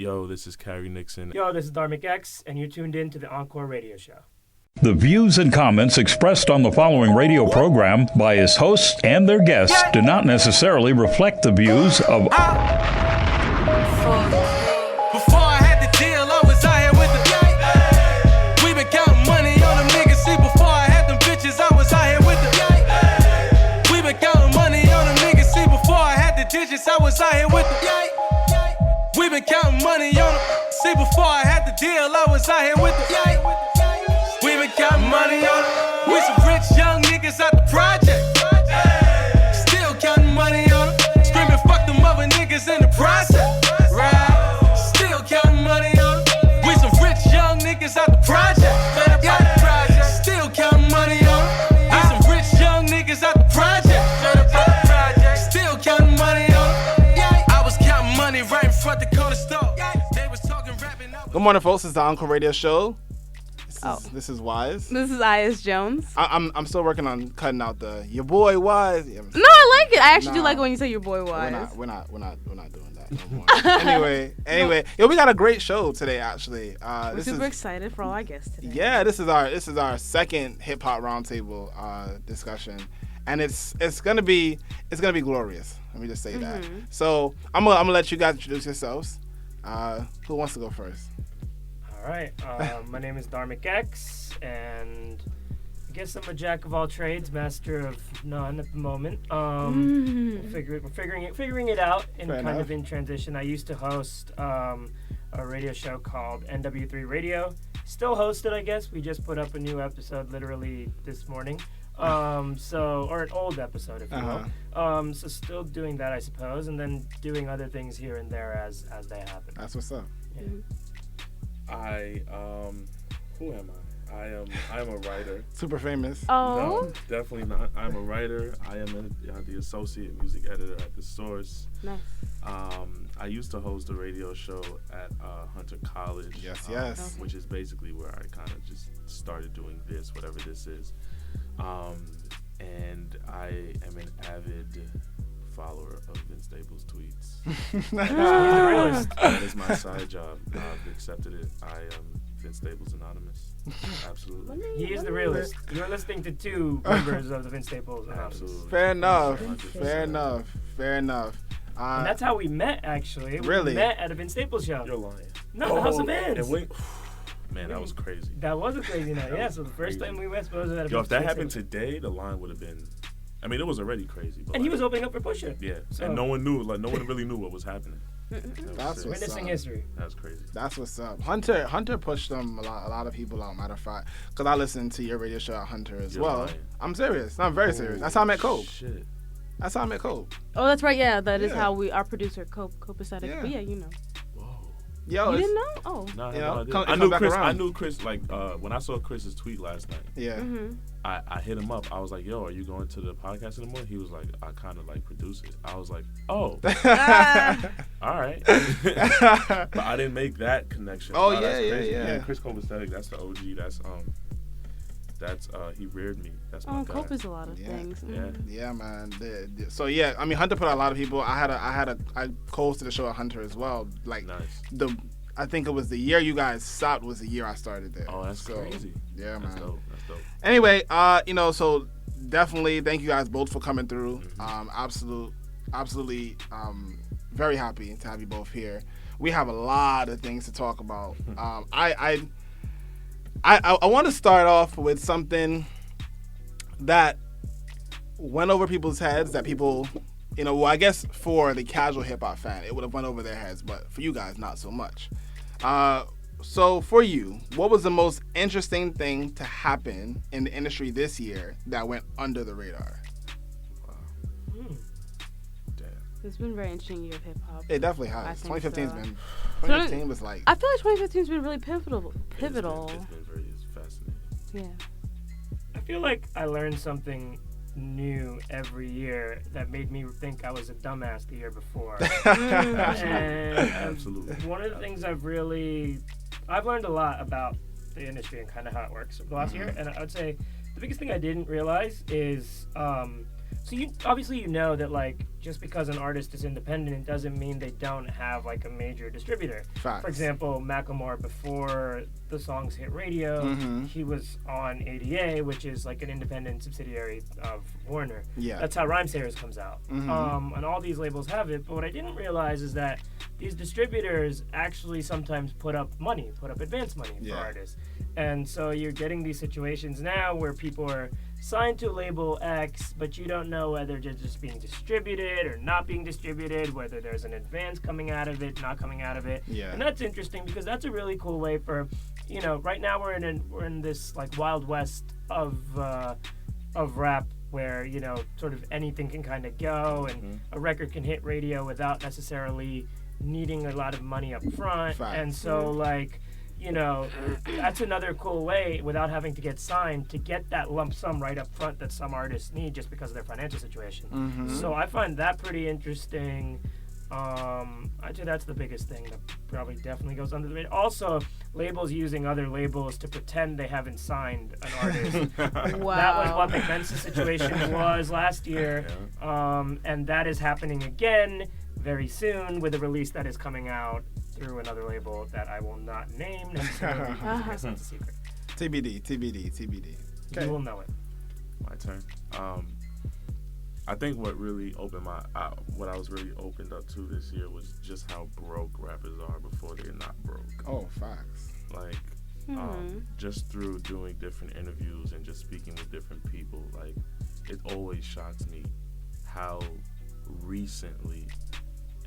Yo, this is Khari Nixon. Yo, this is Dharmic X, and you're tuned in to the Encore Radio Show. The views and comments expressed on the following radio program by its hosts and their guests do not necessarily reflect the views of... Before I had the deal, I was out here with the... We been counting money on them niggas. See, before I had them bitches, I was out here with the... We been counting money on them niggas. See, before I had the digits, I was out here with the... We been counting money on them. See, before I had the deal, I was out here with the... We been counting money on them. We some rich young niggas out the project. Still counting money on them. Screaming fuck them other niggas in the process. Right? Still counting money on them. We some rich young niggas out the project. Still counting money on them. We some rich young niggas out the project. Still counting money on them. I was counting money right in front of the corner store. They was talking rapping up. Good morning, folks. It's the Encore Radio Show. This is Wise. This is Is Jones. I'm still working on cutting out the your boy Wise. Yeah, no, I like it. I actually do like it when you say your boy Wise. We're not doing that no more. anyway, yo, we got a great show today. Actually, we're super excited for all our guests today. Yeah, this is our second hip hop roundtable discussion, and it's gonna be glorious. Let me just say that. So I'm gonna let you guys introduce yourselves. Who wants to go first? All right. My name is Dharmic X, and I guess I'm a jack of all trades, master of none at the moment. We're figuring it out in transition. I used to host a radio show called NW3 Radio. Still hosted, I guess. We just put up a new episode literally this morning. Or an old episode, if you will. So still doing that, I suppose, and then doing other things here and there as they happen. That's what's up. Yeah. Who am I? I am a writer. Super famous. Oh. No, definitely not. I'm a writer. I am the associate music editor at The Source. Nice. I used to host a radio show at Hunter College. Yes. Which is basically where I kind of just started doing this, whatever this is. And I am an avid follower of Vince Staples' tweets. That is my side job. I've accepted it. I am Vince Staples Anonymous. Absolutely. He is the realist. You're listening to two members of the Vince Staples Anonymous. Absolutely. Fair enough. 100%. Fair enough. And that's how we met, actually. Really? We met at a Vince Staples show. You're lying. No, the House of Vans. Man, that was crazy. That was a crazy night. Yeah, so the first time we met was at a Yo, if that happened today, the line would have been... I mean, it was already crazy. But and he was opening up for Pusha. Yeah, so. And no one knew. No one really knew what was happening. That's what's witnessing up. History. That's crazy. That's what's up. Hunter pushed them a lot of people out. Matter of fact, because I listened to your radio show at Hunter as You're well. lying. I'm serious. I'm very serious. That's how I met Cope. Shit. That's how I met Cope. Oh, that's right. Yeah, that is how our producer Cope is at it. Yeah. But yeah, you know. Yo, you didn't know? Oh. No, You know, I knew Chris. around. I knew Chris. Like when I saw Chris's tweet last night. Yeah. I hit him up. I was like, "Yo, are you going to the podcast anymore?" He was like, "I kind of like produce it." I was like, "Oh, all right." But I didn't make that connection. Oh, Wow, yeah, that's yeah, crazy. yeah. Chris Kovacevic, that's the OG. That's he reared me. That's my guy. Cope is a lot of things. Yeah, man. So yeah, I mean, Hunter put out a lot of people. I co-hosted the show at Hunter as well. Like nice. I think it was the year you guys stopped was the year I started there. Oh, that's crazy. Yeah, That's man. dope. That's dope. Anyway, so definitely thank you guys both for coming through. Absolutely, very happy to have you both here. We have a lot of things to talk about. I want to start off with something that went over people's heads that people, I guess for the casual hip hop fan, it would have went over their heads, but for you guys, not so much. So for you, what was the most interesting thing to happen in the industry this year that went under the radar? Wow. Damn. It's been a very interesting year of hip hop. It definitely has. 2015 was like... I feel like 2015's been really pivotal. It's been very fascinating. Yeah. I feel like I learned something new every year that made me think I was a dumbass the year before. Absolutely. One of the things I've learned a lot about the industry and kind of how it works over the last year, and I would say the biggest thing I didn't realize is So obviously you know that like just because an artist is independent, it doesn't mean they don't have like a major distributor. Facts. For example, Macklemore, before the songs hit radio, he was on ADA, which is like an independent subsidiary of Warner. Yeah. That's how Rhymesayers comes out. And all these labels have it. But what I didn't realize is that these distributors actually sometimes put up advance money for artists. And so you're getting these situations now where people are signed to label X, but you don't know whether they're just being distributed or not being distributed, whether there's an advance coming out of it, not coming out of it. Yeah. And that's interesting because that's a really cool way for, right now we're in this like wild west of rap where, sort of anything can kind of go and a record can hit radio without necessarily needing a lot of money up front. Fact. And so like, that's another cool way without having to get signed to get that lump sum right up front that some artists need just because of their financial situation. So I find that pretty interesting. I'd say that's the biggest thing that probably definitely goes under the radar. Also, labels using other labels to pretend they haven't signed an artist. Wow. That was what McBenson's situation was last year. And that is happening again very soon with a release that is coming out through another label that I will not name necessarily because it's a secret. TBD. Okay. You will know it. My turn. I think what really opened what I was really opened up to this year was just how broke rappers are before they're not broke. Oh, facts. Like, just through doing different interviews and just speaking with different people, like, it always shocks me how recently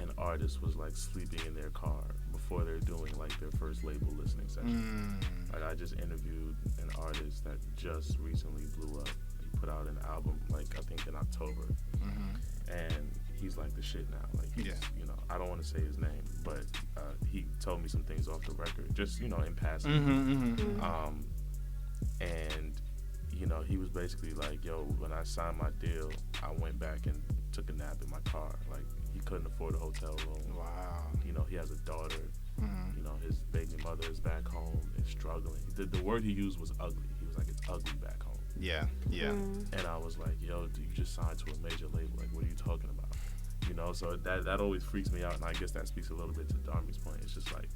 an artist was like sleeping in their car before they're doing like their first label listening session. Like, I just interviewed an artist that just recently blew up. He put out an album like I think in October, and he's like the shit now. Like, he's, I don't want to say his name, but he told me some things off the record, just in passing. And he was basically like, yo, when I signed my deal, I went back and took a nap in my car. Like, he couldn't afford a hotel room. Wow. He has a daughter. His baby mother is back home and struggling. The word he used was ugly. He was like, it's ugly back home. Yeah. And I was like, yo, you just signed to a major label. Like, what are you talking about? So that always freaks me out. And I guess that speaks a little bit to Dharmic's point. It's just like,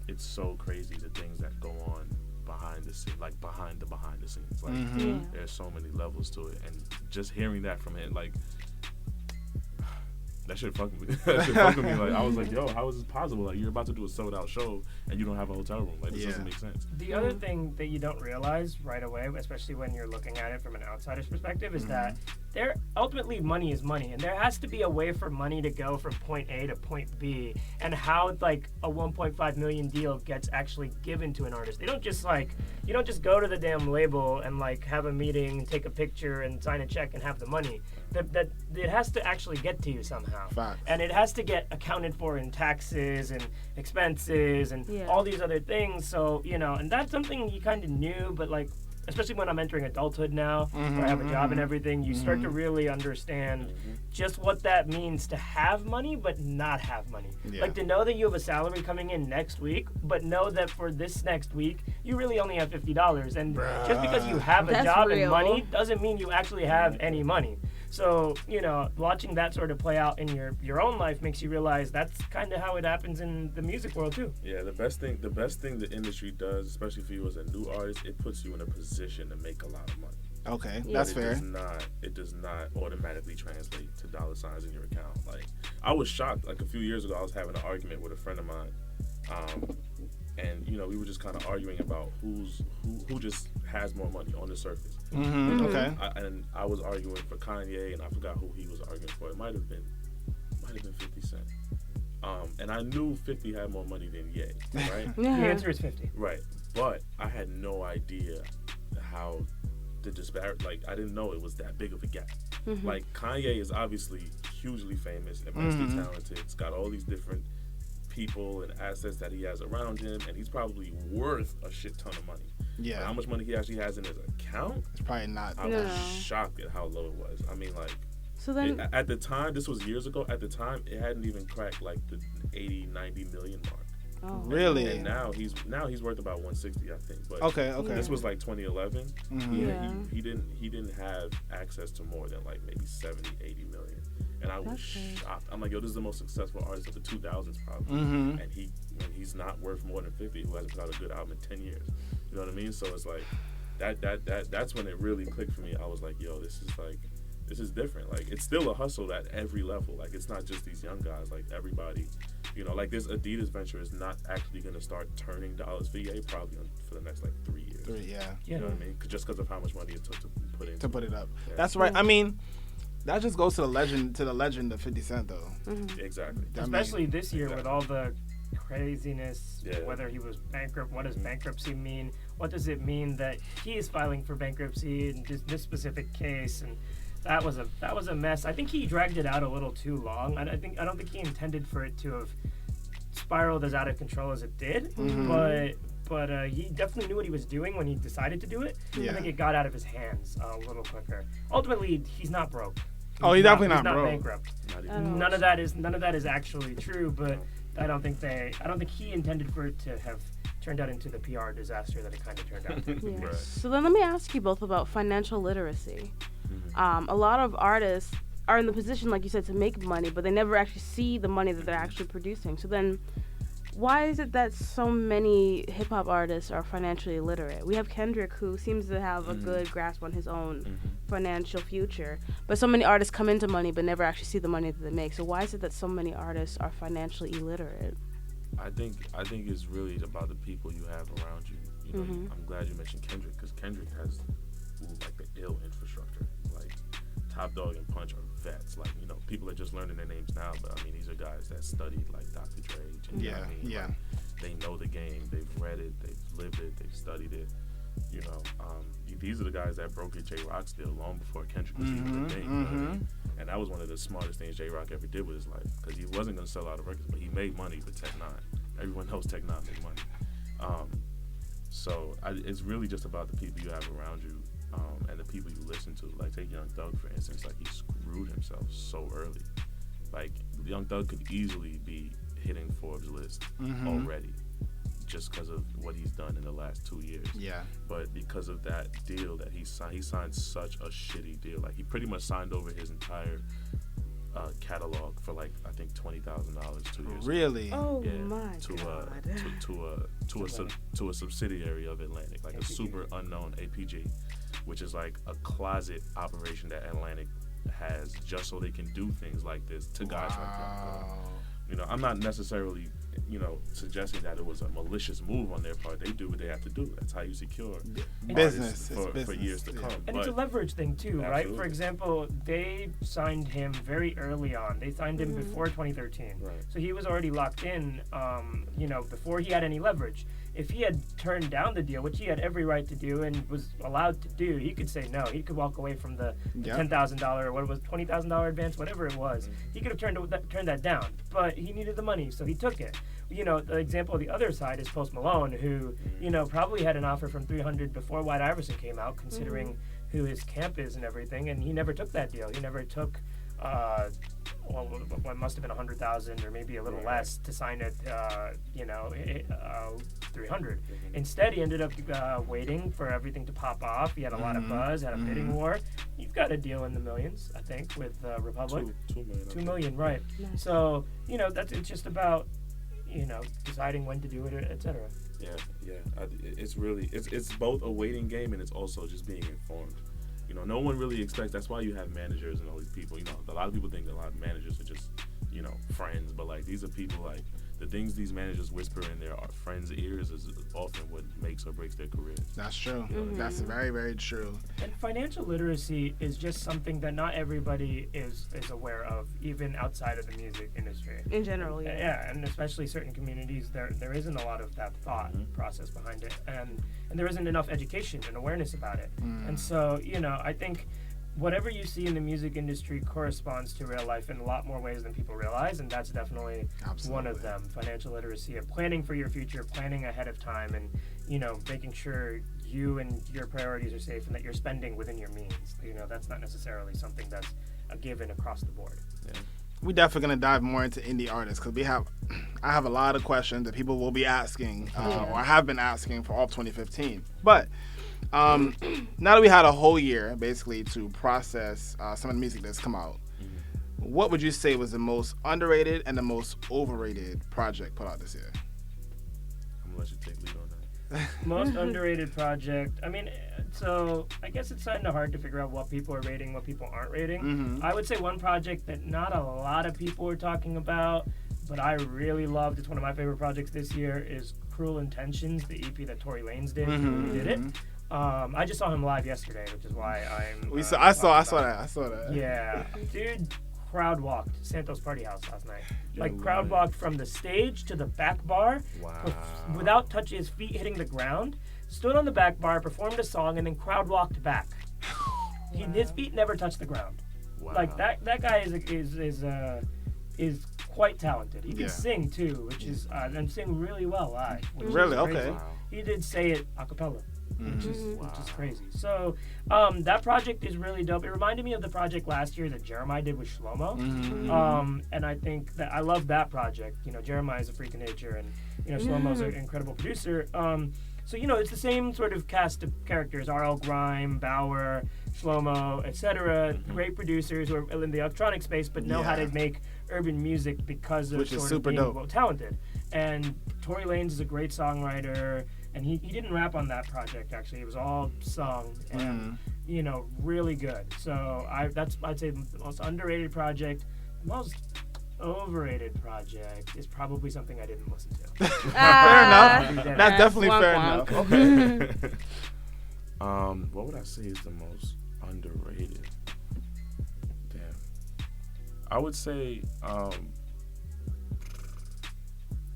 it's so crazy the things that go on behind the scenes, like behind the scenes. Like, there's so many levels to it. And just hearing that from him, like, that shit fucking with me. Like, I was like, yo, how is this possible? Like, you're about to do a sold out show and you don't have a hotel room. Like, this doesn't make sense. The other thing that you don't realize right away, especially when you're looking at it from an outsider's perspective, is that ultimately money is money, and there has to be a way for money to go from point A to point B, and how like a 1.5 million deal gets actually given to an artist. They don't just you don't just go to the damn label and like have a meeting and take a picture and sign a check and have the money. That it has to actually get to you somehow. Facts. And it has to get accounted for in taxes and expenses and all these other things. So, and that's something you kind of knew, but like, especially when I'm entering adulthood now, where I have a job and everything, you start to really understand just what that means to have money but not have money. Like, to know that you have a salary coming in next week, but know that for this next week, you really only have $50. And just because you have a job and money doesn't mean you actually have any money. So, watching that sort of play out in your own life makes you realize that's kind of how it happens in the music world too. Yeah, the best thing the industry does, especially for you as a new artist, it puts you in a position to make a lot of money. Okay, that's fair. It does not automatically translate to dollar signs in your account. Like, I was shocked. Like, a few years ago, I was having an argument with a friend of mine, and we were just kind of arguing about who just has more money on the surface. Okay. And I was arguing for Kanye, and I forgot who he was arguing for. It might have been 50 Cent. And I knew 50 had more money than Ye, right? The answer is 50. Right, but I had no idea how the disparity. Like, I didn't know it was that big of a gap. Like, Kanye is obviously hugely famous, immensely talented. He's got all these different people and assets that he has around him, and he's probably worth a shit ton of money. Yeah. But how much money he actually has in his account? It's probably not. I was shocked at how low it was. I mean, like, so then, at the time, this was years ago, at the time, it hadn't even cracked like the 80, 90 million mark. Oh. Really? And now he's worth about 160, I think. But Okay. this was like 2011. Yeah. He didn't have access to more than like maybe 70, 80 million. And I was shocked. I'm like, yo, this is the most successful artist of the 2000s probably. And when he's not worth more than 50, who hasn't put out a good album in 10 years. You know what I mean? So it's like that's when it really clicked for me. I was like, yo, this is different. Like, it's still a hustle at every level. Like, it's not just these young guys. Like, everybody, you know, like this Adidas venture is not actually going to start turning dollars for EA probably for the next like 3 years. You know what I mean? Just because of how much money it took to put in. To put it up. Yeah. That's right. I mean, that just goes to the legend of 50 Cent though. Exactly. Especially this year with all the craziness, whether he was bankrupt, what does bankruptcy mean? What does it mean that he is filing for bankruptcy in this specific case? And that was a mess. I think he dragged it out a little too long. I don't think he intended for it to have spiraled as out of control as it did. But he definitely knew what he was doing when he decided to do it. I think it got out of his hands a little quicker. Ultimately, he's not broke. He's definitely not not broke. Bankrupt. None of that is actually true. But I don't think he intended for it to have turned out into the PR disaster that it kind of turned out to. Yeah. Right. So then let me ask you both about financial literacy. A lot of artists are in the position, like you said, to make money, but they never actually see the money that they're actually producing. So then why is it that so many hip-hop artists are financially illiterate? We have Kendrick, who seems to have a good grasp on his own financial future, but so many artists come into money but never actually see the money that they make. So why is it that so many artists are financially illiterate? I think it's really about the people you have around you. You know, I'm glad you mentioned Kendrick, because Kendrick has like the ill infrastructure. Like, Top Dog and Punch are vets. Like, you know, people are just learning their names now, but I mean, these are guys that studied like Dr. Dre. Like, they know the game. They've read it. They've lived it. They've studied it. You know, these are the guys that brokered J-Rock's deal long before Kendrick was even a thing. You know what I mean? And that was one of the smartest things J-Rock ever did with his life, because he wasn't going to sell out of records, but he made money with Tech Nine. Everyone knows Tech Nine made money. So it's really just about the people you have around you, and the people you listen to. Like, take Young Thug, for instance. Like, he screwed himself so early. Like, Young Thug could easily be hitting Forbes' list already, just because of what he's done in the last 2 years. Yeah. But because of that deal that he signed such a shitty deal. Like, he pretty much signed over his entire catalog for like, I think $20,000 2 years. Really? Oh my God. To a subsidiary of Atlantic, like APG. A super unknown APG, which is like a closet operation that Atlantic has just so they can do things like this to guys like that. You know, I'm not necessarily, you know, suggesting that it was a malicious move on their part. They do what they have to do. That's how you secure business for years to come. And it's a leverage thing too, right? For example, they signed him very early on. They signed him before 2013. Right. So he was already locked in, you know, before he had any leverage. If he had turned down the deal, which he had every right to do and was allowed to do, he could say no. He could walk away from the $10,000 or what it was, $20,000 advance, whatever it was. He could have turned that down, but he needed the money, so he took it. You know, the example of the other side is Post Malone, who, you know, probably had an offer from 300 before White Iverson came out, considering who his camp is and everything, and he never took that deal. He never took what must have been 100,000 or maybe a little less to sign it, 300. Instead, he ended up waiting for everything to pop off. He had a lot of buzz, had a bidding war. You've got a deal in the millions, I think, with Republic. 2 million, right. Nice. So, you know, it's just about, you know, deciding when to do it, etc. Yeah. It's really, it's both a waiting game and it's also just being informed. You know, no one really expects. That's why you have managers and all these people. You know, a lot of people think a lot of managers are just, you know, friends. But like, these are people, like, the things these managers whisper in their friends' ears is often what makes or breaks their careers. That's true. That's very, very true. And financial literacy is just something that not everybody is aware of, even outside of the music industry. In general, yeah, and especially certain communities, there isn't a lot of that thought process behind it, and there isn't enough education and awareness about it. And so, you know, I think whatever you see in the music industry corresponds to real life in a lot more ways than people realize, and that's definitely one of them. Financial literacy, of planning for your future, planning ahead of time, and, you know, making sure you and your priorities are safe and that you're spending within your means. You know, that's not necessarily something that's a given across the board. Yeah. we definitely gonna dive more into indie artists because I have a lot of questions that people will be asking or have been asking for all of 2015. But now that we had a whole year basically to process some of the music that's come out, what would you say was the most underrated and the most overrated project put out this year? I'm gonna let you take lead on that. Most underrated project. I mean, so I guess it's kind of hard to figure out what people are rating, what people aren't rating. I would say one project that not a lot of people are talking about, but I really loved. It's one of my favorite projects this year. Is Cruel Intentions, the EP that Tory Lanez did. He did it. I just saw him live yesterday, which is why I'm. I saw that. Yeah, dude. Crowd walked Santos Party House last night. Crowd walked from the stage to the back bar without touching his feet hitting the ground. Stood on the back bar, performed a song, and then crowd walked back. His feet never touched the ground. Wow. Like that guy is quite talented. He can sing too, which is and sing really well live. Really? Okay. Wow. He did Say It a cappella. Which is crazy. So that project is really dope. It reminded me of the project last year that Jeremiah did with Shlomo. And I think that I love that project. You know, Jeremiah is a freak of nature, and you know Shlomo's an incredible producer. So you know, it's the same sort of cast of characters: R.L. Grime, Bauer, Shlomo, etc. Great producers who are in the electronic space, but know how to make urban music because of Which is sort super of being dope. talented. And Tory Lanez is a great songwriter. And he didn't rap on that project, actually. It was all sung and, you know, really good. So I'd say the most underrated project. The most overrated project is probably something I didn't listen to. Fair enough. That's definitely fair wonk. enough. Okay. What would I say is the most underrated? Damn. I would say I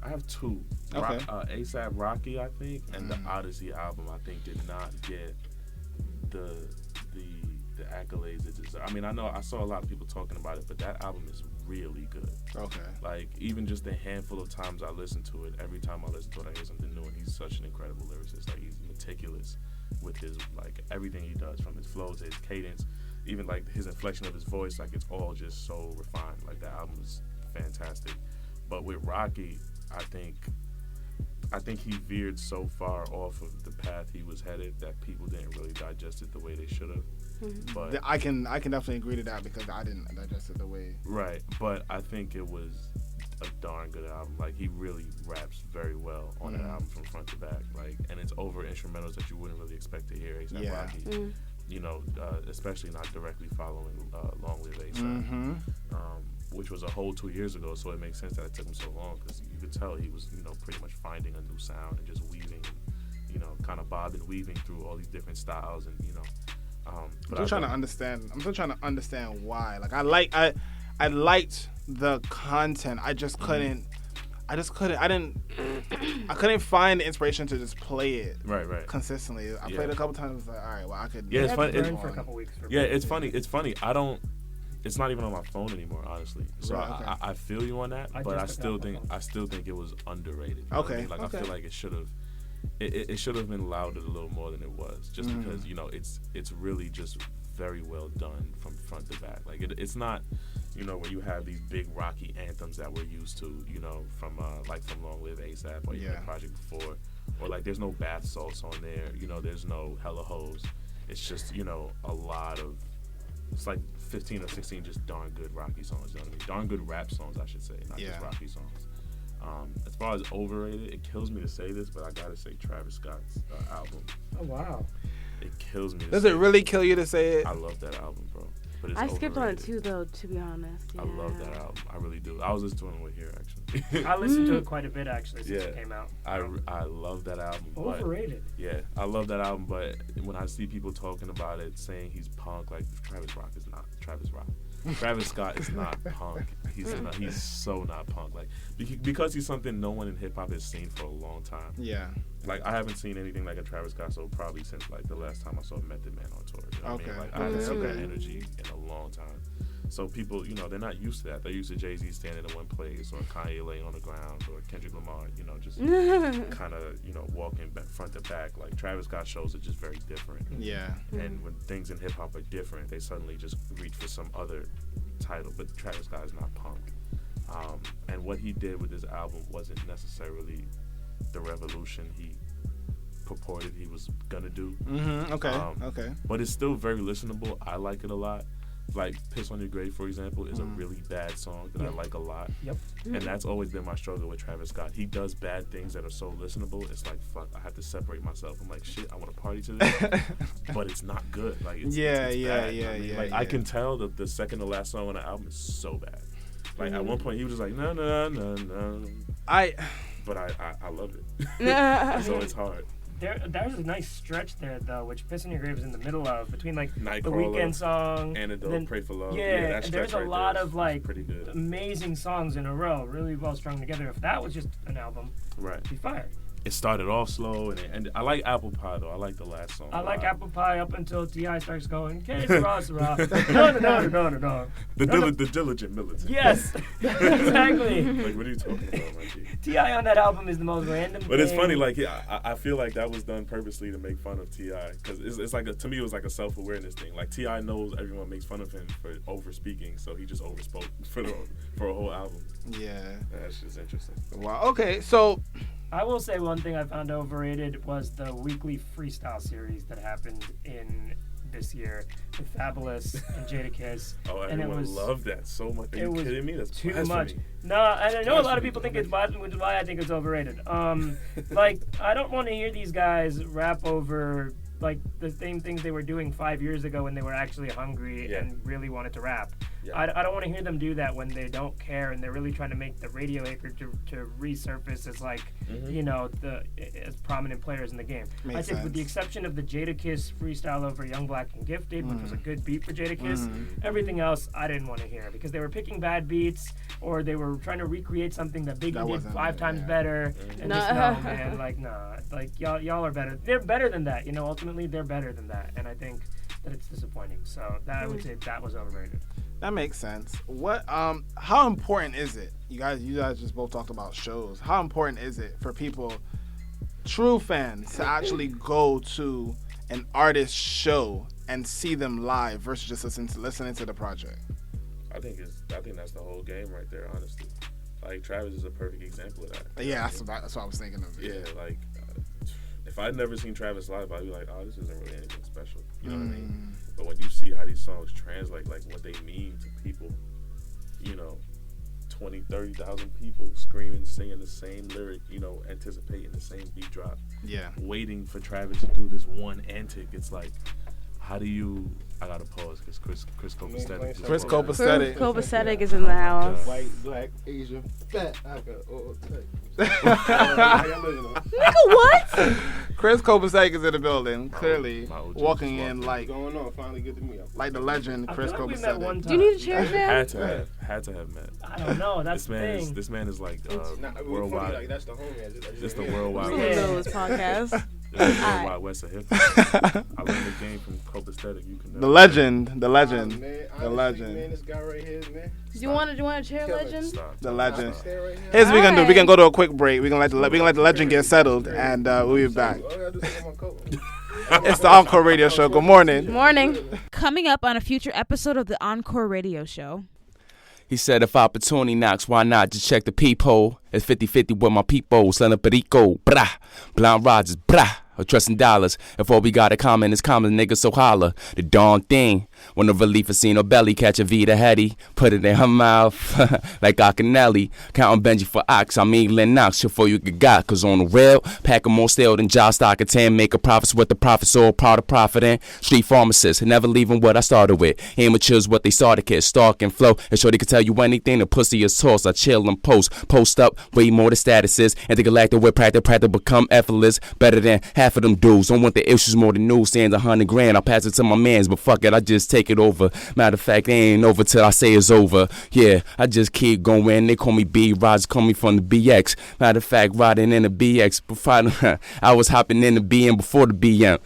have two. Okay. A$AP Rocky, I think, and the Odyssey album, I think, did not get the accolades it deserves. I mean, I saw a lot of people talking about it, but that album is really good. Okay. Like, even just a handful of times I listen to it, every time I listen to it, I hear something new, and he's such an incredible lyricist. Like, he's meticulous with his, like, everything he does, from his flow to his cadence, even, like, his inflection of his voice. Like, it's all just so refined. Like, that album is fantastic. But with Rocky, I think he veered so far off of the path he was headed that people didn't really digest it the way they should have. But I can definitely agree to that because I didn't digest it the way. Right, but I think it was a darn good album. Like, he really raps very well on that album from front to back. Like, and it's over instrumentals that you wouldn't really expect to hear A$AP Rocky. You know, especially not directly following Long Live A$AP. Which was a whole 2 years ago, so it makes sense that it took him so long because you could tell he was, you know, pretty much finding a new sound and just weaving, and, you know, kind of bobbing and weaving through all these different styles, and you know. I'm still trying to understand why. Like, I liked the content. I couldn't find the inspiration to just play it consistently. I played it a couple times. I was like, all right, well, I could. Yeah, it's funny. It's for a couple weeks. It's funny. It's funny. It's not even on my phone anymore, honestly. So Right, okay. I feel you on that, but I still think it was underrated. You know what I mean? Like, I feel like it should have. It should have been lauded a little more than it was, just because, you know, it's really just very well done from front to back. Like, it's not, you know, where you have these big rocky anthems that we're used to, you know, from Long Live A$AP or even the project before, or like there's no bath salts on there, you know, there's no hella hoes. It's just, you know, a lot of, it's like 15 or 16 just darn good Rocky songs, you know what I mean? Darn good rap songs, I should say, not just Rocky songs. As far as overrated, it kills me to say this, but I gotta say Travis Scott's album. Oh, wow. It kills me to Does say it really kill you to say it? I love that album, bro. But it's I skipped on it overrated. too, though, to be honest. Yeah. I love that album. I really do. I was listening to it with here, actually. I listened to it quite a bit, actually, since it came out. I love that album. Overrated. But, yeah, I love that album, but when I see people talking about it, saying he's punk, like Travis Scott is not punk. He's so not punk. Like, because he's something no one in hip hop has seen for a long time. Yeah. Like, I haven't seen anything like a Travis Scott so probably since like the last time I saw Method Man on tour. You know what I mean? Like, I haven't seen that energy in a long time. So people, you know, they're not used to that. They're used to Jay-Z standing in one place, or Kanye laying on the ground, or Kendrick Lamar, you know, just kind of, you know, walking back, front to back. Like, Travis Scott shows are just very different. Yeah. And when things in hip hop are different, they suddenly just reach for some other title, but Travis Scott is not punk. And what he did with this album wasn't necessarily the revolution he purported he was gonna do. Okay. But it's still very listenable. I like it a lot. Like Piss on Your Grave, for example, is a really bad song that I like a lot. Yep. And that's always been my struggle with Travis Scott. He does bad things that are so listenable. It's like, fuck, I have to separate myself. I'm like, shit, I want to party to this. But it's not good. Like, it's bad. Like, I can tell that the second to last song on the album is so bad. Like, at one point, he was just like, no. But I love it. So it's hard. There's a nice stretch there though, which Piss on Your Grave is in the middle of, between like the Nightcrawler, Weekend song, Antidote, Pray for Love. Yeah, and there's a lot of like pretty good, amazing songs in a row, really well strung together. If that was just an album, right, it'd be fire. It started off slow, and I like Apple Pie though. I like the last song. I like Apple Pie up until T.I. starts going, "Okay, Sarah." No. The diligent militant. Yes, exactly. Like, what are you talking about, my G? T.I. on that album is the most random. But it's funny, like, I feel like that was done purposely to make fun of T.I. because it's like to me it was like a self-awareness thing. Like T.I. knows everyone makes fun of him for over-speaking, so he just overspoke for a whole album. Yeah, that's just interesting. Wow. Okay, so. I will say one thing I found overrated was the weekly freestyle series that happened in this year with Fabulous and Jadakiss. Oh, everyone loved that so much. Are you kidding me? That's too blasphemy. much. No, and I know a lot of people think it's blasphemy, which is why I think it's overrated. Like, I don't want to hear these guys rap over like the same things they were doing 5 years ago when they were actually hungry and really wanted to rap. Yeah. I don't want to hear them do that when they don't care and they're really trying to make the radio anchor to resurface as like, you know, as prominent players in the game. I think with the exception of the Jadakiss freestyle over Young Black and Gifted, which was a good beat for Jadakiss, everything else I didn't want to hear because they were picking bad beats or they were trying to recreate something that Biggie did 5 times better. And just no, man, like, nah, like y'all are better. They're better than that, you know. Ultimately, they're better than that, and I think that it's disappointing. So that I would say that was overrated. That makes sense. What? How important is it? You guys just both talked about shows. How important is it for people, true fans, to actually go to an artist show and see them live versus just listening to the project? I think that's the whole game right there. Honestly, like Travis is a perfect example of that. Yeah, that's what I was thinking of. Yeah, like if I'd never seen Travis live, I'd be like, oh, this isn't really anything special. You know what I mean? But when you see how these songs translate, like what they mean to people, you know, 20, 30,000 people screaming, singing the same lyric, you know, anticipating the same beat drop. Yeah. Waiting for Travis to do this one antic. It's like, how do you... I gotta pause because Chris Copacetic. Chris Copacetic. Copacetic is in the house. White, black, Asian, fat. I got all types. Nigga, what? Chris Copacetic is in the building. Clearly, walking in like going on. Finally get to me. Like the legend, Chris Copacetic. Do you need a chair, fam? Had to have met. I don't know. That's the thing. This man is like worldwide. Like, that's the homie. Just the worldwide. This podcast. Worldwide West of hip hop. I learned the game from Copacetic. You can. The legend. Man, this guy right here, man. Do you want a chair, legend? The legend. Here's what we're gonna do. We're gonna go to a quick break. We're gonna let the legend get settled, and we'll be back. It's the Encore Radio Show. Good morning. Morning. Coming up on a future episode of the Encore Radio Show. He said if opportunity knocks, why not just check the peephole? It's 50-50 with my people, selling perico, brah. Blind Rogers, brah. Or trusting dollars. If all we got in common is common, niggas, so holla. The darn thing. When the relief is seen, no belly, catch a Vita Hetty. Put it in her mouth, like Akinelli. Counting Benji for ox, I mean Lennox. Before you get got, cause on the rail, packing more stale than Josh Stock at 10. Make a profits with the profits, all proud of profiting. Street pharmacists, never leaving what I started with. Amateurs, what they started, kids, stalk and flow. And sure they can tell you anything, the pussy is tossed. I chill and post up, way more than statuses. And the galactic with practice become effortless. Better than half of them dudes. Don't want the issues more than news. Stands $100,000. I'll pass it to my mans, but fuck it, I just take it over. Matter of fact, they ain't over till I say it's over. Yeah, I just keep going. They call me B. Rods call me from the BX. Matter of fact, riding in the BX. Before I was hopping in the BM before the BM.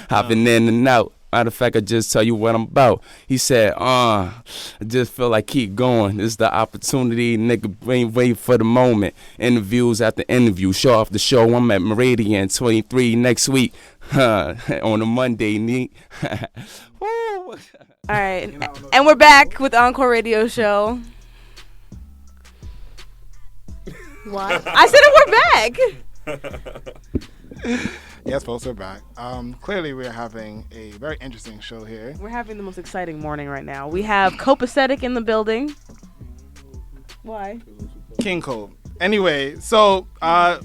Hopping in and out. Matter of fact, I just tell you what I'm about. He said, I just feel like keep going. This is the opportunity, nigga, ain't wait for the moment. Interviews after interview, show after show. I'm at Meridian 23 next week. On a Monday, neat. Woo, All right, and we're back with Encore Radio Show. What? I said we're back. Yes, folks, we're back. Clearly, we're having a very interesting show here. We're having the most exciting morning right now. We have Copacetic in the building. Why? King Cope. Anyway, so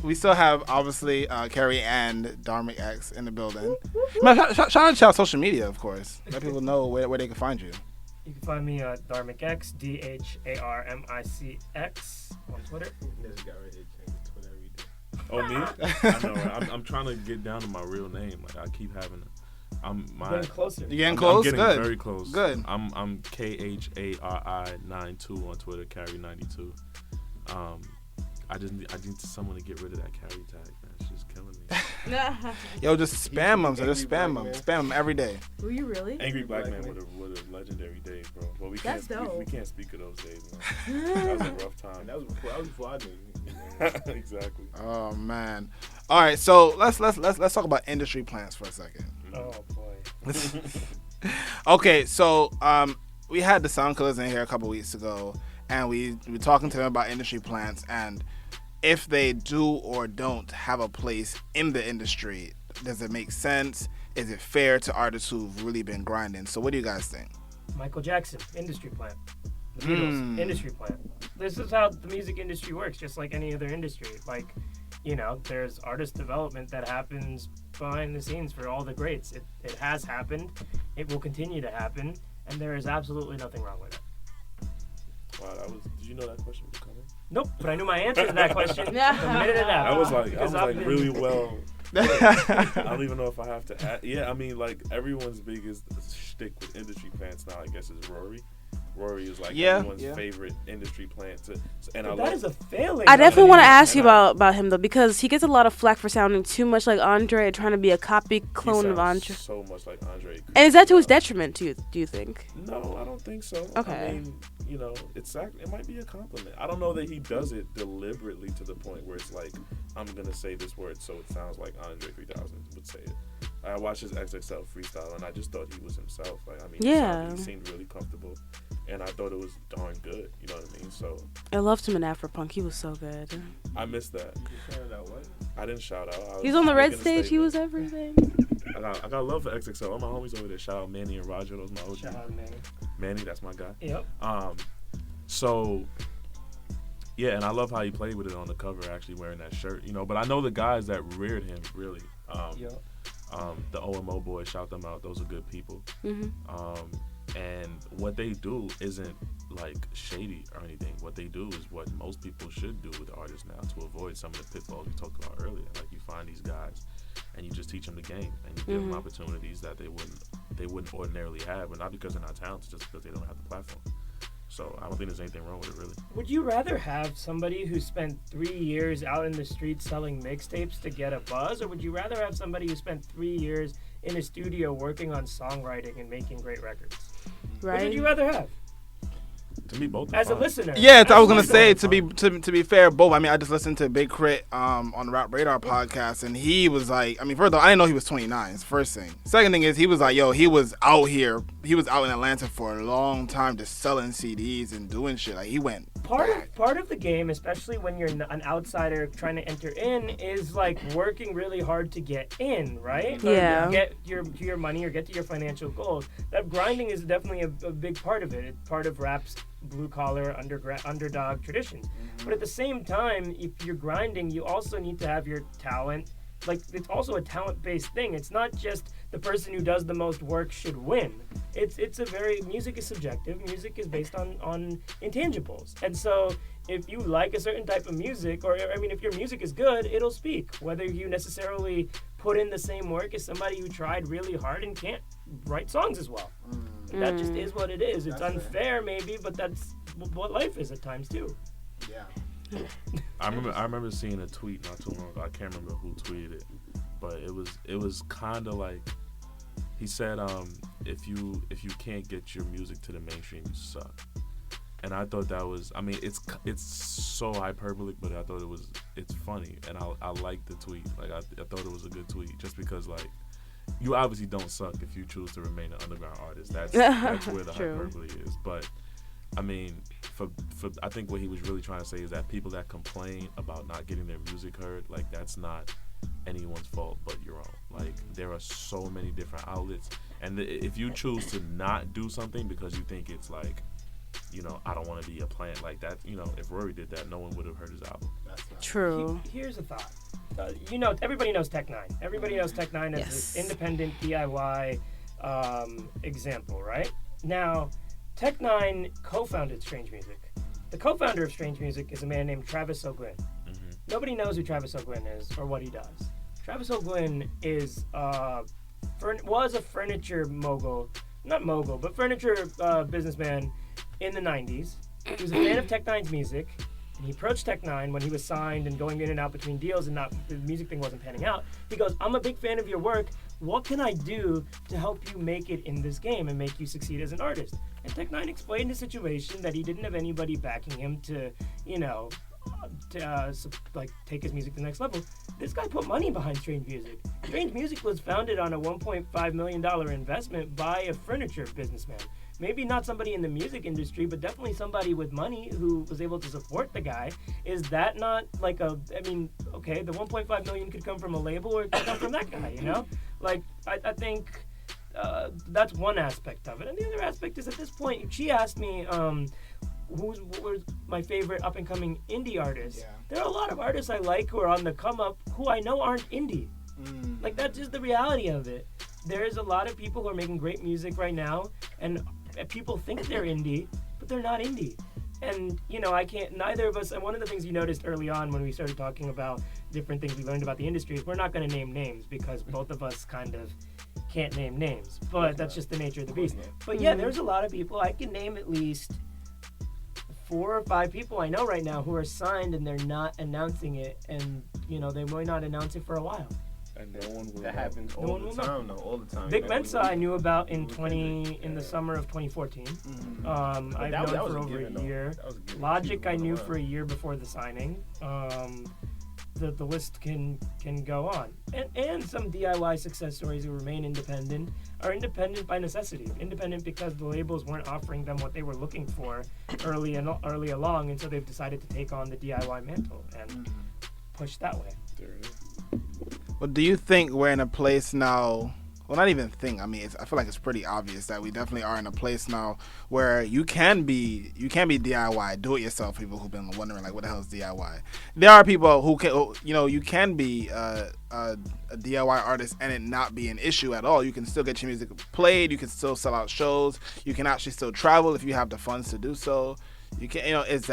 we still have, obviously, Khari and Dharmic X in the building. Shout out to our social media, of course. Let people know where they can find you. You can find me at Dharmic X, DHARMICX on Twitter. This guy right here changes Twitter every day. Oh, me? I know, right? I'm trying to get down to my real name. Like, I keep having it. Getting closer. You getting close? I'm getting Good. very close. Good. I'm KHARI92 on Twitter, Khari92. I need someone to get rid of that Khari tag, man. It's just killing me. Yo, just spam them. So just spam them. Spam them every day. Were you really? Angry Black Man with a legendary day, bro. But we That's can't dope. we can't speak of those days, man. That was a rough time. That was before I knew you. Exactly. Oh man. All right, so let's talk about industry plans for a second. Oh boy. Okay, so we had the Sound Killers in here a couple weeks ago, and we were talking to them about industry plans and if they do or don't have a place in the industry. Does it make sense? Is it fair to artists who've really been grinding? So what do you guys think? Michael Jackson, industry plan. The Beatles, industry plan. This is how the music industry works, just like any other industry. Like, you know, there's artist development that happens behind the scenes for all the greats. It has happened. It will continue to happen. And there is absolutely nothing wrong with it. Wow, did you know that question was coming? Nope, but I knew my answer to that question the minute it happened. I was like really well. I don't even know if I have to add. Yeah, I mean, like, everyone's biggest shtick with industry plants now, I guess, is Rory. Rory is like everyone's favorite industry plant. That is a failing. I definitely want to ask you about him though, because he gets a lot of flack for sounding too much like Andre, trying to be a copy clone of Andre. So much like Andre. And is that to his detriment? Do you think? No, I don't think so. Okay. I mean, you know, it might be a compliment. I don't know that he does it deliberately to the point where it's like, I'm gonna say this word so it sounds like Andre 3000 would say it. I watched his XXL freestyle and I just thought he was himself. Like, I mean, he seemed really comfortable, and I thought it was darn good. You know what I mean? So I loved him in Afropunk. He was so good. I missed that. I didn't shout out. He's on the red stage. He was everything. I got love for XXL. All my homies over there. Shout out Manny and Roger. Those my OGs. Shout out Manny. Manny, that's my guy. Yep. So yeah, and I love how he played with it on the cover, actually wearing that shirt. You know, but I know the guys that reared him really. The OMO boys, shout them out. Those are good people. And what they do isn't like shady or anything. What they do is what most people should do with artists now to avoid some of the pitfalls we talked about earlier. Like, you find these guys and you just teach them the game and you give them opportunities that they wouldn't ordinarily have, but not because they're not talented, just because they don't have the platform. So I don't think there's anything wrong with it, really. Would you rather have somebody who spent 3 years out in the streets selling mixtapes to get a buzz, or would you rather have somebody who spent 3 years in a studio working on songwriting and making great records? Right. What would you rather have? To me, both. As a listener. Yeah, I was gonna say to be fair, both. I mean, I just listened to Big Crit on the Rap Radar podcast, and he was like, I mean, first of all, I didn't know he was 29. It's the first thing. Second thing is, he was like, yo, he was out here. He was out in Atlanta for a long time, just selling CDs and doing shit. Like, he went. Part of the game, especially when you're an outsider trying to enter in, is like working really hard to get in, right? Yeah. Or get your money or get to your financial goals. That grinding is definitely a big part of it. It's part of rap's blue collar underdog tradition. But at the same time, if you're grinding, you also need to have your talent. Like, it's also a talent-based thing. It's not just the person who does the most work should win. Music is subjective. Music is based on intangibles. And so if you like a certain type of music, or, I mean, if your music is good, it'll speak. Whether you necessarily put in the same work as somebody who tried really hard and can't write songs as well. That just is what it is. It's unfair, maybe, but that's what life is at times, too. Yeah. I remember seeing a tweet not too long ago. I can't remember who tweeted it, but it was kind of like, he said, if you can't get your music to the mainstream, you suck. And I thought that was, I mean, it's so hyperbolic, but I thought it's funny, and I liked the tweet. Like, I thought it was a good tweet, just because, like, you obviously don't suck if you choose to remain an underground artist. That's where the hyperbole is. But I mean, for I think what he was really trying to say is that people that complain about not getting their music heard, like that's not anyone's fault but your own. Like there are so many different outlets, and if you choose to not do something because you think it's like, you know, I don't want to be a plant like that. You know, if Rory did that, no one would have heard his album. True. Here's a thought. You know, everybody knows Tech Nine. Everybody knows Tech Nine as this independent DIY example, right? Now, Tech Nine co-founded Strange Music. The co-founder of Strange Music is a man named Travis O'Gwyn. Mm-hmm. Nobody knows who Travis O'Gwyn is or what he does. Travis O'Gwyn is was a furniture furniture businessman in the 90s. He was a fan of Tech Nine's music. And he approached Tech Nine when he was signed and going in and out between deals and the music thing wasn't panning out. He goes, I'm a big fan of your work. What can I do to help you make it in this game and make you succeed as an artist? And Tech Nine explained the situation that he didn't have anybody backing him to, you know, take his music to the next level. This guy put money behind Strange Music. Strange Music was founded on a $1.5 million investment by a furniture businessman. Maybe not somebody in the music industry, but definitely somebody with money who was able to support the guy. Is that not like the 1.5 million could come from a label or it could come from that guy, you know? Like, I think that's one aspect of it. And the other aspect is at this point, she asked me, who was my favorite up-and-coming indie artists. Yeah. There are a lot of artists I like who are on the come-up who I know aren't indie. Like, that's just the reality of it. There's a lot of people who are making great music right now, and people think they're indie, but they're not indie. And, you know, neither of us, and one of the things you noticed early on when we started talking about different things we learned about the industry is we're not going to name names because both of us kind of can't name names, but that's just the nature of the beast. But yeah, there's a lot of people, I can name at least 4 or 5 people I know right now who are signed and they're not announcing it, and, you know, they might not announce it for a while. And no one will. That happens all the time. All the time. Big Mensa I knew about in the summer of 2014. Mm-hmm. I've known for over a year. Logic I knew for a year before the signing. The list can go on. And some DIY success stories who remain independent are independent by necessity. Independent because the labels weren't offering them what they were looking for early along, and so they've decided to take on the DIY mantle and push that way. There it is. Well, do you think we're in a place now? Well, not even think. I mean, I feel like it's pretty obvious that we definitely are in a place now where you can be DIY, do it yourself. People who've been wondering like, what the hell is DIY? There are people who can, you know, you can be a DIY artist and it not be an issue at all. You can still get your music played. You can still sell out shows. You can actually still travel if you have the funds to do so. You can, you know, it is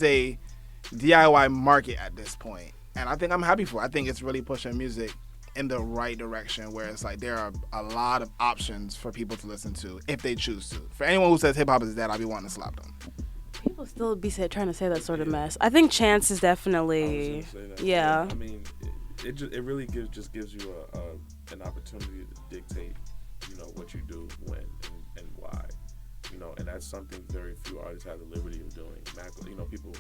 a DIY market at this point. And I think I'm happy for it. I think it's really pushing music in the right direction where it's like there are a lot of options for people to listen to if they choose to. For anyone who says hip-hop is dead, I'll be wanting to slap them. People still be trying to say that sort of mess. I think Chance is definitely, yeah. I mean, it really gives you an opportunity to dictate, you know, what you do, when, and why. You know, and that's something very few artists have the liberty of doing. You know, people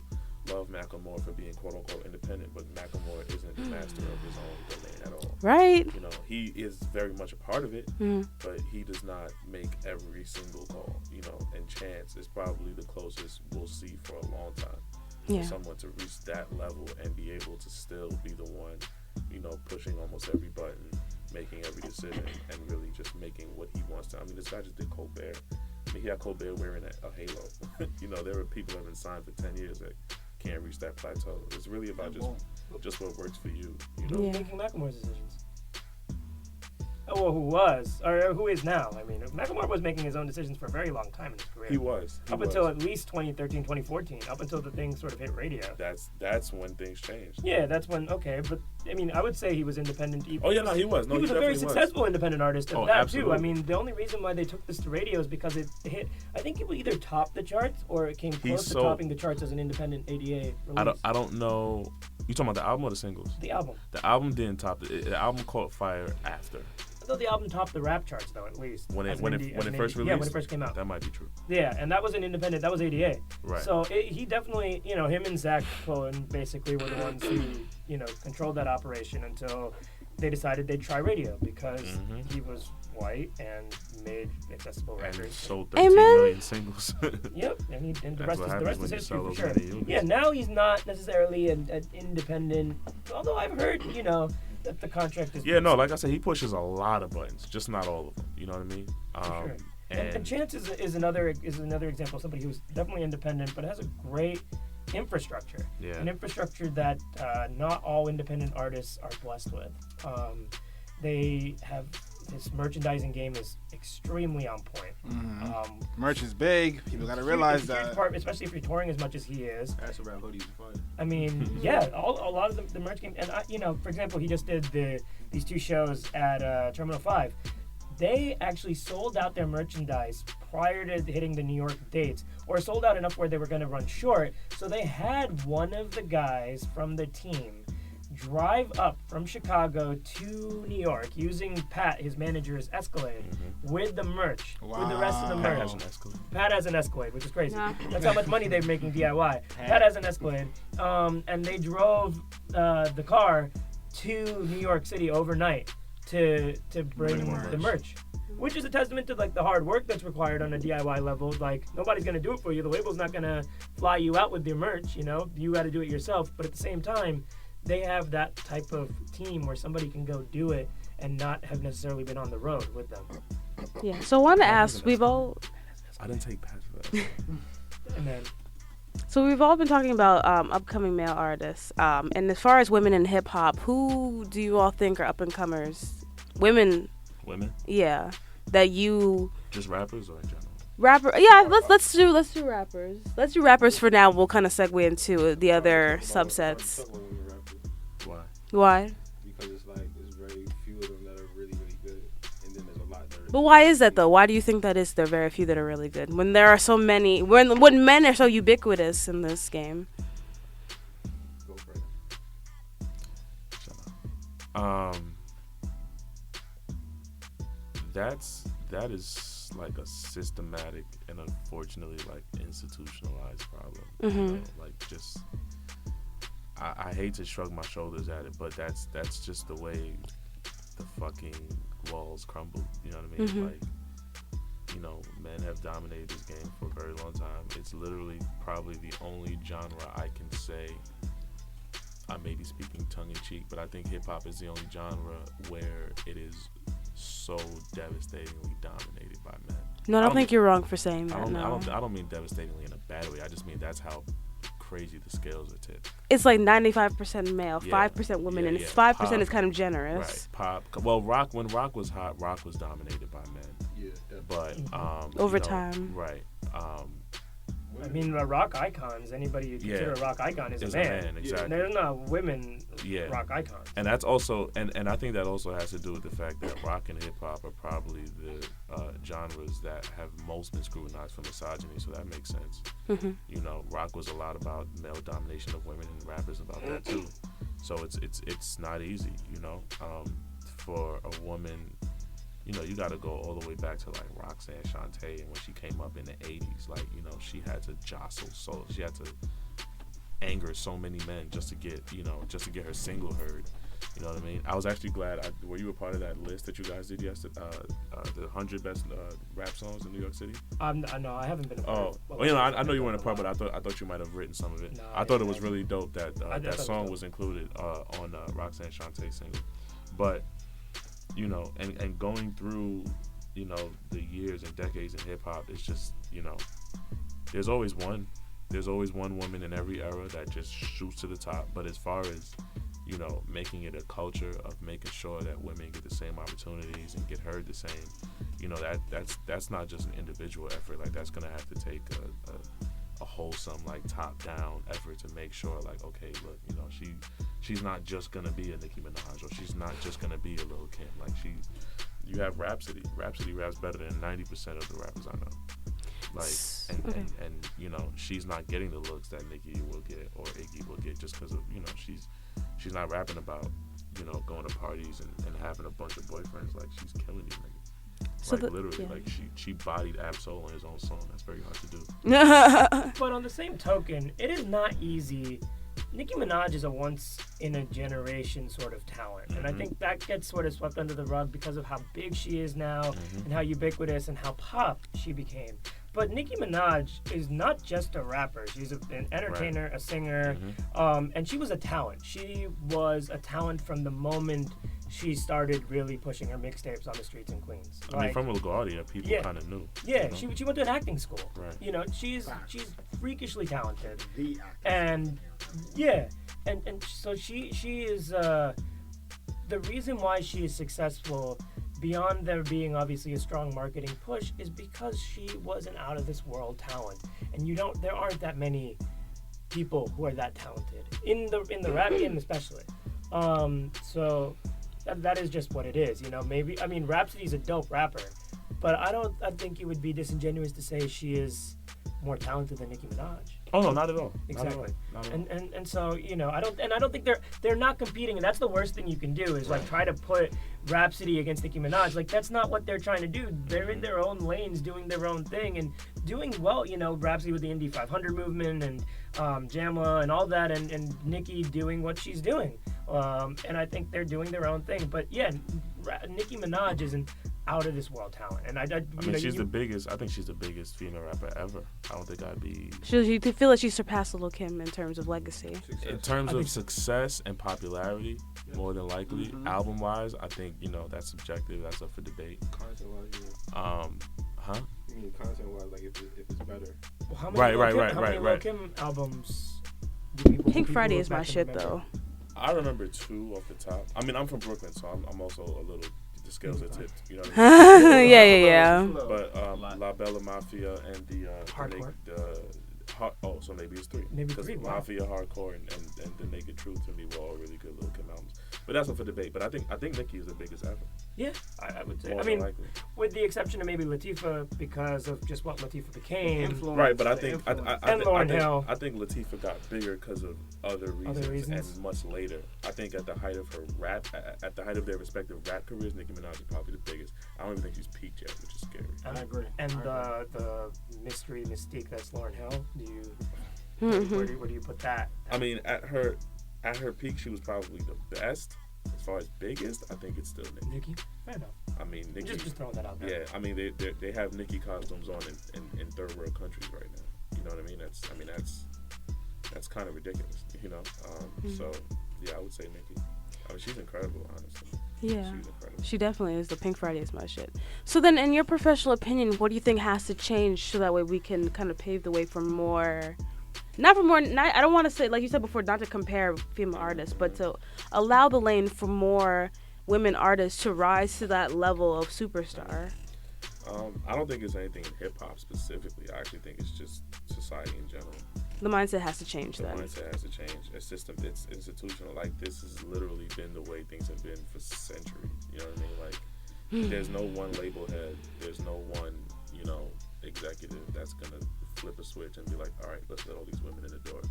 love Macklemore for being quote-unquote independent, but Macklemore isn't the master of his own domain at all. Right. You know, he is very much a part of it, but he does not make every single call, you know, and Chance is probably the closest we'll see for a long time for someone to reach that level and be able to still be the one, you know, pushing almost every button, making every decision, and really just making what he wants to. I mean, this guy just did Colbert. I mean, he had Colbert wearing a halo. You know, there are people that have been signed for 10 years that can't reach that plateau. It's really about just what works for you. You know, making Macklemore's decisions. Oh, well, who is now? I mean, Macklemore was making his own decisions for a very long time in his career. He was. Until at least 2013, 2014, up until the thing sort of hit radio. That's when things changed. Yeah, that's when, okay, but I mean, I would say he was independent. Oh, yeah, no, he was. No, he was a very successful independent artist at that, absolutely. too. I mean, the only reason why they took this to radio is because it hit, I think it would either top the charts or it came close to topping the charts as an independent ADA release. I don't know. You talking about the album or the singles? The album. The album didn't top it. The album caught fire after. I thought the album topped the rap charts, though, at least. When it first released? Yeah, when it first came out. That might be true. Yeah, and that was an independent, that was ADA. Right. So he definitely, you know, him and Zach Cohen basically were the ones who, you know, controlled that operation until, they decided they'd try radio because he was white and made accessible And records. sold 13 million singles. Yep, and the That's rest what is happens when you history sell for those sure. many units. Yeah, now he's not necessarily an independent, although I've heard, that the contract is... Yeah, no, like I said, he pushes a lot of buttons, just not all of them. You know what I mean? Sure. And Chance is another example of somebody who's definitely independent, but has a great infrastructure. Yeah. An infrastructure that not all independent artists are blessed with. They have... His merchandising game is extremely on point. Merch is big. People got to realize that. Part, especially if you're touring as much as he is. That's around hoodies are fun. I mean, yeah, a lot of the merch game. And, for example, he just did these 2 shows at Terminal 5. They actually sold out their merchandise prior to hitting the New York dates, or sold out enough where they were going to run short. So they had one of the guys from the team drive up from Chicago to New York using Pat, his manager's Escalade, with the merch, with the rest of the merch. Pat has an Escalade, which is crazy. Yeah. That's how much money they're making DIY. Pat has an Escalade, and they drove the car to New York City overnight to bring the merch. Which is a testament to the hard work that's required on a DIY level. Nobody's gonna do it for you. The label's not gonna fly you out with your merch. You got to do it yourself. But at the same time, they have that type of team where somebody can go do it and not have necessarily been on the road with them. Yeah. So I want to ask, we've all... I didn't take Pat for that. So we've all been talking about upcoming male artists. And as far as women in hip-hop, who do you all think are up-and-comers? Women? Yeah. That you... Just rappers or in general? Yeah, let's do rappers. Let's do rappers for now. We'll kind of segue into the other subsets. Why? Because it's very few of them that are really, really good, and then there's a lot that are... But why is that though? Why do you think that is? There are very few that are really good when there are so many. When men are so ubiquitous in this game. Go for it. Shut up. That is a systematic and unfortunately institutionalized problem. I hate to shrug my shoulders at it, but that's just the way the fucking walls crumble. You know what I mean? Men have dominated this game for a very long time. It's literally probably the only genre I can say, I may be speaking tongue-in-cheek, but I think hip-hop is the only genre where it is so devastatingly dominated by men. No, I don't think you're wrong for saying that. I don't mean devastatingly in a bad way. I just mean that's how crazy the scales are tipped. It's 95% male, 5% women, and 5% pop, is kind of generous. Right, pop. Well, rock, when rock was hot, rock was dominated by men. Yeah, definitely. But over time, right. I mean, rock icons. Anybody you consider a rock icon is a man. Exactly. There's not women rock icons. And that's also, and I think that also has to do with the fact that rock and hip hop are probably the genres that have most been scrutinized for misogyny. So that makes sense. Rock was a lot about male domination of women, and rap is about that too. So it's not easy. For a woman. You got to go all the way back to Roxanne Shante, and when she came up in the 80s, she had to jostle, so she had to anger so many men just to get her single heard. You know what I mean? I was actually glad. Were you a part of that list that you guys did yesterday? The 100 best rap songs in New York City. No, I haven't been a part. I know you weren't a part, but I thought you might have written some of it. No, I thought it was really dope that that song was included on Roxanne Shantae's single, but. And going through, the years and decades in hip hop, it's just, there's always one woman in every era that just shoots to the top. But as far as, making it a culture of making sure that women get the same opportunities and get heard the same, that's not just an individual effort. That's gonna have to take a wholesome, top-down effort to make sure, okay, look, she's not just gonna be a Nicki Minaj, or she's not just gonna be a Lil' Kim. You have Rhapsody. Rhapsody raps better than 90% of the rappers I know. And she's not getting the looks that Nicki will get or Iggy will get just because of, she's not rapping about, going to parties and having a bunch of boyfriends. She's killing these niggas. So literally, she bodied Ab-Soul on his own song. That's very hard to do. But on the same token, it is not easy Nicki Minaj is a once-in-a-generation sort of talent. And I think that gets sort of swept under the rug because of how big she is now and how ubiquitous and how pop she became. But Nicki Minaj is not just a rapper. She's an entertainer, a singer, and she was a talent. She was a talent from the moment she started really pushing her mixtapes on the streets in Queens. I mean, from LaGuardia, people kind of knew. Yeah, you know? she went to an acting school. Right. You know, she's freakishly talented. The actor. And yeah, and so she is the reason why she is successful, beyond there being obviously a strong marketing push, is because she was an out of this world talent, and there aren't that many people who are that talented in the rap game especially. So that is just what it is, you know. Maybe, I mean, Rhapsody's a dope rapper, but I think it would be disingenuous to say she is more talented than Nicki Minaj. Oh no, not at all. Exactly. Not at all. And so, you know, I don't think they're not competing, and that's the worst thing you can do is like try to put Rhapsody against Nicki Minaj. Like, that's not what they're trying to do. They're in their own lanes doing their own thing and doing well, you know. Rhapsody with the Indy 500 movement and Jamla and all that, and Nicki doing what she's doing. And I think they're doing their own thing. But yeah, Nicki Minaj is an out of this world talent, and I mean, she's the biggest. I think she's the biggest female rapper ever. I don't think I'd be. You feel like she surpassed Lil' Kim in terms of legacy. In terms of success and popularity, more than likely. Album wise, I think, you know, that's subjective. That's up for debate. Content wise, huh? You mean content wise, like if it's better? Well, how many Lil' Kim albums? Pink Friday is my shit though. I remember 2 off the top. I mean, I'm from Brooklyn, so I'm also a little. The scales are tipped, you know what I mean? yeah. But La Bella Mafia and the Hardcore. So maybe it's 3. Maybe 3. Mafia, Hardcore, and The Naked Truth to me were all really good Lil' Kim albums. But that's up for debate. But I think Nicki is the biggest ever. Yeah, I would say. More I mean, likely. with the exception of maybe Latifah because of just what Latifah became. Right, but I think Lauryn Hill. I think Latifah got bigger because of other reasons and much later. I think at the height of her rap, at the height of their respective rap careers, Nicki Minaj is probably the biggest. I don't even think she's peaked yet, which is scary. I agree. And the mystique that's Lauryn Hill. Where do you put that? I mean, at her peak, she was probably the best. As far as biggest, I think it's still Nicki. Fair enough. I mean, Nicki. Just throwing that out there. Yeah, I mean, they have Nicki costumes on in third world countries right now. You know what I mean? That's kind of ridiculous. You know. So yeah, I would say Nicki. I mean, she's incredible, honestly. Yeah, she's incredible. She definitely is. The Pink Friday is my shit. So then, in your professional opinion, what do you think has to change so that way we can kind of pave the way for more? I don't want to say, like you said before, not to compare female artists, but to allow the lane for more women artists to rise to that level of superstar. I don't think it's anything in hip hop specifically. I actually think it's just society in general. The mindset has to change The then. mindset has to change. It's institutional. Like, this has literally been the way things have been for centuries. You know what I mean? Like, there's no one label head. There's no one, you know, executive that's going to flip a switch and be like, all right, let's let all these women in the door. You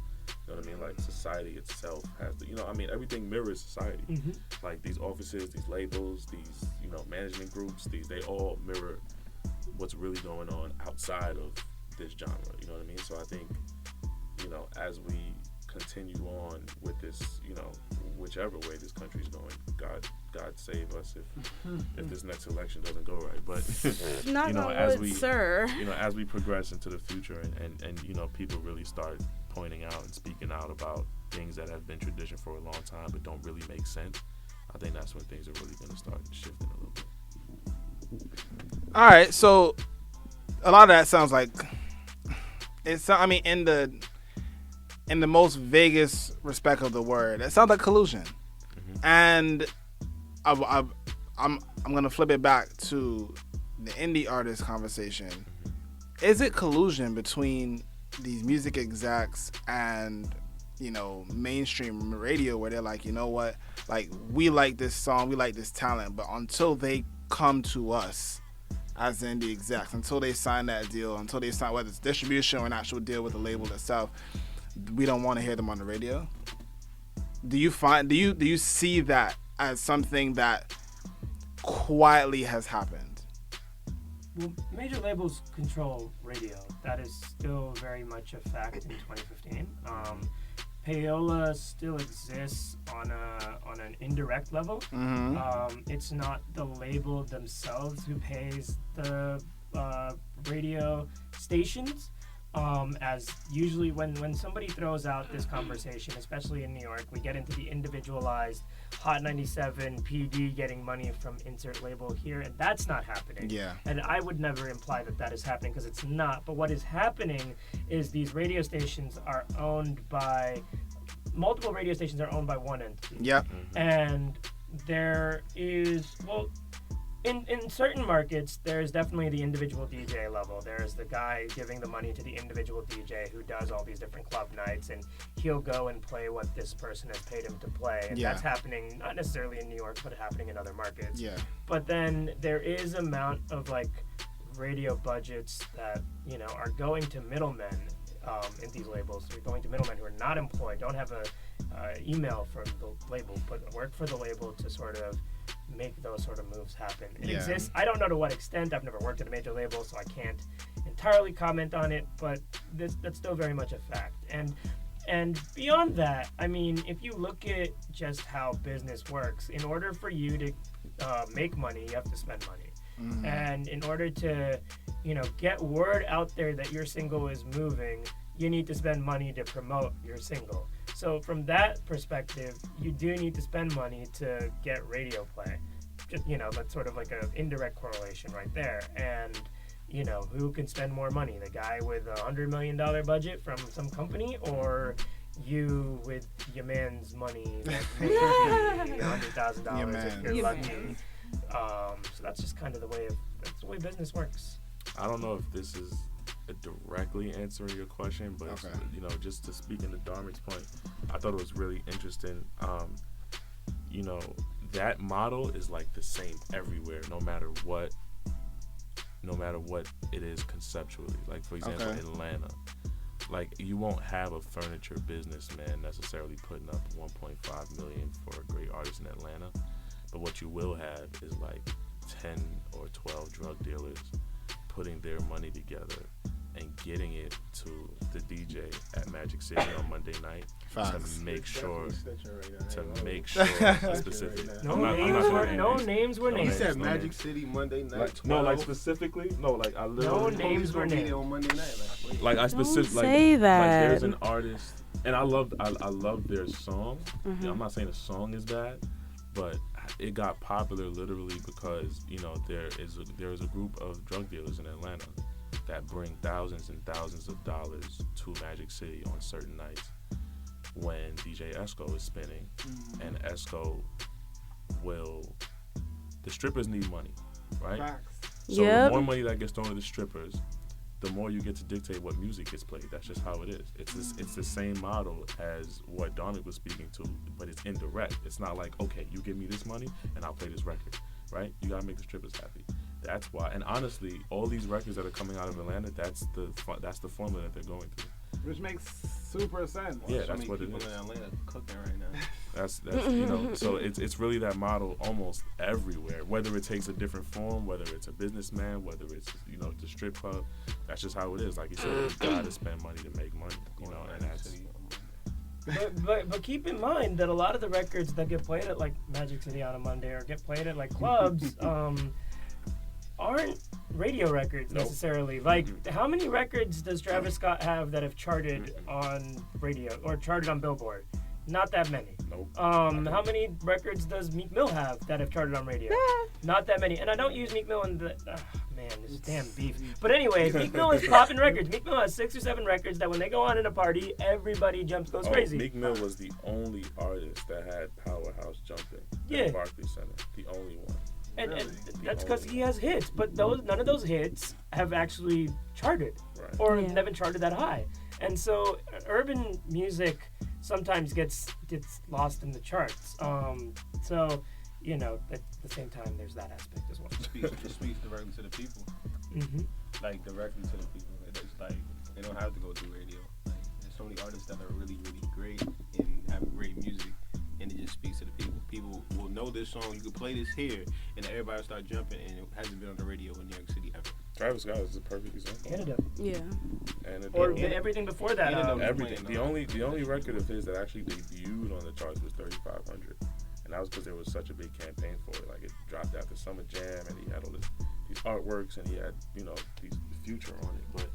know what I mean? Like, society itself has to, you know, I mean, everything mirrors society. Like, these offices, these labels, these, you know, management groups, they all mirror what's really going on outside of this genre. You know what I mean? So I think, you know, as we continue on with this, you know, whichever way this country's going, God save us if this next election doesn't go right. But you know, as we progress into the future and you know, people really start pointing out and speaking out about things that have been tradition for a long time but don't really make sense, I think that's when things are really going to start shifting a little bit. All right, so a lot of that sounds like it's. I mean, in the most vaguest respect of the word, it sounds like collusion. And I'm gonna flip it back to the indie artist conversation. Is it collusion between these music execs and, you know, mainstream radio, where they're like, you know what, like, we like this song, we like this talent, but until they come to us as the indie execs, until they sign that deal, until they sign, whether it's distribution or an actual deal with the label itself, we don't want to hear them on the radio? Do you see that as something that quietly has happened? Well, major labels control radio. That is still very much a fact in 2015. payola still exists on an indirect level. It's not the label themselves who pays the radio stations. As usually when somebody throws out this conversation, especially in New York, we get into the individualized Hot 97 PD getting money from insert label here, and that's not happening. Yeah. And I would never imply that is happening, because it's not. But what is happening is these radio stations are owned by multiple radio stations are owned by one entity. Yep. And there is, well, in certain markets, there's definitely the individual DJ level. There's the guy giving the money to the individual DJ who does all these different club nights, and he'll go and play what this person has paid him to play. And that's happening not necessarily in New York, but happening in other markets. Yeah. But then there is amount of like radio budgets that, you know, are going to middlemen in these labels. They're going to middlemen who are not employed, don't have a email from the label, but work for the label to sort of make those sort of moves happen. It exists. I don't know to what extent. I've never worked at a major label, so I can't entirely comment on it, but that's still very much a fact. And beyond that, I mean, if you look at just how business works, in order for you to make money, you have to spend money. And in order to, you know, get word out there that your single is moving, you need to spend money to promote your single. So from that perspective, you do need to spend money to get radio play. Just, you know, that's sort of like an indirect correlation right there. And, you know, who can spend more money? The guy with $100 million budget from some company, or you with your man's money that makes $100,000 if you're lucky. So that's just kind of that's the way business works. I don't know if this is directly answering your question, but you know, just to speak into Dharmic's point, I thought it was really interesting. You know, that model is like the same everywhere, no matter what it is conceptually. Like, for example, Atlanta. Like, you won't have a furniture businessman necessarily putting up $1.5 million for a great artist in Atlanta, but what you will have is like 10 or 12 drug dealers putting their money together and getting it to the DJ at Magic City on Monday night to make sure specific. No names were named. He said Magic City Monday night. Like specifically. No, like I literally. No names were named on Monday night. Like I specifically. Don't say that. Like there's an artist, and I love their song. Mm-hmm. I'm not saying the song is bad, but it got popular literally because, you know, there is a group of drug dealers in Atlanta that bring thousands and thousands of dollars to Magic City on certain nights when DJ Esco is spinning. And Esco the strippers need money, right? Facts. So the more money that gets thrown to the strippers, the more you get to dictate what music gets played. That's just how it is. It's the same model as what Dharmic was speaking to, but it's indirect. It's not like, okay, you give me this money and I'll play this record, right? You gotta make the strippers happy. That's why. And honestly, all these records that are coming out of Atlanta, that's the formula that they're going through. Which makes super sense. Yeah, that's what it is. People in Atlanta cooking right now. That's you know. So it's really that model almost everywhere. Whether it takes a different form, whether it's a businessman, whether it's, you know, the strip club. That's just how it is. Like you said, you gotta spend money to make money. You know, and that's. But keep in mind that a lot of the records that get played at like Magic City on a Monday or get played at like clubs aren't radio records necessarily. Like, how many records does Travis Scott have that have charted on radio or charted on Billboard? Not that many. Nope. How many records does Meek Mill have that have charted on radio? Not that many. And I don't use Meek Mill in the... man, this damn beef. But anyways, Meek Mill is popping records. Meek Mill has 6 or 7 records that when they go on in a party, everybody goes crazy. Meek Mill was the only artist that had Powerhouse Jumping at Barclays Center. The only one. And that's because he has hits, but none of those hits have actually charted, or never charted that high. And so urban music sometimes gets lost in the charts. So, you know, at the same time, there's that aspect as well. It speaks directly to the people. Like, directly to the people. It's like, they don't have to go through radio. Like, there's so many artists that are really, really great and have great music. And it just speaks to the people. People will know this song. You can play this here, and everybody will start jumping. And it hasn't been on the radio in New York City ever. Travis Scott is a perfect example. Canada. Yeah. Antidote. Or everything before that. Everything. The only record of his that actually debuted on the charts was 3500, and that was because there was such a big campaign for it. Like it dropped after Summer Jam, and he had all these artworks, and he had these Future on it. But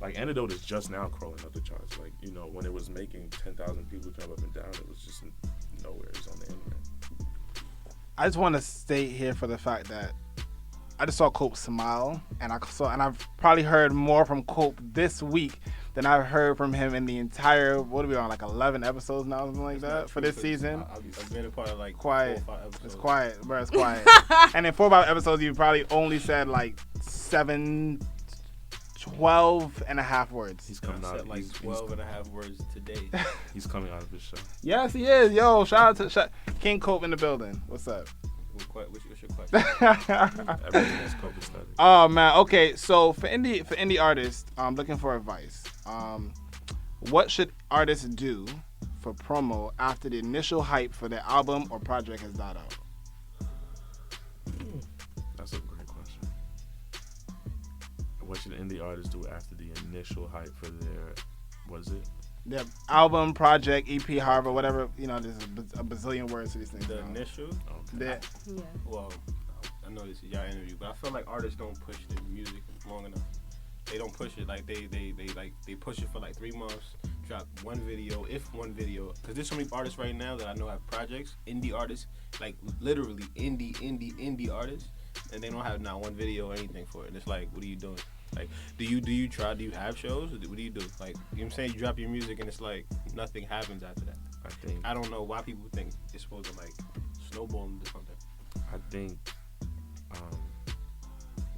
like Antidote is just now crawling up the charts. Like when it was making 10,000 people jump up and down, it was just nowhere. It was on the internet. I just want to state here for the fact that I just saw Cope smile, and I've probably heard more from Cope this week than I've heard from him in the entire, what are we on, like 11 episodes now, something like that, for this season. I've been a part of like quiet. 4 or 5 episodes. It's quiet, bro. It's quiet. And in 4 or 5 episodes, you probably only said like 12 and a half words. He's coming out. Said like 12 and a half words today. He's coming out of his show. Yes, he is. Yo, shout out to King Cope in the building. What's up? What's your question? Everything is Cope aesthetic. Oh man, okay. So for indie artists, I'm looking for advice. What should artists do for promo after the initial hype for their album or project has died out? That's a great question. What should indie artists do after the initial hype for their, what is it? Their album, project, EP, however, whatever, there's a bazillion words to these things. The initial? Yeah. Well, I know this is y'all interview, but I feel like artists don't push their music long enough. They don't push it like they push it for like 3 months, drop one video, because there's so many artists right now that I know have projects, indie artists, like literally indie artists, and they don't have not one video or anything for it. And it's like, what are you doing? Like, do you try? Do you have shows? What do you do? Like, you know what I'm saying? You drop your music and it's like nothing happens after that. I don't know why people think it's supposed to like snowball into something. I think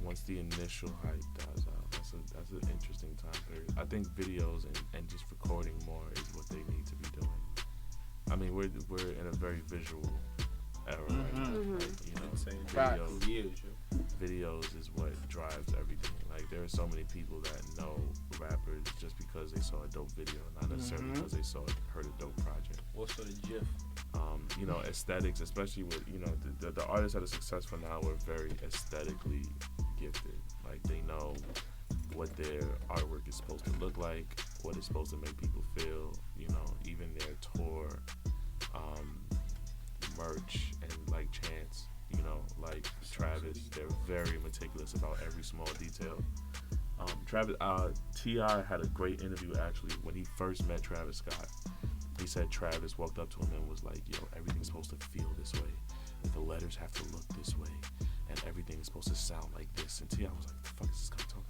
once the initial hype dies out, that's an interesting time period. I think videos and just recording more is what they need to be doing. I mean, we're in a very visual era right now. Videos is what drives everything. Like there are so many people that know rappers just because they saw a dope video, not necessarily because they heard a dope project. What's sort of GIF? Aesthetics, especially with the artists that are successful now are very aesthetically gifted. Like they know what their artwork is supposed to look like, what it's supposed to make people feel. Even their tour merch and like chants. Like Travis, they're very meticulous about every small detail. T.I. had a great interview actually when he first met Travis Scott. He said Travis walked up to him and was like, yo, everything's supposed to feel this way, and the letters have to look this way, and everything's supposed to sound like this. And T.I. was like, the fuck is this guy talking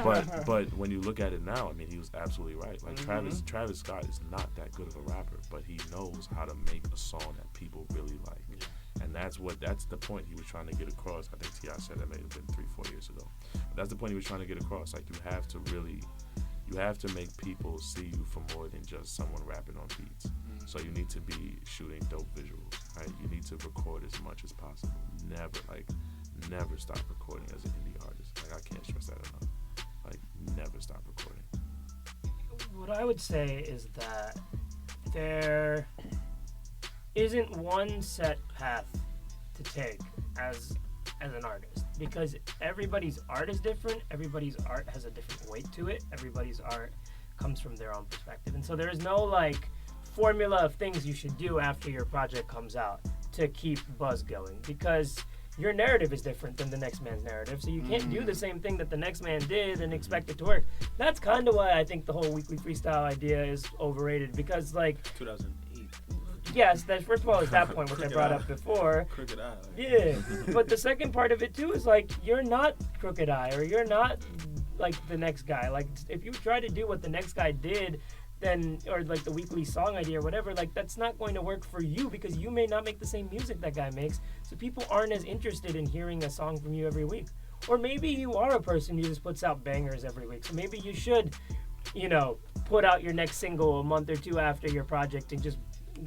about? but when you look at it now, I mean, he was absolutely right. Like Travis Scott is not that good of a rapper, but he knows how to make a song that people really like. Yeah. And that's the point he was trying to get across. I think T.I. said that may have been 3-4 years ago. But that's the point he was trying to get across. Like you have to make people see you for more than just someone rapping on beats. So you need to be shooting dope visuals, right? You need to record as much as possible. Never stop recording as an indie artist. Like I can't stress that enough. Like never stop recording. What I would say is that there isn't one set path to take as an artist, because everybody's art is different. Everybody's art has a different weight to it. Everybody's art comes from their own perspective, and so there is no like formula of things you should do after your project comes out to keep buzz going, because your narrative is different than the next man's narrative, so you can't do the same thing that the next man did and expect it to work. That's kind of why I think the whole weekly freestyle idea is overrated, because like 2008. Yes, that first of all is that point, which I brought up before. Crooked Eye. Yeah, but the second part of it too is like you're not Crooked Eye, or you're not like the next guy. Like if you try to do what the next guy did, then or like the weekly song idea or whatever, like that's not going to work for you, because you may not make the same music that guy makes. So people aren't as interested in hearing a song from you every week. Or maybe you are a person who just puts out bangers every week. So maybe you should, put out your next single a month or two after your project and just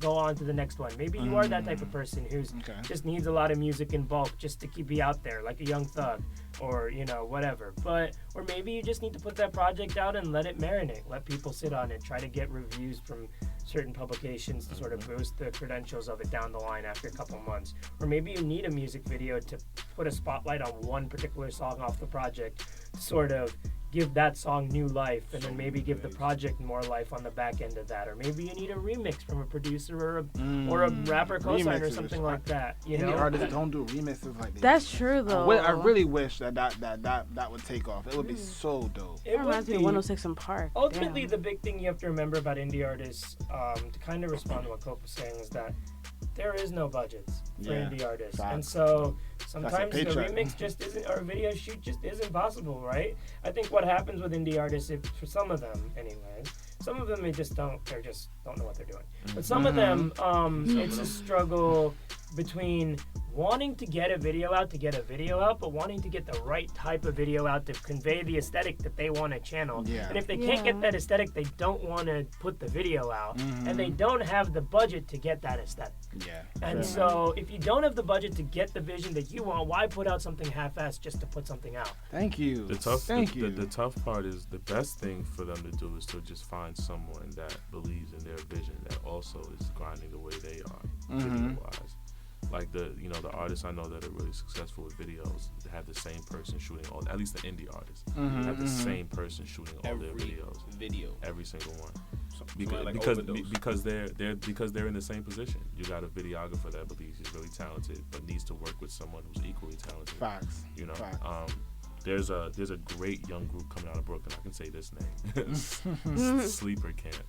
go on to the next one. Maybe you are that type of person who's just needs a lot of music in bulk just to be out there, like a Young Thug, or whatever. Or maybe you just need to put that project out and let it marinate, let people sit on it, try to get reviews from certain publications to sort of boost the credentials of it down the line after a couple months. Or maybe you need a music video to put a spotlight on one particular song off the project to sort of give that song new life, and then maybe give the project more life on the back end of that, or maybe you need a remix from a producer or a rapper co-sign or something like that. You know, artists don't do remixes like that. That's true though. I really wish that would take off. It would be so dope. It reminds me of 106 in Park. Ultimately, the big thing you have to remember about indie artists, to kind of respond to what Cope was saying, is that there is no budgets for indie artists. Facts. And so sometimes the remix just isn't, or a video shoot just isn't possible, right? I think what happens with indie artists, for some of them anyways, some of them they just don't know what they're doing. But some of them, it's a struggle between wanting to get a video out, but wanting to get the right type of video out to convey the aesthetic that they want to channel. Yeah. And if they can't get that aesthetic, they don't want to put the video out, and they don't have the budget to get that aesthetic. Yeah. And so if you don't have the budget to get the vision that you want, why put out something half-assed just to put something out? Thank you. The tough part is the best thing for them to do is to just find someone that believes in their vision, that also is grinding the way they are, video-wise. Like the artists I know that are really successful with videos, they have the same person shooting all, at least the indie artists, have the same person shooting all their videos. Every single one. Because they're in the same position. You got a videographer that believes he's really talented, but needs to work with someone who's equally talented. Facts. You know. Facts. There's a great young group coming out of Brooklyn. I can say this name. Sleeper Camp.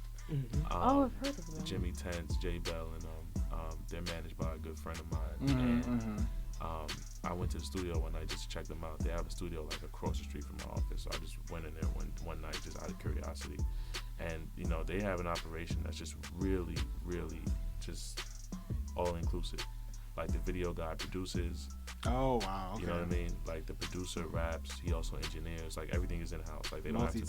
I've heard of them. Jimmy Tense, J Bell, and they're managed by a good friend of mine. And I went to the studio one night just to check them out. They have a studio like across the street from my office, so I just went in there one night just out of curiosity. And they have an operation that's just really, really just all inclusive. Like the video guy produces. Oh wow! Okay. You know what I mean? Like the producer raps, he also engineers. Like everything is in house. Like they don't have to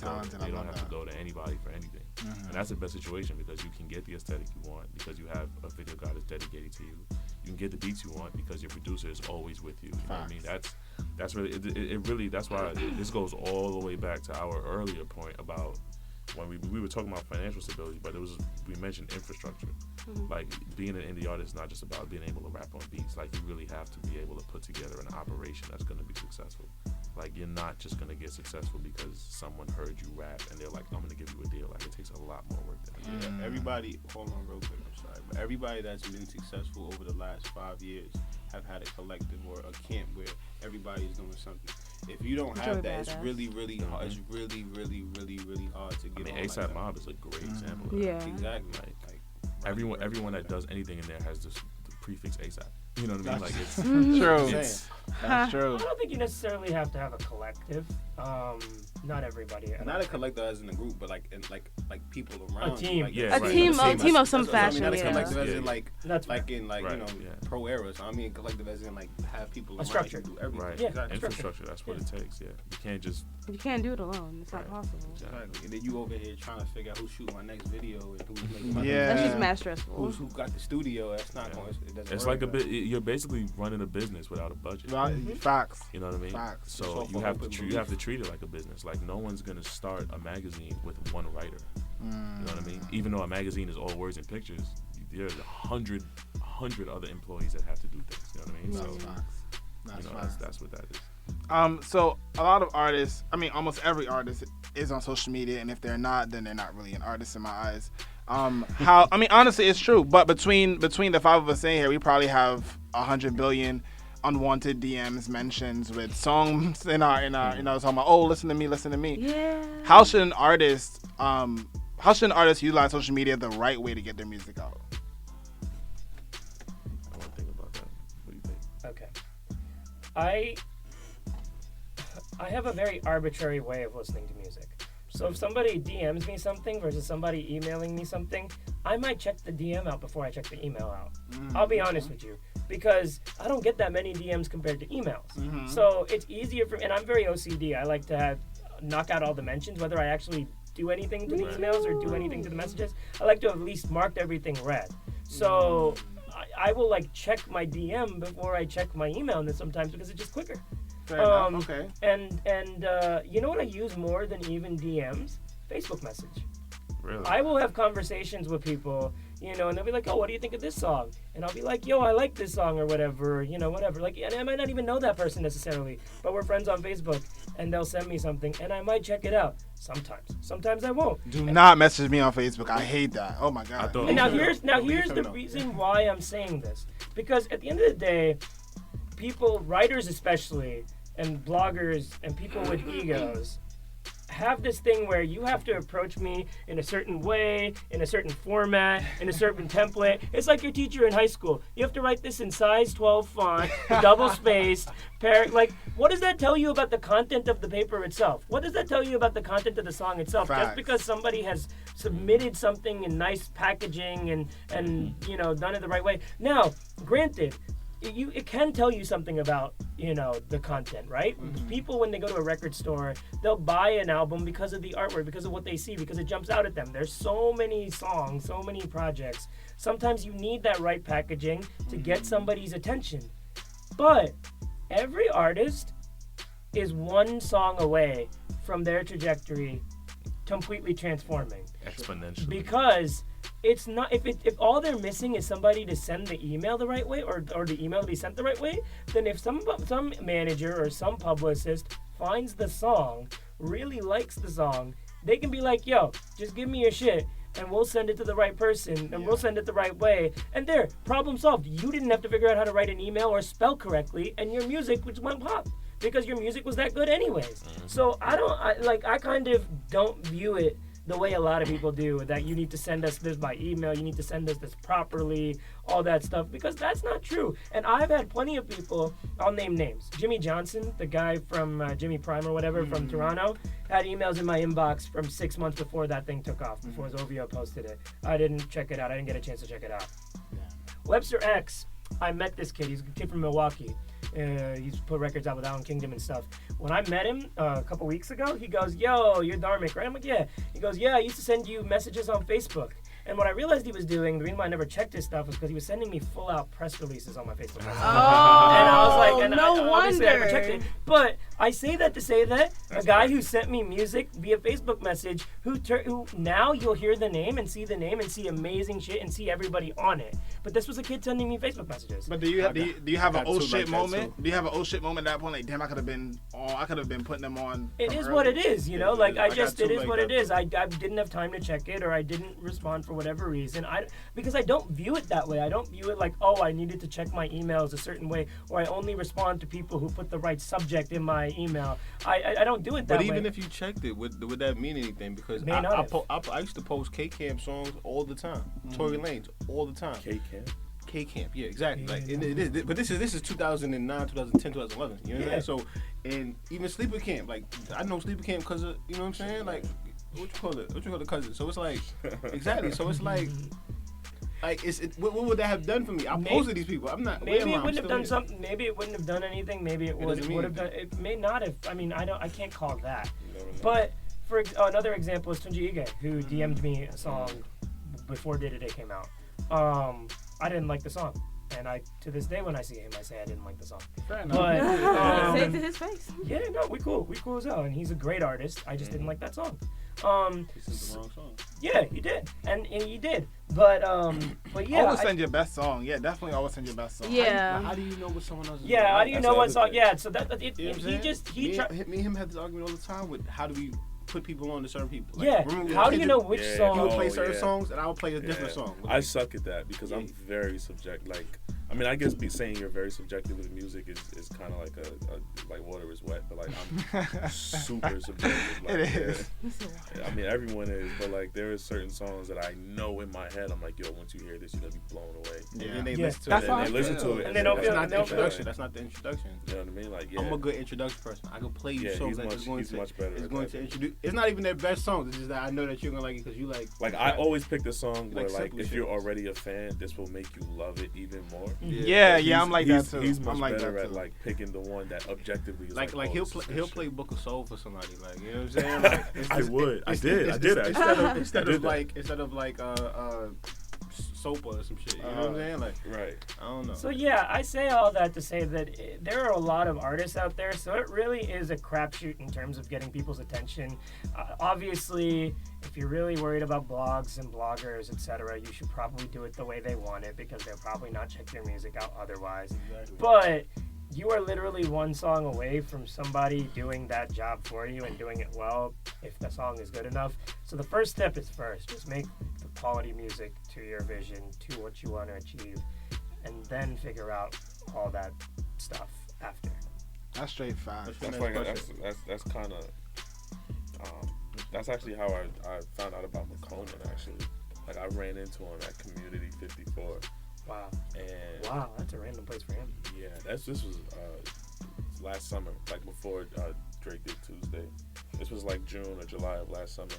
go to anybody for anything. And that's the best situation because you can get the aesthetic you want because you have a video guy that's dedicated to you. You can get the beats you want because your producer is always with you. You know what I mean? That's really it really that's why this goes all the way back to our earlier point about when we were talking about financial stability, but we mentioned infrastructure. Like being an indie artist is not just about being able to rap on beats. Like you really have to be able to put together an operation that's going to be successful. Like you're not just going to get successful because someone heard you rap and they're like, I'm going to give you a deal. Like it takes a lot more work than that. Yeah, everybody, hold on real quick, I'm sorry, but everybody that's been successful over the last 5 years have had a collective or a camp where everybody's doing something. If you don't have that, it's really, really hard. It's really, really, really, really hard to get on. ASAP Mob is a great example of that. Yeah. Exactly. Like everyone that does anything in there has the prefix ASAP. You know what I mean? Like it's true. That's true. I don't think you necessarily have to have a collective. Not everybody. Not a collective as in a group, but like people around. A team. Like, a team of some fashion. Not a collective as in pro era. So I mean collective as in like have people around structure. You do everything. Right. Yeah. Exactly. Infrastructure. That's what it takes. Yeah. You can't do it alone. It's not possible. Exactly. And then you over here trying to figure out who's shooting my next video and who's making my That's just mad stressful. Who got the studio? That's not going. It doesn't. It's like a bit. You're basically running a business without a budget. Facts. You know what I mean? Facts. So you have to treat it like a business. Like no one's gonna start a magazine with one writer. You know what I mean? Even though a magazine is all words and pictures, there's 100 other employees that have to do things. You know what I mean? That's what that is. So a lot of artists, almost every artist is on social media, and if they're not, then they're not really an artist in my eyes. Honestly, it's true. But between the five of us in here, we probably have 100 billion unwanted DMs, mentions with songs in our talking about, oh, listen to me. Yeah. How should an artist utilize social media the right way to get their music out? I want to think about that. What do you think? Okay. I have a very arbitrary way of listening to music. So if somebody DMs me something versus somebody emailing me something, I might check the DM out before I check the email out. I'll be honest with you, because I don't get that many DMs compared to emails. So it's easier for me, and I'm very OCD. I like to knock out all the mentions, whether I actually do anything to the emails or do anything to the messages. I like to have at least marked everything read. So I will check my DM before I check my email, and then sometimes because it's just quicker. Okay. And you know what I use more than even DMs? Facebook message. Really? I will have conversations with people and they'll be like, oh, what do you think of this song? And I'll be like, yo, I like this song or whatever, whatever. Like, and I might not even know that person necessarily, but we're friends on Facebook, and they'll send me something, and I might check it out. Sometimes I won't. Do not message me on Facebook. I hate that. Oh my God. And now here's the reason why I'm saying this, because at the end of the day, people, writers especially, and bloggers and people with egos have this thing where you have to approach me in a certain way, in a certain format, in a certain template. It's like your teacher in high school. You have to write this in size 12 font, double spaced, like, what does that tell you about the content of the paper itself? What does that tell you about the content of the song itself? Facts. Just because somebody has submitted something in nice packaging and done it the right way. Now, granted, it can tell you something about the content, right? Mm-hmm. People, when they go to a record store, they'll buy an album because of the artwork, because of what they see, because it jumps out at them. There's so many songs, so many projects. Sometimes you need that right packaging to get somebody's attention. But every artist is one song away from their trajectory completely transforming. Exponentially. Because it's not, if all they're missing is somebody to send the email the right way, or the email to be sent the right way, then if some manager or some publicist finds the song, really likes the song, they can be like, yo, just give me your shit and we'll send it to the right person and we'll send it the right way. And there, problem solved. You didn't have to figure out how to write an email or spell correctly, and your music just went pop because your music was that good anyways. So I kind of don't view it the way a lot of people do, that you need to send us this by email, you need to send us this properly, all that stuff, because that's not true. And I've had plenty of people, I'll name names. Jimmy Johnson, the guy from Jimmy Prime or whatever from Toronto, had emails in my inbox from 6 months before that thing took off, before Zovio posted it. I didn't check it out. I didn't get a chance to check it out. Webster X, I met this kid. He's a kid from Milwaukee. He's put records out with Alan Kingdom and stuff. When I met him a couple weeks ago, he goes, yo, you're Dharmic, right? I'm like, yeah. He goes, yeah, I used to send you messages on Facebook. And what I realized he was doing, the reason why I never checked his stuff, was because he was sending me full-out press releases on my Facebook messages. Oh, and I was like, no obviously I wonder. never checked it. But I say that to say that a guy who sent me music via Facebook message, who now you'll hear the name and see amazing shit and see everybody on it. But this was a kid sending me Facebook messages. But do you have an oh shit moment? Do you have an oh shit moment at that point? Like, damn, I could have been putting them on. It is early. what it is, you know. Like it is what it is. I didn't have time to check it, or I didn't respond for whatever reason. Because I don't view it that way. I don't view it like, oh, I needed to check my emails a certain way, or I only respond to people who put the right subject in my email. I don't do it that way. But even if you checked it, would that mean anything? Because I used to post K-Camp songs all the time, Tory Lanez all the time. K-Camp, yeah, exactly. Yeah. But this is 2009, 2010, 2011. You know what I'm saying? So, and even Sleeper Camp, like I know Sleeper Camp because of, you know what I'm saying? Like, what you call the cousin? So it's like, exactly. So it's like what would that have done for me? I posted these people. I'm not. Maybe it wouldn't have done something. Maybe it wouldn't have done anything. Maybe it would have done. It may not have. I mean, I can't call that. But for another example is Tunji Ige, who DM'd me a song before Day to Day came out. I didn't like the song, and to this day when I see him, I say I didn't like the song. Fair enough. But say it to his face. Yeah, no, we cool as hell, and he's a great artist. I just didn't like that song. He sent the wrong song. Yeah, he did, and he did. But yeah. Always send your best song. Yeah, definitely always send your best song. Yeah. How do you know what someone else is? Yeah, how do you know what song? Yeah, so me and him have this argument all the time with how do we put people on to certain people. Like, how do you know which song? He would play certain songs, and I would play a different song. I suck at that because I'm very subjective. Like, I mean, I guess saying you're very subjective with music is kind of like like water is wet, but like I'm super subjective. Like, it is. I mean, everyone is, but like there are certain songs that I know in my head. I'm like, yo, once you hear this, you're gonna be blown away. Yeah. And they listen to That's it. how And they listen to it. And they don't feel That's not the introduction. That's not the introduction. You know what I mean? Like, yeah. I'm a good introduction person. I can play you songs that is going to introduce. It's not even their best songs. It's just that I know that you're gonna like it because you like. Like I always pick the song where like if you're already a fan, this will make you love it even more. Yeah, I'm like that too. He's much I'm like better that at too. like picking the one that objectively is like oh, he'll play Book of Soul for somebody, like, you know what I'm saying? Like, I would. I did instead of that. instead of Sopa or some shit. You know what I'm saying? Like, right. I don't know. So yeah, I say all that to say that there are a lot of artists out there, so it really is a crapshoot in terms of getting people's attention. Obviously, if if you're really worried about blogs and bloggers, etc., you should probably do it the way they want it because they'll probably not check your music out otherwise. Exactly. But you are literally one song away from somebody doing that job for you and doing it well if the song is good enough. So the first step is first. Just make the quality music to your vision, to what you want to achieve, and then figure out all that stuff after. That's straight fact. That's kind of that's actually how I found out about McConan, actually. Like, I ran into him at Community 54. Wow. And wow, that's a random place for him. Yeah, this was last summer, like before Drake did Tuesday. This was like June or July of last summer.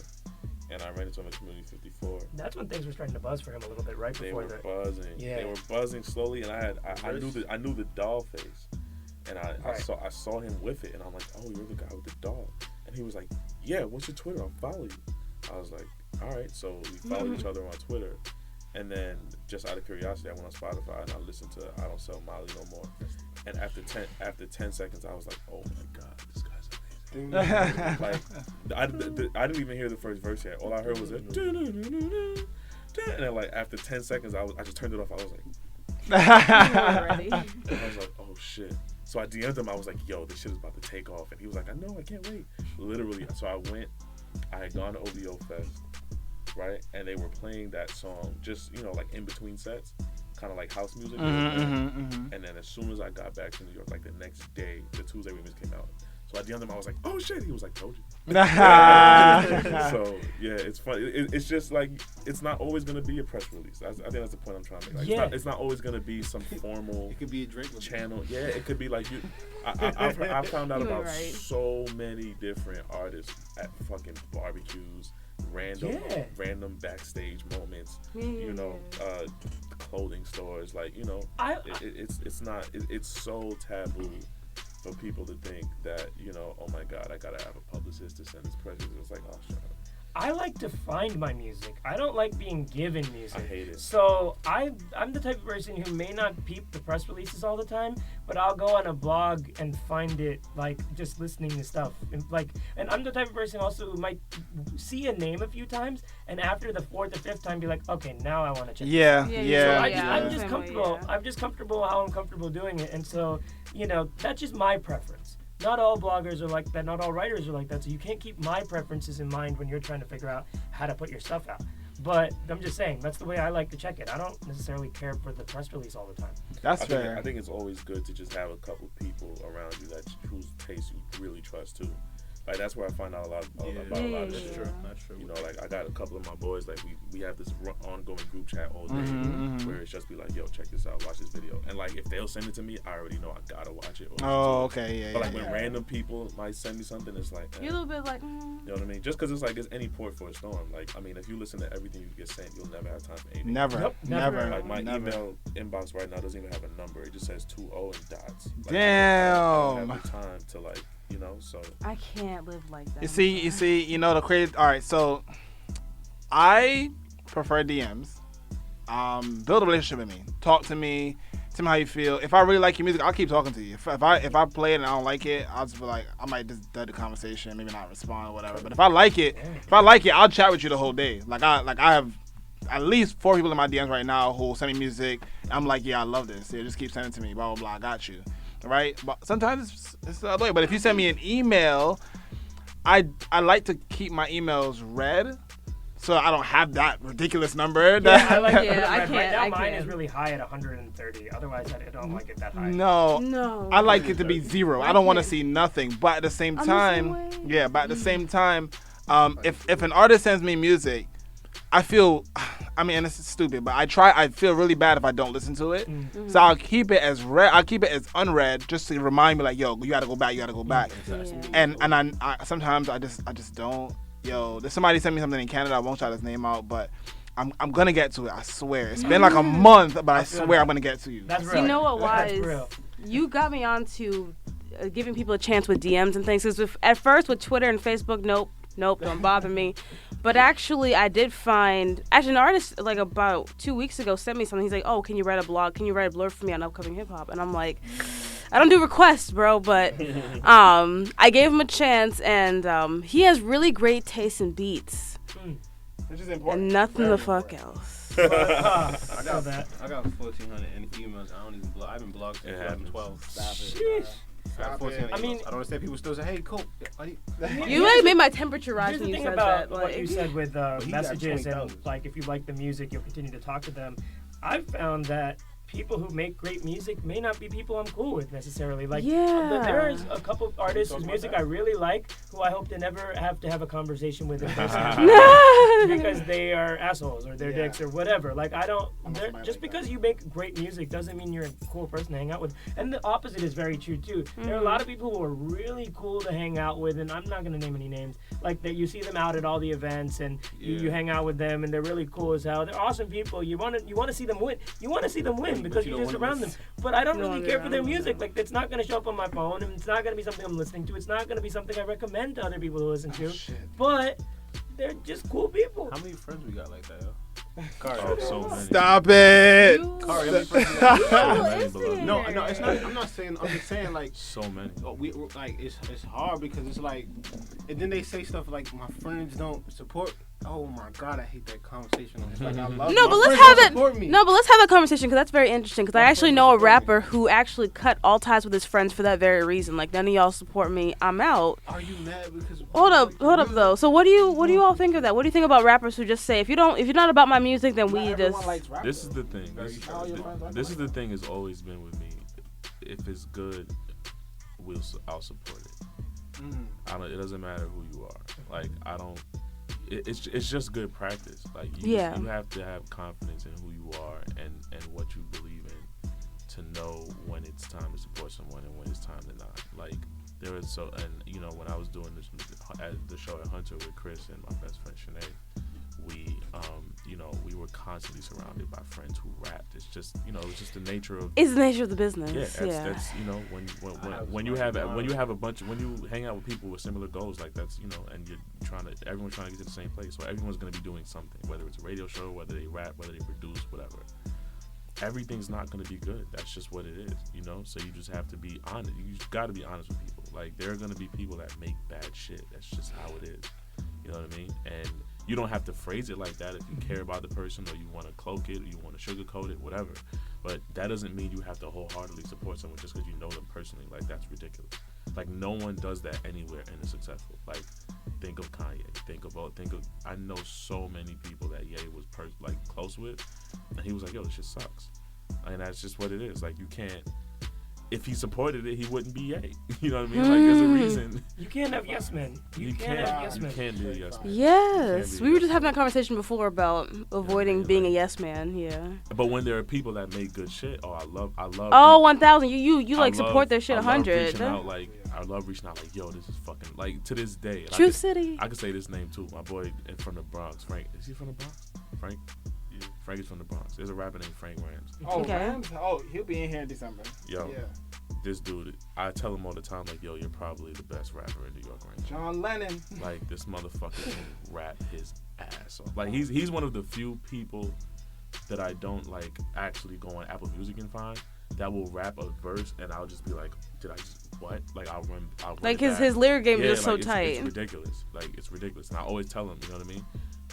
And I ran into him at Community 54. That's when things were starting to buzz for him a little bit, right before that. They were buzzing. Yeah. They were buzzing slowly, and I knew the doll face. And I saw him with it, and I'm like, oh, you're the guy with the doll. And he was like, yeah, what's your Twitter? I'll follow you. I was like, all right. So we followed each other on Twitter. And then, just out of curiosity, I went on Spotify and I listened to I Don't Sell Molly No More. And after 10 seconds, I was like, oh my God, this guy's amazing. Like, I didn't even hear the first verse yet. All I heard was and then, like, after 10 seconds, I just turned it off. I was like, oh shit. So I DM'd him. I was like, yo, this shit is about to take off. And he was like, I know, I can't wait. Literally. So I had gone to OVO Fest, right? And they were playing that song just, like in between sets, kind of like house music. And then as soon as I got back to New York, like the next day, the Tuesday remix came out. So I DM'd him. I was like, oh shit. He was like, told you. So yeah, it's fun. It's just like, it's not always going to be a press release. I think that's the point I'm trying to make. Like, it's not always going to be some formal. It could be a drink channel. Yeah, it could be like you. I found out about so many different artists at fucking barbecues, random backstage moments. Clothing stores. Like, it's so taboo for people to think that, oh my God, I gotta have a publicist to send this press release. It's like, oh, shut up. I like to find my music. I don't like being given music. I hate it. So I'm the type of person who may not peep the press releases all the time, but I'll go on a blog and find it, like, just listening to stuff. And I'm the type of person also who might see a name a few times, and after the fourth or fifth time, be like, okay, now I want to check it out. So I'm just comfortable. I'm just comfortable how I'm comfortable doing it. And so, that's just my preference. Not all bloggers are like that. Not all writers are like that. So you can't keep my preferences in mind when you're trying to figure out how to put your stuff out. But I'm just saying, that's the way I like to check it. I don't necessarily care for the press release all the time. That's fair. I think it's always good to just have a couple people around you whose taste you really trust too. Like, that's where I find out a lot about a lot of this. That's true. Like, I got a couple of my boys, like, we have this ongoing group chat all day where it's just be like, yo, check this out, watch this video. And, like, if they'll send it to me, I already know I gotta watch it. But when random people might send me something, it's like, you're a little bit like, you know what I mean? Just because it's like, it's any port for a storm. Like, I mean, if you listen to everything you get sent, you'll never have time for anything. Never. Like, my email inbox right now doesn't even have a number. It just says 20 and dots. Like, damn. I don't have the time to, like, so I can't live like that. You see, the crazy. All right, so I prefer DMs. Build a relationship with me. Talk to me. Tell me how you feel. If I really like your music, I'll keep talking to you. If I play it and I don't like it, I'll just be like, I might just dead the conversation, maybe not respond or whatever. But if I like it, I'll chat with you the whole day. I have at least 4 people in my DMs right now who send me music. I'm like, yeah, I love this. Yeah, just keep sending it to me. Blah blah blah. I got you. Right, but sometimes it's the other way. But if you send me an email, I like to keep my emails read, so I don't have that ridiculous number. Yeah, I like it. Right now, mine is really high at 130. Otherwise, I don't like it that high. No. I like it to be 0. I don't want to see nothing. But at the same time, if an artist sends me music, I feel, and this is stupid, but I feel really bad if I don't listen to it. Mm-hmm. So I'll keep it as unread, just to remind me, like, yo, you gotta go back. Yeah. And I sometimes I just don't. Yo, there's somebody sent me something in Canada. I won't shout his name out, but I'm gonna get to it. I swear. It's been like a month, but I swear I'm gonna get to you. That's real. You know what, Wise? You got me on to giving people a chance with DMs and things. Because at first with Twitter and Facebook, nope, don't bother me. But actually, I did find an artist like about 2 weeks ago sent me something. He's like, "Oh, can you write a blog? Can you write a blurb for me on upcoming hip hop?" And I'm like, I don't do requests, bro. But I gave him a chance, and he has really great taste in beats. Which is important. And nothing Very the fuck important. else. I got 1,400 emails. I don't even blog. I've been blocked since 2012. Stop it. Sheesh. Stop it. 14 I mean, I don't understand people still say, "Hey, cool." You like made my temperature rise Here's when the you thing said about that. what you Like, said with he got messages and 20,000. like if you like the music, you'll continue to talk to them. I've found that people who make great music may not be people I'm cool with necessarily. Like, Yeah. there's a couple artists whose music I really like who I hope to never have to have a conversation with in person because they are assholes or they're dicks or whatever. Like, I don't. Just because you make great music doesn't mean you're a cool person to hang out with. And the opposite is very true too. There are a lot of people who are really cool to hang out with, and I'm not gonna name any names. Like that, you see them out at all the events, and you hang out with them, and they're really cool as hell. They're awesome people. You want to see them win. You want to see them win because you're just around them. But I don't really care for their music. Like, it's not gonna show up on my phone, and it's not gonna be something I'm listening to. It's not gonna be something I recommend to other people to listen to. But they're just cool people. How many friends we got like that, yo? Khari. Oh, so many. Stop it. Khari, how many friends we got? So many, beloved. No, it's not. I'm not saying. I'm just saying like. So many. We like it's hard because it's like, and then they say stuff like my friends don't support. Oh my God, I hate that conversation. It's like I love no, my but let's friends have don't it. support me. No, but let's have that conversation because that's very interesting. Because I actually know a rapper who actually cut all ties with his friends for that very reason. Like, none of y'all support me, I'm out. Are you mad because? Hold up though. So what do you all think of that? What do you think about rappers who just say if you're not about my music, then we just. This is the thing. This is the thing has always been with me. If it's good, I'll support it. It doesn't matter who you are. Like, I don't. It's just good practice. Like, you have to have confidence in who you are and what you believe in to know when it's time to support someone and when it's time to not. Like, there is when I was doing this at the show at Hunter with Chris and my best friend Sinead, we were constantly surrounded by friends who rapped. It's just, it was just the nature of. It's the nature of the business. Yeah, that's when you have a bunch when you hang out with people with similar goals like that's and everyone's trying to get to the same place. So everyone's gonna be doing something, whether it's a radio show, whether they rap, whether they produce, whatever. Everything's not gonna be good. That's just what it is, So you just have to be honest. You just got to be honest with people. Like, there are gonna be people that make bad shit. That's just how it is. You know what I mean? And you don't have to phrase it like that if you care about the person or you want to cloak it or you want to sugarcoat it, whatever. But that doesn't mean you have to wholeheartedly support someone just because you know them personally. Like, that's ridiculous. Like, no one does that anywhere and is successful. Like, think of Kanye. I know so many people that Ye was close with, and he was like, yo, this shit sucks. And that's just what it is. Like, you can't. If he supported it, he wouldn't be Ye. You know what I mean? Like, there's a reason. You can't have yes men. You can't have yes men. You can't be a yes man. Yes, we were just having that conversation before about avoiding being a yes man. Yeah. But when there are people that make good shit, I love. Oh, 1,000. You like support their shit 100. I love reaching out like, yo, this is fucking like to this day. True City. I could say this name too. My boy from the Bronx, Frank. Is he from the Bronx? Frank. Yeah, Frank is from the Bronx. There's a rapper named Frank Rams. Oh, okay. Rams? Oh, he'll be in here in December. Yo, this dude, I tell him all the time, like, yo, you're probably the best rapper in New York right now. John Lennon. Like, this motherfucker can rap his ass off. Like, he's one of the few people that I don't like actually go on Apple Music and find that will rap a verse and I'll just be like, did I just what? Like, I'll run like his lyric game is just so tight. It's ridiculous. Like, it's ridiculous. And I always tell him, you know what I mean?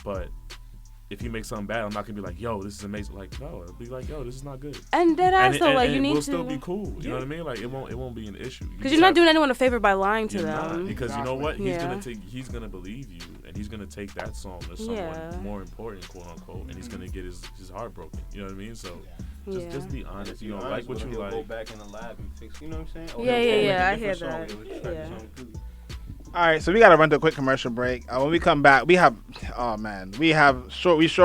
But if he makes something bad, I'm not gonna be like, yo, this is amazing. Like, no, I'll be like, yo, this is not good. And dead ass though, like, you need to. We'll still be cool. You know what I mean? Like, it won't be an issue. Because you're not doing anyone a favor by lying to them. Because you know what? He's gonna believe you, and he's gonna take that song to someone more important, quote unquote, and he's gonna get his heart broken. You know what I mean? So. Just be honest. You know, like what you like. Go back in the lab and fix. You know what I'm saying? Or yeah. I hear that. All right, so we gotta run to a quick commercial break. When we come back, we short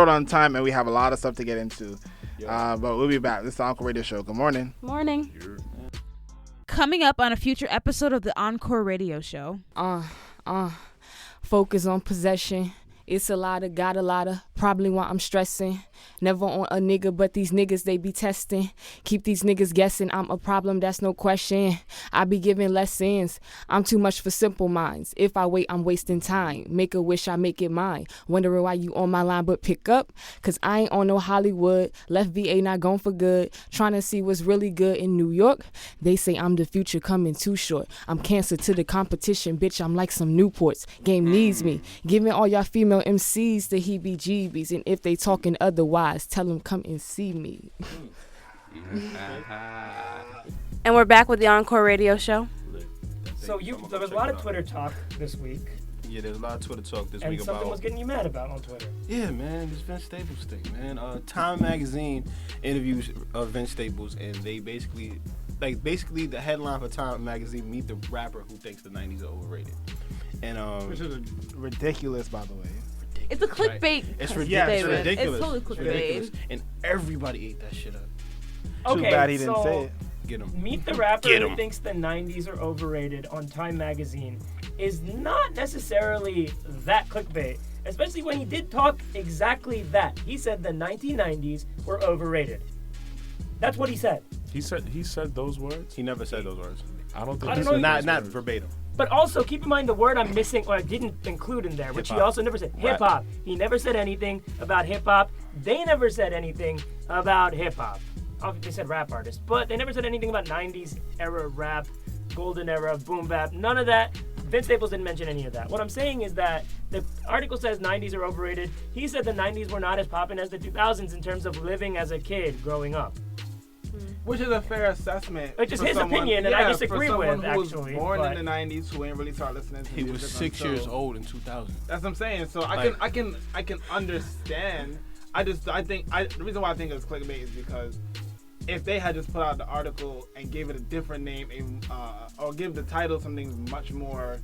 on time and we have a lot of stuff to get into. But we'll be back. This is the Encore Radio Show. Good morning. Morning. Coming up on a future episode of the Encore Radio Show. Focus on possession. It's a lot of, got a lot of, probably why I'm stressing. Never on a nigga, but these niggas, they be testing. Keep these niggas guessing, I'm a problem, that's no question. I be giving lessons, I'm too much for simple minds. If I wait, I'm wasting time. Make a wish, I make it mine. Wondering why you on my line, but pick up. Cause I ain't on no Hollywood. Left VA, not gone for good. Trying to see what's really good in New York. They say I'm the future coming too short. I'm cancer to the competition, bitch, I'm like some Newports. Game needs me. Giving all y'all female real MCs the heebie-jeebies, and if they talking otherwise, tell them come and see me. And we're back with the Encore Radio Show. So there was a lot of Twitter talk this week. Yeah, there's a lot of Twitter talk this and week something about. was getting you mad about on Twitter. Yeah, man, this Vince Staples thing, man. Time magazine interviews Vince Staples, and they basically the headline for Time magazine: "Meet the rapper who thinks the '90s are overrated." And which is ridiculous, by the way. It's a clickbait. Right? It's ridiculous. Yeah, it's ridiculous. It's totally clickbait. Ridiculous. And everybody ate that shit up. Okay, Too bad he didn't say it. Get him. Meet the rapper who thinks the '90s are overrated on Time magazine is not necessarily that clickbait, especially when he did talk exactly that. He said the 1990s were overrated. That's what he said. He said those words. He never said those words. I don't think. I don't know. Not verbatim. But also keep in mind the word I'm missing, or I didn't include in there, which he Hip-hop. also never said. Hip hop. He never said anything about hip hop. They never said anything about hip hop. They said rap artists, but they never said anything about 90s era rap, golden era, boom bap, none of that. Vince Staples didn't mention any of that. What I'm saying is that the article says 90s are overrated. He said the 90s were not as poppin' as the 2000s in terms of living as a kid growing up. Which is a fair assessment. Which is for his someone- opinion, and I disagree for someone with, who was actually, born but- in the '90s, who ain't really start listening to He was music 6 until- years old in 2000. That's what I'm saying. So Like- I can understand. The reason why I think it's clickbait is because if they had just put out the article and gave it a different name, or give the title something much more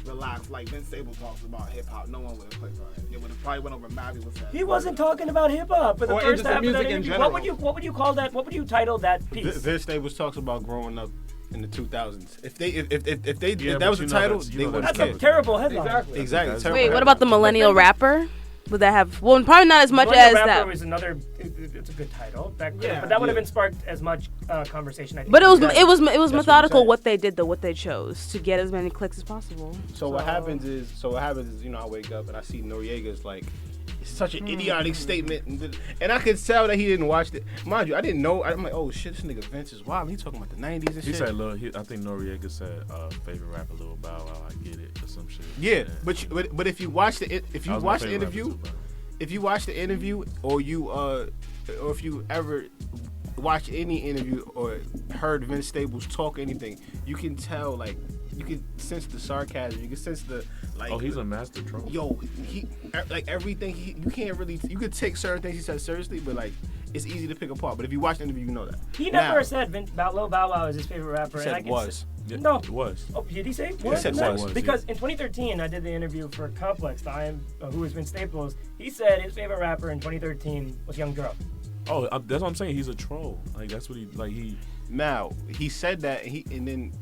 relaxed, like Vince Staples talks about hip hop, no one would have clicked on it. It would have probably went over Mavi was said. He wasn't talking about hip hop for the Or first just the half of music that in interview. general. What would you call that? What would you title that piece? Vince Staples talks about growing up in the 2000s. If Yeah, that but was the you know title, that's- you they know would That's have a cared. terrible headline. Exactly. Terrible Wait, what about the millennial rapper? Would that have? Well, probably not as much Millennial as Rapper that. Is another. It's a good title. But that would yeah. have been sparked as much conversation. I think. But it was what I'm methodical saying. what they did though, what they chose to get as many clicks as possible. So what happens is, I wake up and I see Noriega's like, it's such an idiotic statement, and I could tell that he didn't watch it. Mind you, I didn't know. I'm like, oh shit, this nigga Vince is wild. He talking about the 90s and He shit. said, I think Noriega said, favorite rapper, Lil Bow Wow, I get it, or some shit. Yeah, but if you watch the interview, if you watch the interview, or if you ever watch any interview or heard Vince Staples talk anything, you can tell, like, you can sense the sarcasm, you can sense the, like. Oh, he's a master troll. Yo, he like everything. You can't really. You could take certain things he said seriously, but like it's easy to pick apart. But if you watch the interview, you know that. He never said Lil Bow Wow is his favorite rapper. He said and I was. Yeah, No. it was. Oh, did he say He was? said No. was. Because in 2013, I did the interview for Complex, who was Vince Staples. He said his favorite rapper in 2013 was Young Dro. Oh, that's what I'm saying. He's a troll. Like that's what he. Now he said that and then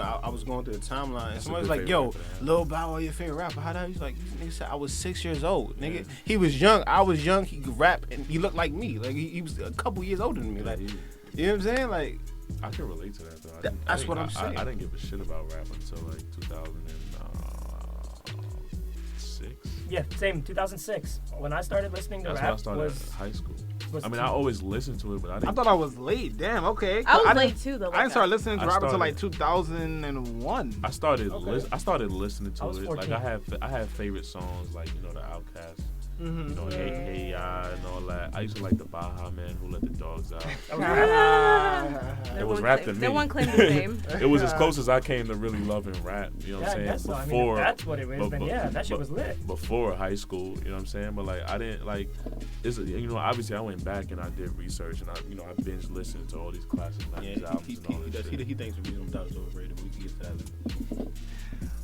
I was going through the timeline and That's a somebody was good like, favorite "Yo, rapper to have. Lil Bow Wow, your favorite rapper?" How that? He's like, "Nigga said I was 6 years old, nigga. Yeah. He was young. I was young. He could rap and he looked like me. Like he was a couple years older than me. Like, you know what I'm saying? Like, I can relate to that though. That's what I'm saying. I didn't give a shit about rap until like 2006. Yeah, same. 2006. When I started listening to That's rap, when I started was high school. was I mean, I always listened to it, but I I didn't. thought I was late. Damn. Okay. I was didn't- late too though. I didn't start listening to I rap until like started- 2001. I started Okay. I started listening to I was it. 14. Like I had favorite songs like the Outkast, Hey Ya, and all that. I used to like the Baja Man, Who Let the Dogs Out. It was rap to me. No one claimed his name. It was as close as I came to really loving rap. You know what Yeah, I I'm guess saying? so. I mean, if that's what it is, then yeah, that shit was lit. Before high school, you know what I'm saying? But like I didn't like. Obviously I went back and I did research and I binge listened to all these classic 90s albums and all this shit. he thinks Reasonable Doubt is overrated. We can get to that.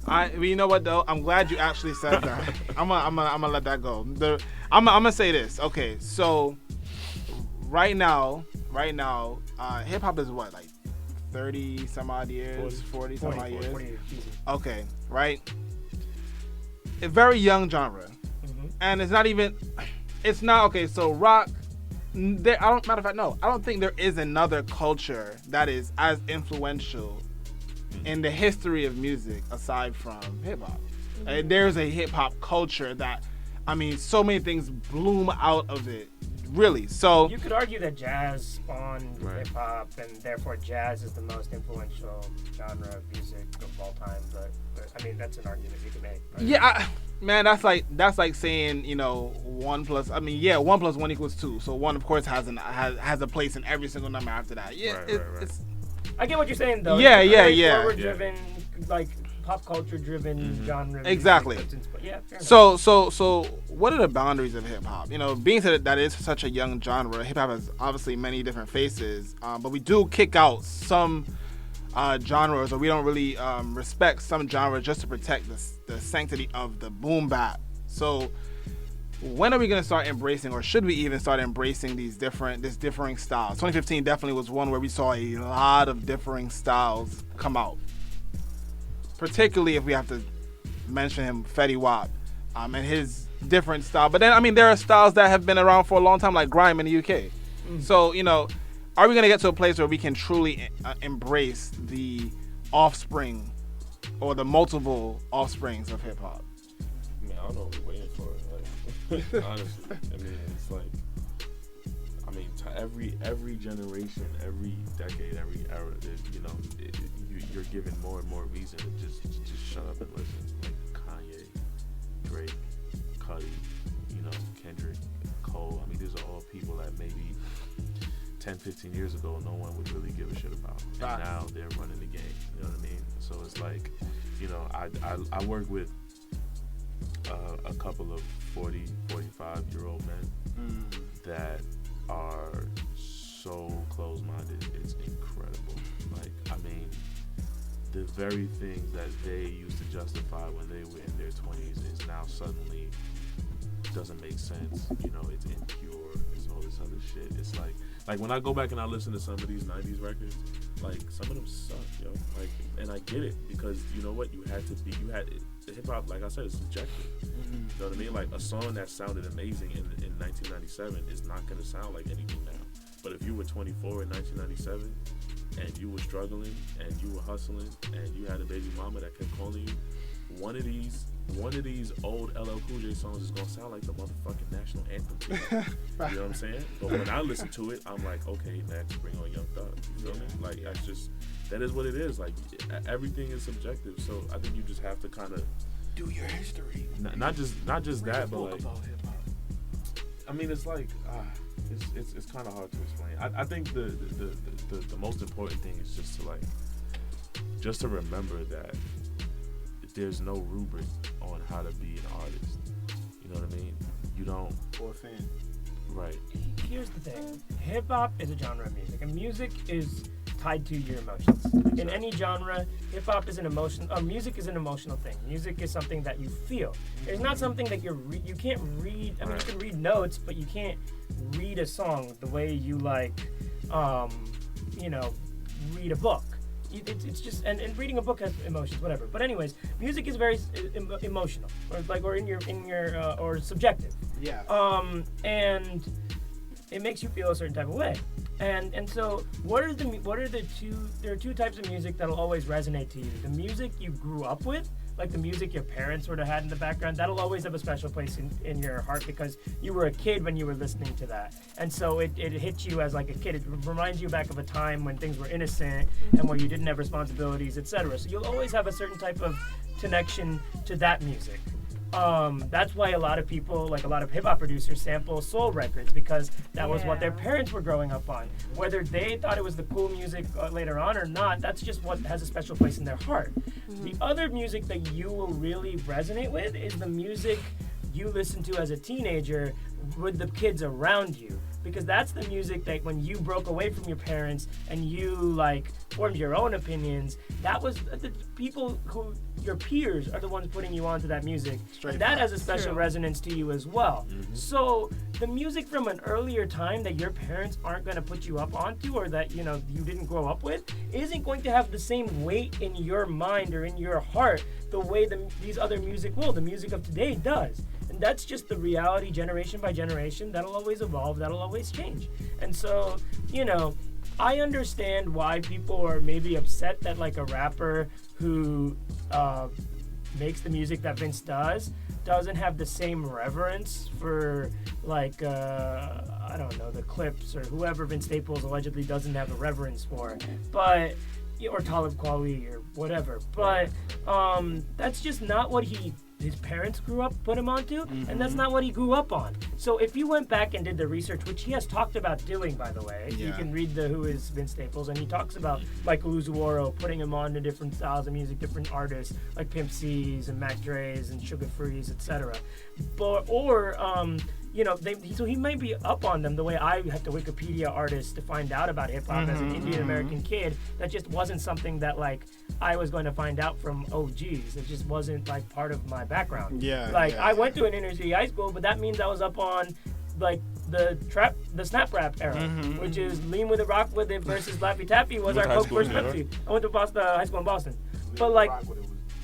But you know what though? I'm glad you actually said that. I'm gonna let that go. I'm gonna say this. Okay, so right now, hip hop is what, like 30 some odd years, 40 some odd years. 40 easy. Okay, right. A very young genre, and it's not even. It's not okay. So rock. I don't think there is another culture that is as influential in the history of music aside from hip hop. There's a hip hop culture that, I mean, so many things bloom out of it. really. So you could argue that jazz spawned Right. hip hop, and therefore jazz is the most influential genre of music of all time. But I mean, that's an argument you can make. Right? yeah, man, that's like saying 1 plus. I mean, yeah, 1 plus 1 equals 2. So 1 of course has a place in every single number after that. Yeah, Right, right. it's I get what you're saying though. Yeah, It's a yeah, very yeah. Forward-driven, like pop culture-driven genre. music Exactly. that's yeah. Fair enough. So what are the boundaries of hip hop? Being that is such a young genre, hip hop has obviously many different faces, but we do kick out some genres, or we don't really respect some genres just to protect the sanctity of the boom bap. So when are we gonna start embracing, or should we even start embracing this differing styles? 2015 definitely was one where we saw a lot of differing styles come out. Particularly if we have to mention him, Fetty Wap, and his different style. But then, I mean, there are styles that have been around for a long time, like grime in the UK. So, are we going to get to a place where we can truly embrace the offspring or the multiple offsprings of hip hop? I mean, I don't know what we're waiting for. Like, honestly, I mean, it's like, every generation, every decade, every era, you're given more and more reason to just shut up and listen. Like Kanye, Drake, Khari, Kendrick, Cole. I mean, these are all people that maybe 10, 15 years ago no one would really give a shit about, and now they're running the game. You know what I mean? So it's like, I work with a couple of 40, 45-year-old men that are so close-minded. It's incredible. Like, I mean, the very things that they used to justify when they were in their 20s is now suddenly doesn't make sense. It's impure. It's all this other shit. It's like when I go back and I listen to some of these 90s records, like, some of them suck, yo. Like, and I get it, because you know what? Hip hop, like I said, is subjective. You know what I mean? Like, a song that sounded amazing in 1997 is not going to sound like anything now. But if you were 24 in 1997 and you were struggling and you were hustling and you had a baby mama that kept calling you, one of these old LL Cool J songs is gonna sound like the motherfucking national anthem to you. You know what I'm saying? But when I listen to it, I'm like, okay, next, bring on Young Thug. You feel me? Like, that is what it is. Like, everything is subjective. So I think you just have to kind of do your history. Not just that, but like, I mean, it's like, it's kind of hard to explain. I think the most important thing is just to remember that there's no rubric on how to be an artist. You know what I mean? You don't. Or a fan. Right. Here's the thing. Hip hop is a genre of music, and music is tied to your emotions. In any genre, hip hop is an emotion. Music is an emotional thing. Music is something that you feel. It's not something that you can't read. I mean, you can read notes, but you can't read a song the way you like, read a book. It's just, and reading a book has emotions, whatever. But anyways, music is very emotional, or subjective. Yeah. And it makes you feel a certain type of way. And so there are two types of music that'll always resonate to you. The music you grew up with, like the music your parents sort of had in the background, that'll always have a special place in your heart because you were a kid when you were listening to that. And so it hits you as like a kid. It reminds you back of a time when things were innocent and where you didn't have responsibilities, etc. So you'll always have a certain type of connection to that music. That's why a lot of people, like a lot of hip-hop producers, sample soul records because that was what their parents were growing up on. Whether they thought it was the cool music later on or not, that's just what has a special place in their heart. The other music that you will really resonate with is the music you listen to as a teenager with the kids around you. Because that's the music that when you broke away from your parents and you like formed your own opinions, that was the people who your peers are the ones putting you onto that music. And that has a special resonance to you as well. So the music from an earlier time that your parents aren't going to put you up onto or that you didn't grow up with isn't going to have the same weight in your mind or in your heart the way these other music will. The music of today does. And that's just the reality generation by generation. That'll always evolve. That'll always change. And so, I understand why people are maybe upset that like a rapper who makes the music that Vince doesn't have the same reverence for like I don't know, the Clips or whoever Vince Staples allegedly doesn't have a reverence for, but or Talib Kweli or whatever. But that's just not what his parents put him onto, and that's not what he grew up on. So if you went back and did the research, which he has talked about doing, by the way, you can read the Who is Vince Staples, and he talks about Michael Uzuoro putting him on to different styles of music, different artists like Pimp C's and Mac Dre's and Sugar Free's, etc. So he might be up on them the way I had to Wikipedia artists to find out about hip hop as an Indian American kid. That just wasn't something that like I was going to find out from OGs. It just wasn't like part of my background. I went to an inner city high school, but that means I was up on like the snap rap era, which is Lean With It, Rock With It versus Laffy Taffy was our Coke versus Pepsi. I went to high school in Boston, but like.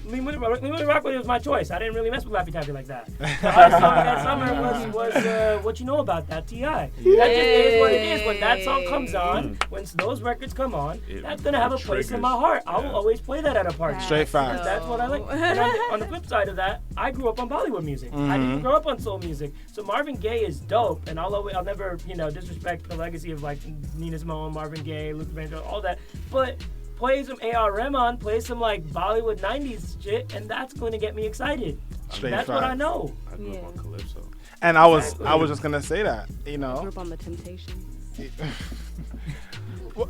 Lean With It, Rock With It was my choice. I didn't really mess with Laffy Taffy like that. The hot song that summer was What You Know About That, T.I. That just is what it is. When that song comes on, when those records come on, that's going to have a place in my heart. I will always play that at a party. Straight facts. That's what I like. And on the flip side of that, I grew up on Bollywood music. I didn't grow up on soul music. So Marvin Gaye is dope, and I'll never disrespect the legacy of like Nina Simone, Marvin Gaye, Luther Vandross, all that. But play some A.R. Rahman, play some like Bollywood 90s shit, and that's going to get me excited. That's what I know. I grew up on Calypso. And I was just going to say that, I grew up on the Temptations.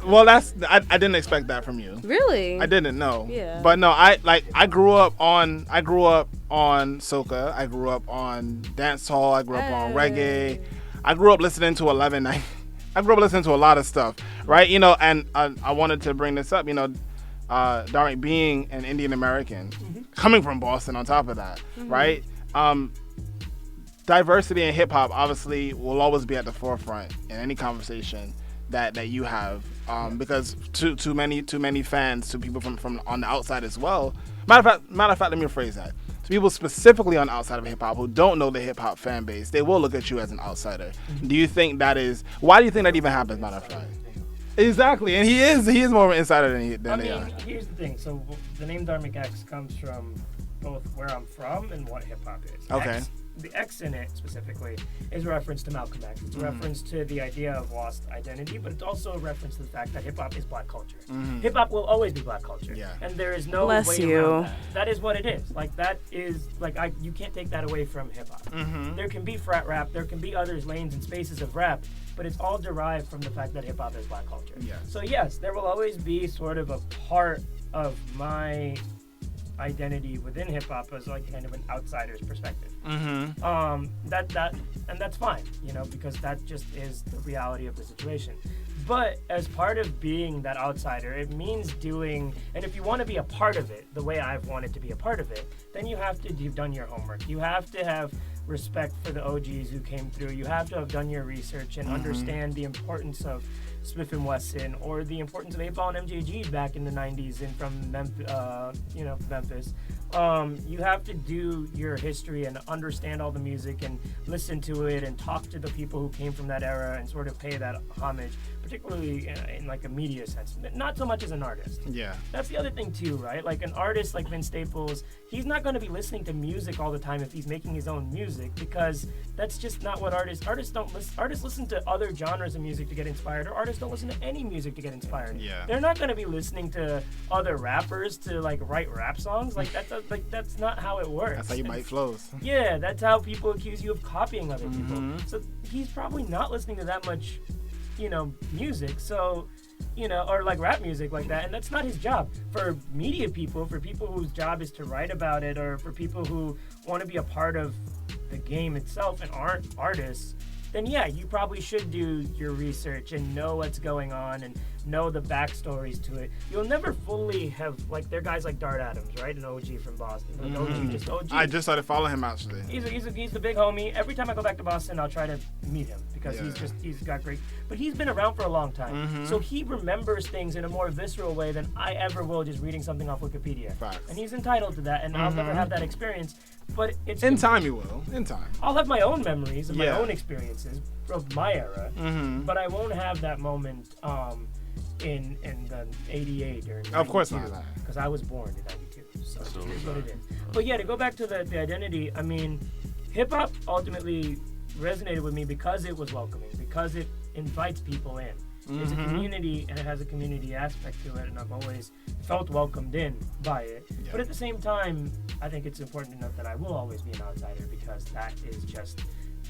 Well, I didn't expect that from you. Really? I didn't know. Yeah. But no, I grew up on soca. I grew up on dancehall. I grew up on reggae. I grew up listening to 1190. I grew up listening to a lot of stuff, right? And I wanted to bring this up, Dharmic being an Indian American, coming from Boston on top of that, right? Diversity in hip hop obviously will always be at the forefront in any conversation that you have, because too many fans, to people from on the outside as well. Matter of fact, let me rephrase that. To people specifically on the outside of hip hop who don't know the hip hop fan base, they will look at you as an outsider. Do you think why do you think that even happens? Matter of fact, exactly, and he is more of an insider than they are. Here's the thing. So the name Dharmic X comes from both where I'm from and what hip hop is. Okay. The X in it specifically is a reference to Malcolm X. It's a reference to the idea of lost identity, but it's also a you to the fact that hip hop is black culture. Hip hop will always be black culture, and there is no way around that. That is what it is. Like that is you can't take that away from hip hop. There can be frat rap, there can be other lanes and spaces of rap, but it's all derived from the fact that hip hop is black culture. So yes, there will always be sort of a part of my identity within hip hop as like kind of an outsider's perspective. That's fine, because that just is the reality of the situation. But as part of being that outsider, it means doing, and if you want to be a part of it, the way I've wanted to be a part of it, then you've done your homework. You have to have respect for the OGs who came through. You have to have done your research and understand the importance of Smith & Wesson or the importance of 8-Ball and MJG back in the 90s and from Memphis. You have to do your history and understand all the music and listen to it and talk to the people who came from that era and sort of pay that homage, particularly in like a media sense, not so much as an artist. Yeah. That's the other thing too, right? Like an artist like Vince Staples, he's not going to be listening to music all the time if he's making his own music, because that's just not what artists listen to other genres of music to get inspired, or artists don't listen to any music to get inspired. Yeah. They're not going to be listening to other rappers to like write rap songs. Like that's not how it works. That's how you bite flows. Yeah, that's how people accuse you of copying other people. So he's probably not listening to that much, music. So, or like rap music like that. And that's not his job. For media people, for people whose job is to write about it, or for people who want to be a part of the game itself and aren't artists, then yeah, you probably should do your research and know what's going on and know the backstories to it. You'll never fully have, like, there are guys like Dart Adams, right? An OG from Boston. Like OG, just OG. I just started following him, actually. He's the big homie. Every time I go back to Boston, I'll try to meet him because he's got great, but he's been around for a long time. So he remembers things in a more visceral way than I ever will just reading something off Wikipedia. Facts. And he's entitled to that, and I'll never have that experience. But it's in time you will. In time. I'll have my own memories and my own experiences of my era, but I won't have that moment in the '88 or '92. Of course not. Because I was born in '92. So it is what it is. But yeah, to go back to the identity, I mean, hip hop ultimately resonated with me because it was welcoming, because it invites people in. It's a community and it has a community aspect to it, and I've always felt welcomed in by it. Yeah. But at the same time, I think it's important to note that I will always be an outsider because that is just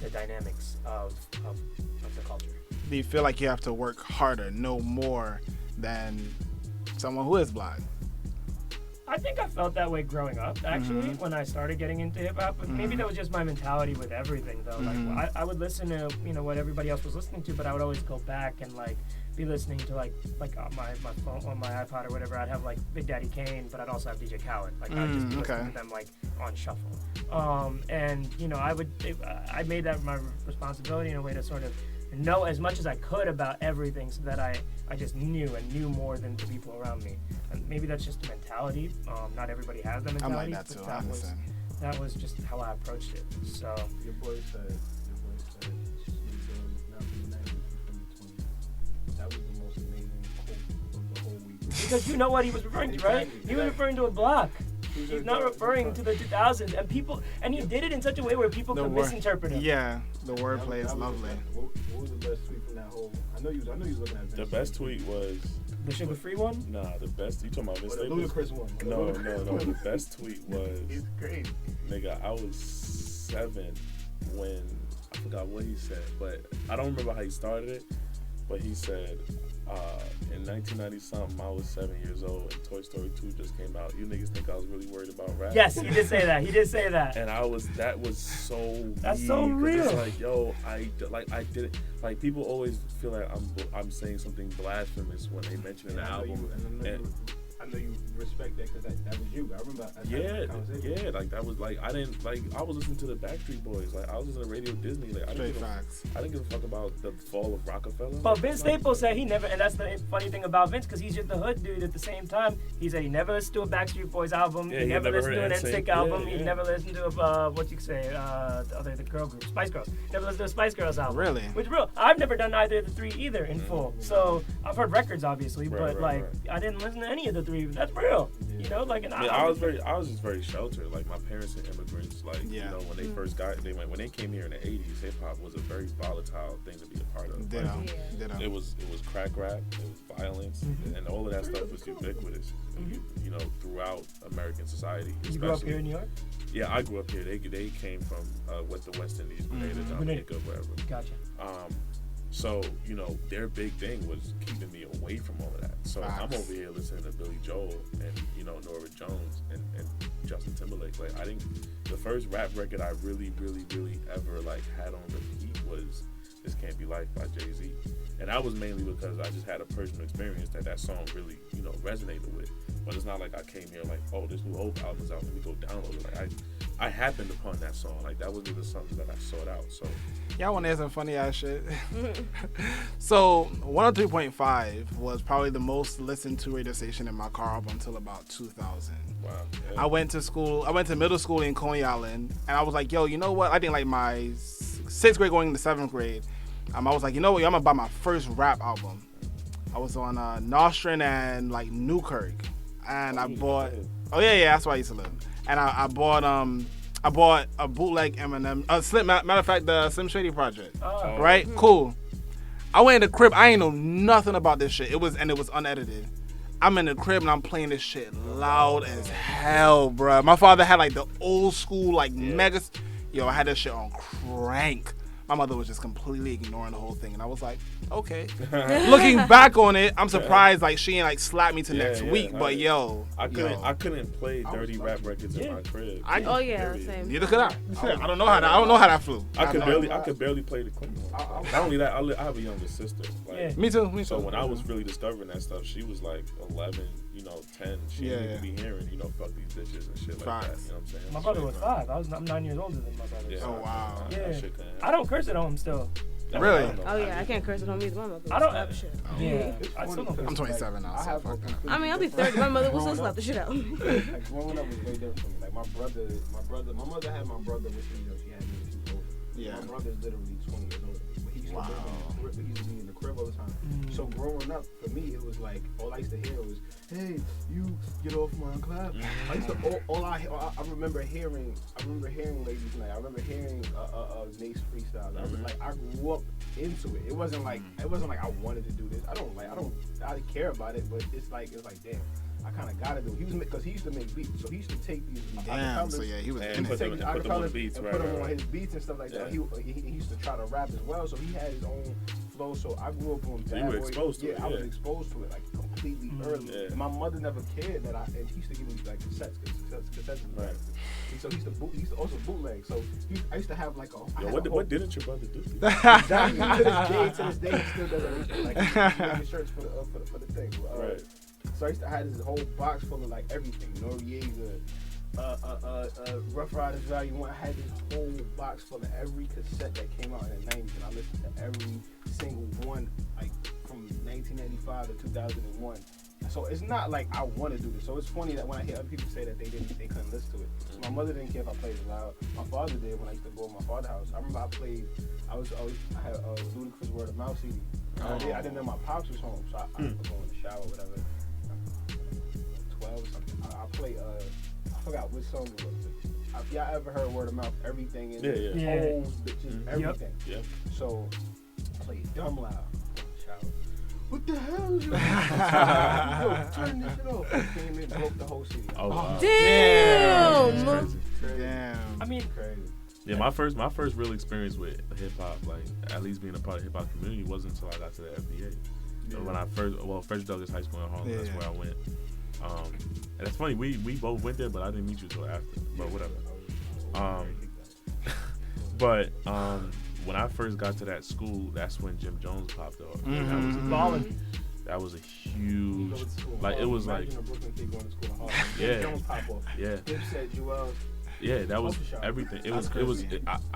the dynamics of the culture. Do you feel like you have to work harder, know more than someone who is blind? I think I felt that way growing up, actually, when I started getting into hip-hop. But maybe that was just my mentality with everything, though. Like, I would listen to, what everybody else was listening to, but I would always go back and, like, be listening to, like on my phone, on my iPod or whatever. I'd have, like, Big Daddy Kane, but I'd also have DJ Khaled. Like, I'd just be listening to them, like, on shuffle. And, I made that my responsibility in a way to sort of know as much as I could about everything so that I just knew and knew more than the people around me. And maybe that's just a mentality. Not everybody has that mentality. I'm like that too, I understand. That was just how I approached it. So your boy said not from the 90s, from the 20s. That was the most amazing quote of the whole week. Because you know what he was referring to, right? He was referring to a block. He's not referring to the 2000s, and he did it in such a way where people could misinterpret it. Yeah, the wordplay is lovely. What was the best tweet from that whole? I know you was looking at the best tweet was the Sugar Free one. Nah, the best. You talking about Vince Staples? The ludicrous one. No. The best tweet was. It's great. Nigga, I was 7 when I forgot what he said, but I don't remember how he started it. But he said, in 1990 something, I was 7 years old, and Toy Story 2 just came out. You niggas think I was really worried about rap? Yes, he did say that. And that was so. That's so real. It's like, yo, I did it. Like, people always feel like I'm saying something blasphemous when they mention an album. I know you respect that because that was you. I remember. Yeah. Like that was like I was listening to the Backstreet Boys. Like I was listening to Radio Disney. Like I didn't give a fuck about the fall of Rockefeller. But Vince Staples said he never, and that's the funny thing about Vince, because he's just the hood dude. At the same time, he said he never listened to a Backstreet Boys album. Yeah, he never listened to an NSYNC album. Yeah. He never listened to the girl group, Spice Girls. Never listened to a Spice Girls album. Really? Which is real. I've never done either of the three either in full. So I've heard records obviously, but I didn't listen to any of the three. That's real. I was just very sheltered. Like my parents are immigrants. Like when they first when they came here in the 80s, hip hop was a very volatile thing to be a part of. Ditto. It was crack rap, it was violence, and all of that stuff was ubiquitous. Throughout American society. You grew up here in New York? Yeah, I grew up here. They came from with the West Indies, Grenada, Dominica, wherever. Gotcha. So, their big thing was keeping me away from all of that. So I'm over here listening to Billy Joel and, Norah Jones and Justin Timberlake. Like, the first rap record I really, really, really ever, had on repeat was This Can't Be Life by Jay-Z. And that was mainly because I just had a personal experience that song really, resonated with. But it's not like I came here like, oh, this new old album is out, let me go download it. Like, I happened upon that song. Like, that wasn't even something that I sought out, so. Y'all want to hear some funny ass shit? So 103.5 was probably the most listened to radio station in my car up until about 2000. Wow. Yeah. I went to middle school in Coney Island, and I was like, yo, you know what? I think like my 6th grade going into 7th grade, I was like, you know what? I'm gonna buy my first rap album. I was on Nostrand and like Newkirk, and I bought. Oh yeah, that's where I used to live. And I bought a bootleg Eminem. Slim, matter of fact, the Slim Shady Project. Oh. Right? Cool. I went in the crib. I ain't know nothing about this shit. It was unedited. I'm in the crib and I'm playing this shit loud as hell, bro. My father had like the old school megas. Yo, I had that shit on crank. My mother was just completely ignoring the whole thing, and I was like, okay. Looking back on it, I'm surprised she ain't slapped me to next week. But I couldn't play dirty rap records in my crib. Same. Neither could I. I don't know how that flew. I could barely play the clean one. Not only that, I have a younger sister. Me too. So when I was really discovering that stuff, she was like 11, 10. She didn't be hearing, fuck these bitches and shit like that. You know what I'm saying? My brother was 5. I'm 9 years older than my brother. Yeah. Oh wow. Yeah. I don't curse at home still. Really? Oh yeah, I can't curse at home either. My mother will I don't slap the shit. Yeah. I still don't. I'm 27 now, so fuck that. I mean, I'll be 30. My mother will still slap the shit out. Like growing up was way different for me. Like my mother had my brother, which she had me when she was older. Yeah. My brother's literally 20 years older, but he Wow. He used to be in the crib all the time. So growing up, for me, it was like all I used to hear was, "Hey, you get off my clap." I used to I remember hearing Ladies Night. I remember hearing Nate's freestyle. I grew up into it. It wasn't like I wanted to do this. I didn't care about it, but it's like damn. I kind of gotta do it. Because he used to make beats, so he used to take these. Damn, so yeah, he was in put them on the beats, put them on his beats and stuff like that. He used to try to rap as well, so he had his own flow. So I grew up on Bad Boy. You were exposed to it. I was exposed to it like completely early. Yeah. And my mother never cared that and he used to give me like cassettes. Right. And so he used to also bootleg. So I used to have like a. Yo, what didn't your brother do? Exactly. To this day, he still does everything. Like he's making shirts for the thing. Right. So I used to have this whole box full of like everything, Noriega, Rough Riders Value 1. I had this whole box full of every cassette that came out in the 90s, and I listened to every single one, like from 1995 to 2001. So it's not like I want to do this. So it's funny that when I hear other people say that they couldn't listen to it. So my mother didn't care if I played it loud. My father did when I used to go to my father's house. I remember I had a Ludacris Word of Mouth CD. I didn't know my pops was home, so I would go in the shower, whatever. 12 or something. I play I forgot which song it was. If y'all ever heard Word of Mouth, everything in it, holes, bitches, everything. Yep. So I played dumb loud. Shower. What the hell is your yo, turn this shit off. Came in, broke the whole CD. Oh, wow. Damn. Damn. I mean, crazy. Yeah, my first real experience with hip hop, like at least being a part of the hip hop community, wasn't until I got to the FBA. So when I first Douglas High School in Harlem, that's where I went. And it's funny, we both went there, but I didn't meet you until after. But whatever. When I first got to that school, that's when Jim Jones popped off. That was a huge, like it was like, yeah, Jones pop off. Yeah. Dipset, Jewel. Yeah, that was everything. I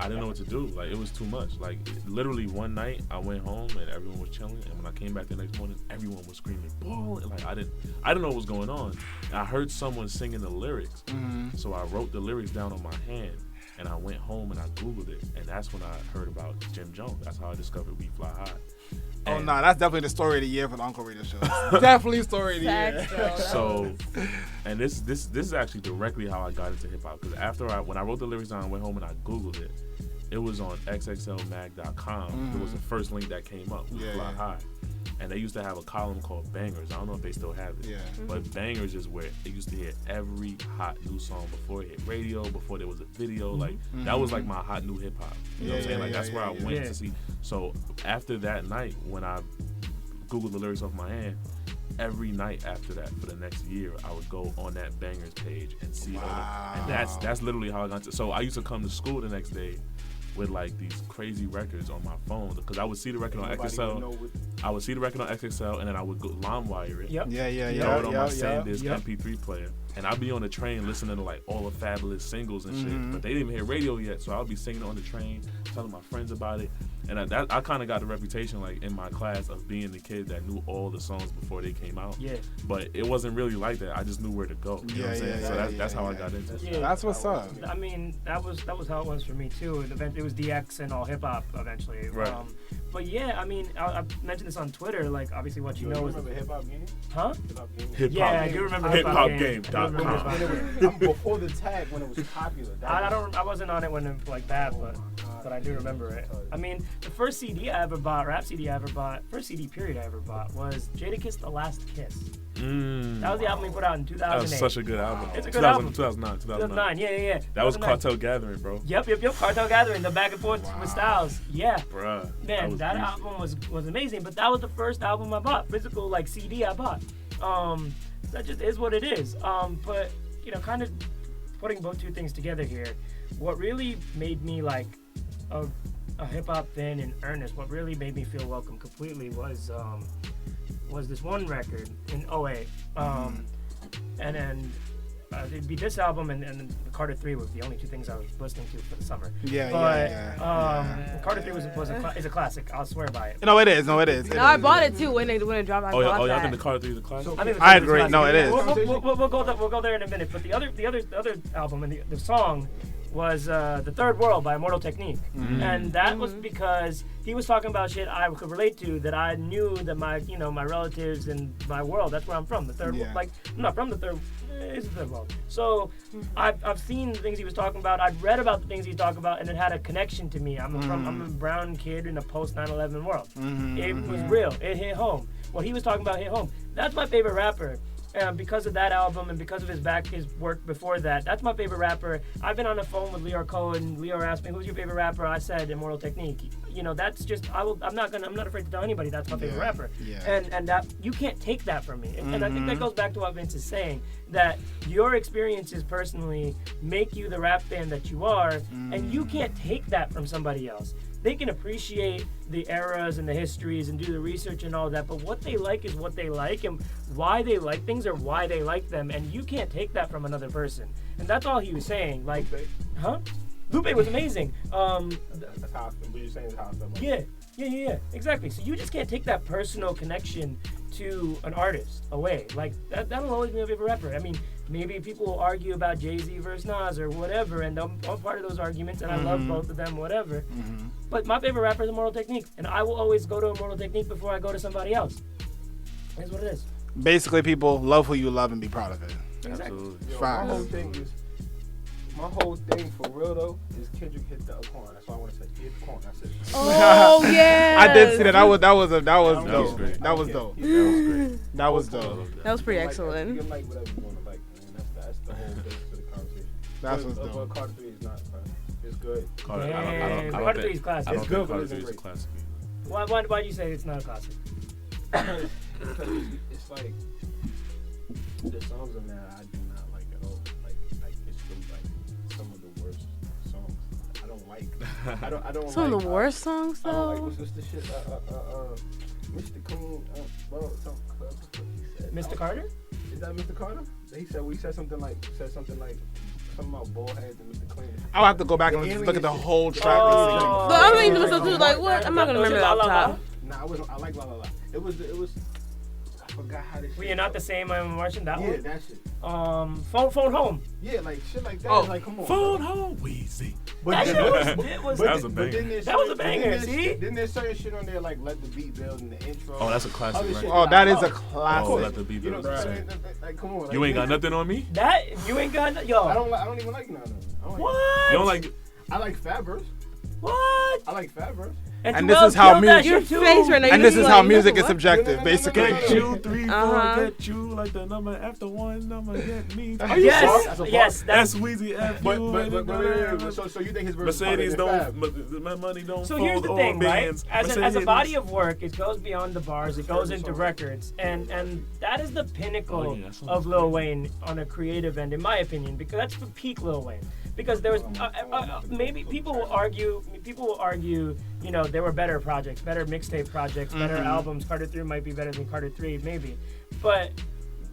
didn't know what to do. Like, it was too much. Like, literally one night I went home and everyone was chilling, and when I came back the next morning, everyone was screaming, "Ball!" Like, I didn't know what was going on. And I heard someone singing the lyrics, so I wrote the lyrics down on my hand, and I went home and I Googled it, and that's when I heard about Jim Jones. That's how I discovered We Fly High. Oh no, that's definitely the story of the year for the Encore Radio Show. Definitely story of the year. So, and this is actually directly how I got into hip hop, because when I wrote the lyrics down, I went home and I Googled it. It was on xxlmag.com. It was the first link that came up. Fly High. And they used to have a column called Bangers. I don't know if they still have it. Yeah. But Bangers is where they used to hear every hot new song before it hit radio, before there was a video. Like, that was like my hot new hip hop. You know what I'm saying? Like, that's where I went to see. So after that night, when I Googled the lyrics off my hand, every night after that for the next year, I would go on that Bangers page and see all that. And that's literally how I got to. So I used to come to school the next day with like these crazy records on my phone, because I would see the record on XXL. I would see the record on XXL, and then I would go LimeWire it. Throw it on my SanDisk MP3 player, and I'd be on the train listening to like all the Fabulous singles and shit. But they didn't even hear radio yet, so I'd be singing on the train, telling my friends about it. And I kind of got the reputation, like, in my class of being the kid that knew all the songs before they came out. Yeah. But it wasn't really like that. I just knew where to go. You know what I'm saying? So that's how I got into it. Yeah, that's what's up. I mean, that was how it was for me too. It was DX and all hip hop eventually. Right. But yeah, I mean, I mentioned this on Twitter. Like, obviously, what you know is remember Hip Hop Game? Huh? Hip Hop Game. Hip Hop. Yeah, I do remember hiphopgame.com. Before the tag, when it was popular. I wasn't on it when it was like that, but I do remember it. I mean, the first CD I ever bought, rap CD I ever bought, first CD period I ever bought was Jadakiss The Last Kiss. That was the album he put out in 2008. That was such a good album. It's a good album. 2009. Yeah. That was Cartel Gathering, bro. Yep. Cartel Gathering, the back and forth with Styles. Yeah. Bruh. Man, that album was amazing, but that was the first album I bought, physical like CD I bought. That just is what it is. But, you know, kind of putting both two things together here, what really made me like a hip hop fan in earnest, what really made me feel welcome completely was this one record in 2008. And then it'd be this album and Carter 3 was the only two things I was listening to for the summer. Carter 3 is a classic. I'll swear by it. No, it is. No, I bought it too when it dropped. Y'all think the Carter 3 is a classic? I agree. No, it is. We'll go there in a minute. But the other album and the song was The Third World by Immortal Technique. And that was because he was talking about shit I could relate to, that I knew that my relatives and my world, that's where I'm from. The third world. Like, I'm not from the third, it's the third world. So I've seen the things he was talking about. I've read about the things he talked about, and it had a connection to me. I'm a brown kid in a post 9/11 world. It was real. It hit home. What he was talking about hit home. That's my favorite rapper. Because of that album and because of his work before that, that's my favorite rapper. I've been on the phone with Leo Cohen. Leo asked me, "Who's your favorite rapper?" I said, "Immortal Technique." That's just I'm not afraid to tell anybody that's my favorite rapper. And that you can't take that from me. And I think that goes back to what Vince is saying, that your experiences personally make you the rap fan that you are, and you can't take that from somebody else. They can appreciate the eras and the histories and do the research and all that, but what they like is what they like, and why they like things are why they like them, and you can't take that from another person. And that's all he was saying. Like, Lupe was amazing. That's how what you're saying is how I feel. Yeah, exactly. So you just can't take that personal connection to an artist away. Like, that'll always be my favorite rapper. I mean, maybe people will argue about Jay-Z versus Nas or whatever, and I'm part of those arguments, and I love both of them, whatever. But my favorite rapper is Immortal Technique, and I will always go to Immortal Technique before I go to somebody else. That's what it is. Basically, people love who you love and be proud of it. Exactly. Yo, my whole thing for real though is Kendrick hit the Encore. That's why I want to say hit Encore. That's it. Oh yeah. I did see that. That was dope. Great. That was dope. That was dope. That was pretty excellent. You can like whatever you want to like, man. That's the whole base for the conversation. That's what's dope. But Carter 3 is not, bro. It's good. Carter 3 is classic. I don't It's good, think but Carter it's 3 is a great. classic. Why do you say it's not a classic? Because it's like the songs on there I do not like at all. Like it's really like some of the worst songs. I don't like. I don't. Some like, of the worst songs I don't like though. what's the shit? Mr. Clean. What he said. Mr. Carter? Is that Mr. Carter? He said something like something about bald heads and Mr. Clean. I'll have to go back and look at the whole track. But I'm not even listening to like what? I'm not gonna remember it off the top. Nah, I like La La La. It was. I forgot how this. Well, you're not the same Martian. That one. Yeah, that shit. Phone home. Yeah, like shit like that. Oh, like come on. Phone home, Weezy. But That was a banger. That was a banger, see? Then there's certain shit on there like Let the Beat Build in the intro. Oh, that's a classic, Other right? shit Oh, like, that is a classic. Oh, Let the Beat You know Build. what I'm saying? Like, come on. Like, You ain't got nothing on me? That you ain't got I yo. don't even like none of them. What? You don't like I like Fat Verse. What? I like Fat Verse. And Joel this is how killed that music- Your shit too. face right now. And you this is like, how music is what? subjective, basically. get you 3, 4, Uh-huh. get you like the number after one number get me. Yes, That's Weezy F But you. so you think his verse Mercedes is harder than Fab? don't, my money don't So fold here's the all thing, right? bands. As a Mercedes- body of work, it goes beyond the bars. It goes into records, and that is the pinnacle Oh, yeah, that song of is Lil crazy. Wayne on a creative end, in my opinion, because that's the peak Lil Wayne. Because there was maybe people will argue, you know, there were better projects, better mixtape projects, better albums. Carter 3 might be better than Carter 3, maybe, but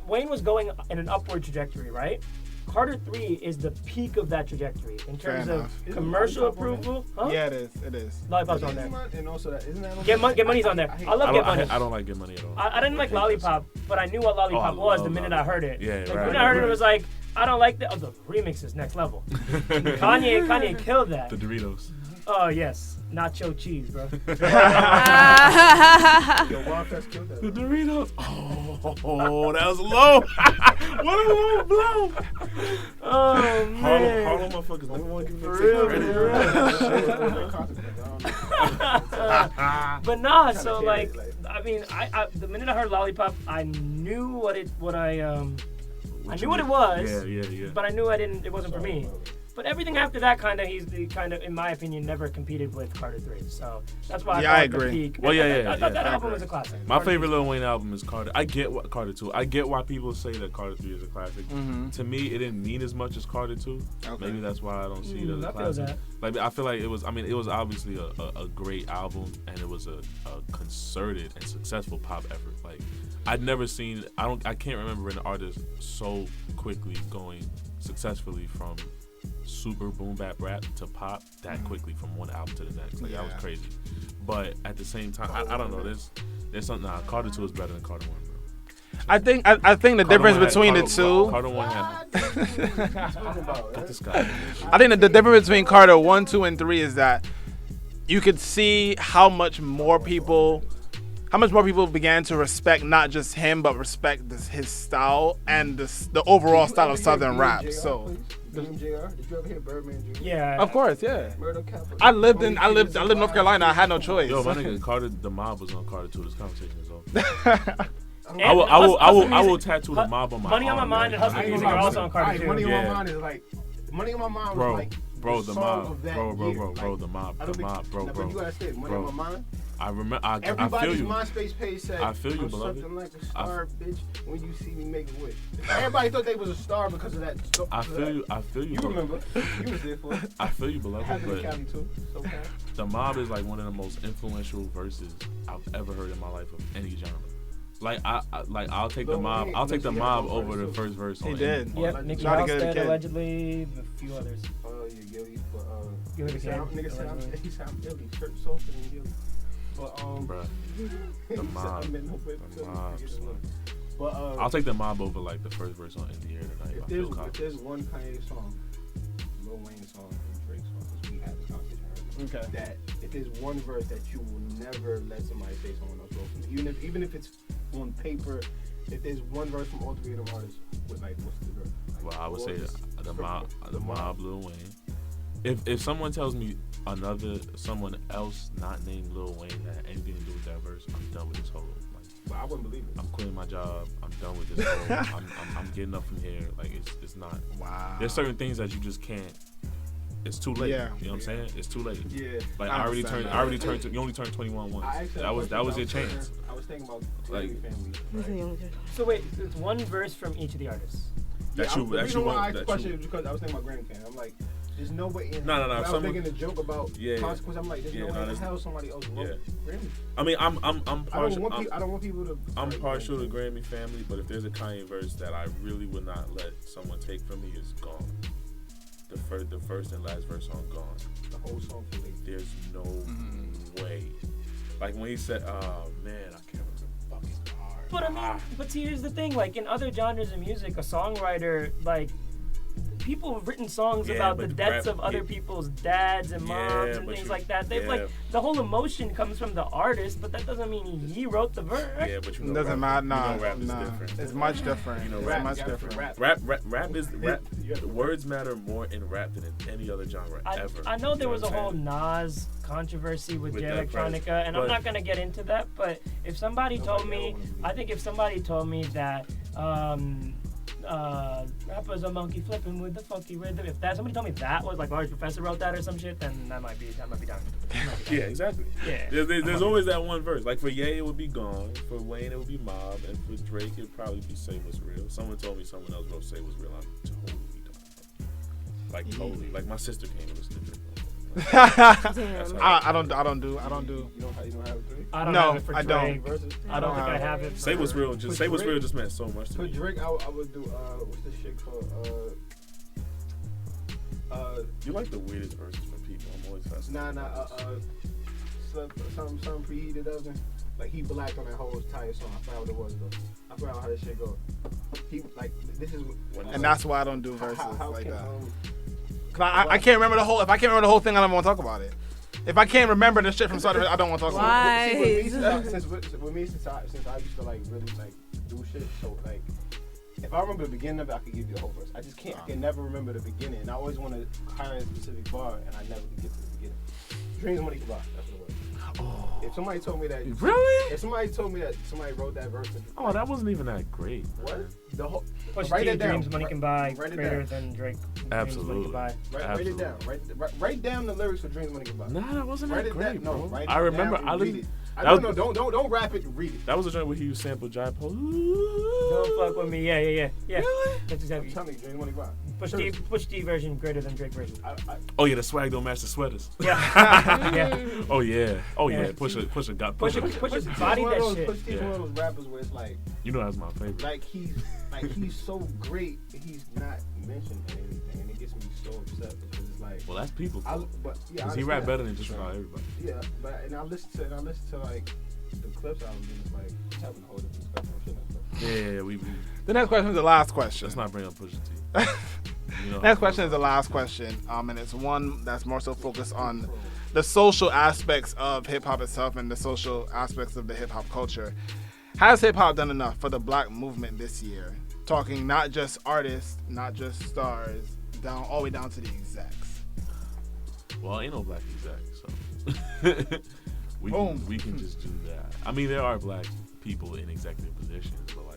Wayne was going in an upward trajectory, right? Carter 3 is the peak of that trajectory in terms Fair of enough. commercial Lollipop on approval. Huh? Yeah, it is. Lollipop's on there. And also that isn't that on Get Money's on there. I love Get Money. I don't like Get Money at all. I didn't like Lollipop, but I knew what Lollipop I was the love minute I heard it. Yeah, Like, right, when I heard it, right. it was like, I don't like that. Oh, the remix is next level. Kanye killed that. The Doritos. Oh, yes. Nacho cheese, bro. Yo, Wildcats killed that. The Doritos. Oh, that was low. What a low blow. Oh, man. Harlem motherfuckers don't want to give me credit. But nah, so like, I mean, I the minute I heard Lollipop, I knew what it was. Yeah. But I knew it wasn't for me. But everything after that, he's in my opinion, never competed with Carter 3. So that's why Yeah, I I thought the agree. peak. Well, I thought that I album agree. was a classic. My Carter favorite 3. Lil Wayne album is Carter. I get what Carter 2. I get why people say that Carter 3 is a classic. To me, it didn't mean as much as Carter 2. Okay. Maybe that's why I don't see it as a I feel classic. that. Like, I feel like it was. I mean, it was obviously a great album, and it was a concerted and successful pop effort. Like, I'd never seen. I can't remember an artist so quickly going successfully from super boom bap rap to pop that quickly from one album to the next. Like, that was crazy. But at the same time, I don't know. There's something. Carter 2 is better than Carter 1, bro. I think the difference between the two. Carter 1 had. Get this guy. I think that the difference between Carter 1, 2, and 3 is that you could see how much more people began to respect not just him, but respect his style and the overall style of Southern rap. So. BMJR? Did you ever hear Birdman Jr.? Yeah. Of course, yeah. Murder Capital. I lived in North Carolina. I had no choice. Yo, my nigga, Carter, the mob was on Carter 2. This conversation is over. And I will tattoo the mob on my Money on My arm, Mind and Hustle Music are also on Carter 2. Money on My Mind is like, Money on My Mind was like, bro, the mob, of that bro, year. the mob, But you gotta say, Money on My Mind. I remember. I feel Everybody's you. MySpace page said, I feel you, I'm beloved. something like a star, bitch, when you see me make a wish. Everybody thought they was a star because of that. I feel you. I feel you. You remember? You was there for it. I feel you, beloved. Happened in But Cali too. So okay. the mob is like one of the most influential verses I've ever heard in my life of any genre. Like I'll take the mob. I'll take the mob over the first verse. He did. Yep, Nicky Not a good Halstead kid. allegedly, a few others. Oh yeah, Gilly. But Gilly nigga Beckham, he sound Gilly. Shirt softer than Gilly. But Bruh. The mob. The mob. But I'll take the mob over like the first verse on In the Air Tonight. if I feel there's confident. one Kanye song, Lil Wayne song, and Drake song, because we had this conversation earlier. Okay. That if there's one verse that you will never let somebody say someone else wrote from, even if it's on paper, if there's one verse from all three of them artists, what's the verse? Well, I would say the mob, Lil Wayne. If someone tells me someone else not named Lil Wayne had anything to do with that verse, I'm done with this whole. But I wouldn't believe it. I'm quitting my job. I'm done with this whole. I'm getting up from here. Like it's not. Wow. There's certain things that you just can't. It's too late. Yeah. You know what I'm saying? It's too late. Yeah. Like I I already understand turned. that. You only turned 21 once. Actually, That was your chance. I was thinking about Like- family. Right? So wait, it's one verse from each of the artists. The reason why I asked the question is because I was thinking about Granny Can. I'm like, there's no way in. No. When I was Someone- making a joke about Yeah. consequence. I'm like, there's Yeah, no way no, in there's- hell somebody else wrote Grammy. I mean, I'm I don't partial. want people to. I'm partial to Grammy family, but if there's a Kanye verse that I really would not let someone take from me, is Gone. The first and last verse on Gone. The whole song for me. There's no way. Like when he said, "Oh man, I can't remember the fucking part." But I mean, but see, here's the thing. Like in other genres of music, a songwriter, like people have written songs Yeah, about the but deaths rap- of other yeah. people's dads and moms and but things you- like that. They've yeah. like the whole emotion comes from the artist, but that doesn't mean he wrote the verse. Yeah, but you know, It doesn't rap, matter. you know, rap is Nah. different. It's much different. You know, It's rap- much rap- different. Rap is rap. Words matter more in rap than in any other genre ever. I know there You was a what I'm whole saying? Nas controversy with Jay that Electronica, and I'm but- not gonna get into that. But if somebody told me, I think if somebody told me that rappers are monkey flipping with the funky rhythm, if that somebody told me that was like Large Professor wrote that or some shit, then that might be down. Yeah, exactly. Yeah. There's always that one verse. Like for Ye, it would be Gone. For Wayne, it would be Mob. And for Drake, it'd probably be Say What's Real. Someone told me someone else wrote Say What's Real. I'm totally done. Like totally. Like my sister came and listened to Drake. I don't do. You don't have it for I don't No, have it for I Drake. don't. I don't think I have it. Say What's Real. Just Say What's Drake- Real just meant so much to For me. Drake, I would do what's this shit called? You like the weirdest verses from people. I'm always fascinated. Some preheated oven. Like he blacked on that whole entire song. I forgot what it was though. I forgot how this shit go. He like this is. And that's why I don't do verses how like can, that. 'Cause I can't remember the whole. If I can't remember the whole thing, I don't want to talk about it. If I can't remember the shit from start to finish, I don't want to talk about it. Why? Since I used to like really like do shit, so like if I remember the beginning of it, I could give you the whole verse. I just can't. I can never remember the beginning, and I always want to hire a specific bar, and I never could get to the beginning. Dreams Money Goodbye. That's what it was. If somebody told me that, Really? If somebody told me that somebody wrote that verse, Oh, that wasn't even that great. what? The whole. Push Write T, it down. Dreams Money Can Buy, Write it greater down. than Drake. Absolutely. Dreams Money Can Buy. Write it down. Write down the lyrics for Dreams Money Goodbye. Nah, that wasn't Write that it great, down. bro. No, write it I remember. down I and read listened. it. That was- No, don't rap it. Read it. That was the joint where he sampled Jai Paul. Don't fuck with me. Yeah. Really? That's I'm exactly. telling you, Dreams Money Goodbye. Push D version greater than Drake version. Oh yeah, the swag don't match the sweaters. Yeah. Yeah. Oh yeah. Yeah. Push a Push a. his body that shit. Push T's one of those rappers where it's like You know that's my favorite. he's so great, he's not mentioned in anything, and it gets me so upset because it's like. Well, that's people. Because he rap better than just about everybody. Yeah, but and I listen to like the clips I was doing, it's like having a whole different spectrum of shit and stuff. Yeah. The next question is the last question. Let's not bring up Pusha T. Next question is the last question, and it's one that's more so focused on the social aspects of hip hop itself and the social aspects of the hip hop culture. Has hip hop done enough for the black movement this year? Talking not just artists, not just stars, down all the way down to the execs. Well, ain't no black execs, so we can just do that. I mean, there are black people in executive positions, but like.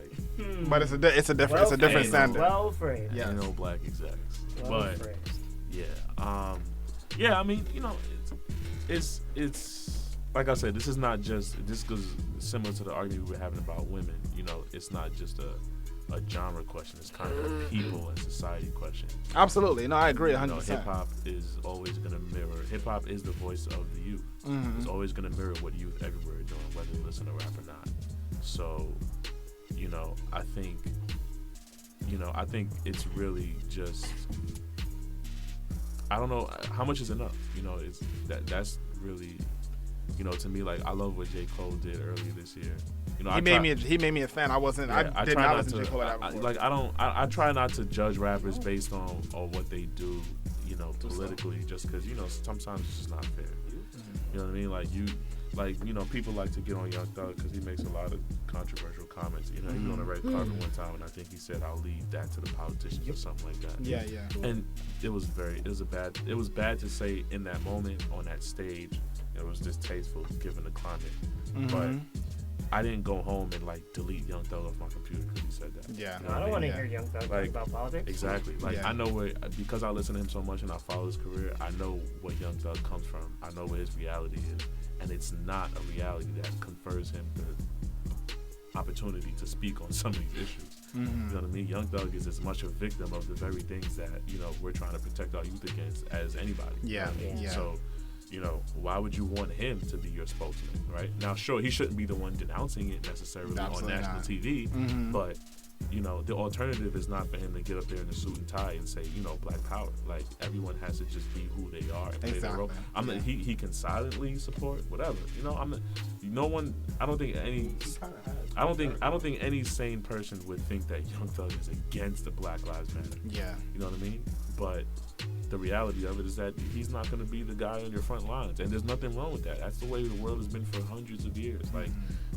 But it's a different standard. Well phrased. Yeah, no black execs. Well phrased. Yeah. Yeah. I mean, it's like I said. This is not just. This goes similar to the argument we were having about women. It's not just a genre question. It's kind of a people and society question. Absolutely. No, I agree 100%. Hip hop is always going to mirror. Hip hop is the voice of the youth. Mm-hmm. It's always going to mirror what youth everywhere are doing, whether you listen to rap or not. So. I think it's really just. I don't know how much is enough. It's that's really, to me, like I love what J. Cole did earlier this year. He made me a fan. I wasn't. Yeah, I did not listen to J. Cole that before. I try not to judge rappers based on what they do. Politically, just because sometimes it's just not fair. You know what I mean? People like to get on Young Thug because he makes a lot of controversial comments. He was on a red carpet one time, and I think he said, "I'll leave that to the politicians" or something like that. Yeah. And it was bad to say in that moment on that stage. It was distasteful given the climate, but I didn't go home and delete Young Thug off my computer because he said that. Yeah, I don't want to hear Young Thug talk about politics. Exactly. I know because I listen to him so much and I follow his career. I know what Young Thug comes from. I know what his reality is. And it's not a reality that confers him the opportunity to speak on some of these issues. Mm-hmm. You know what I mean? Young Thug is as much a victim of the very things that, we're trying to protect our youth against as anybody. Yeah. Yeah. So, why would you want him to be your spokesman, right? Now, sure, he shouldn't be the one denouncing it necessarily on national TV, but the alternative is not for him to get up there in a suit and tie and say, Black Power. Everyone has to just be who they are and play their role. He can silently support whatever. I don't think any sane person would think that Young Thug is against the Black Lives Matter. Yeah. You know what I mean? But the reality of it is that he's not going to be the guy on your front lines, and there's nothing wrong with that. That's the way the world has been for hundreds of years.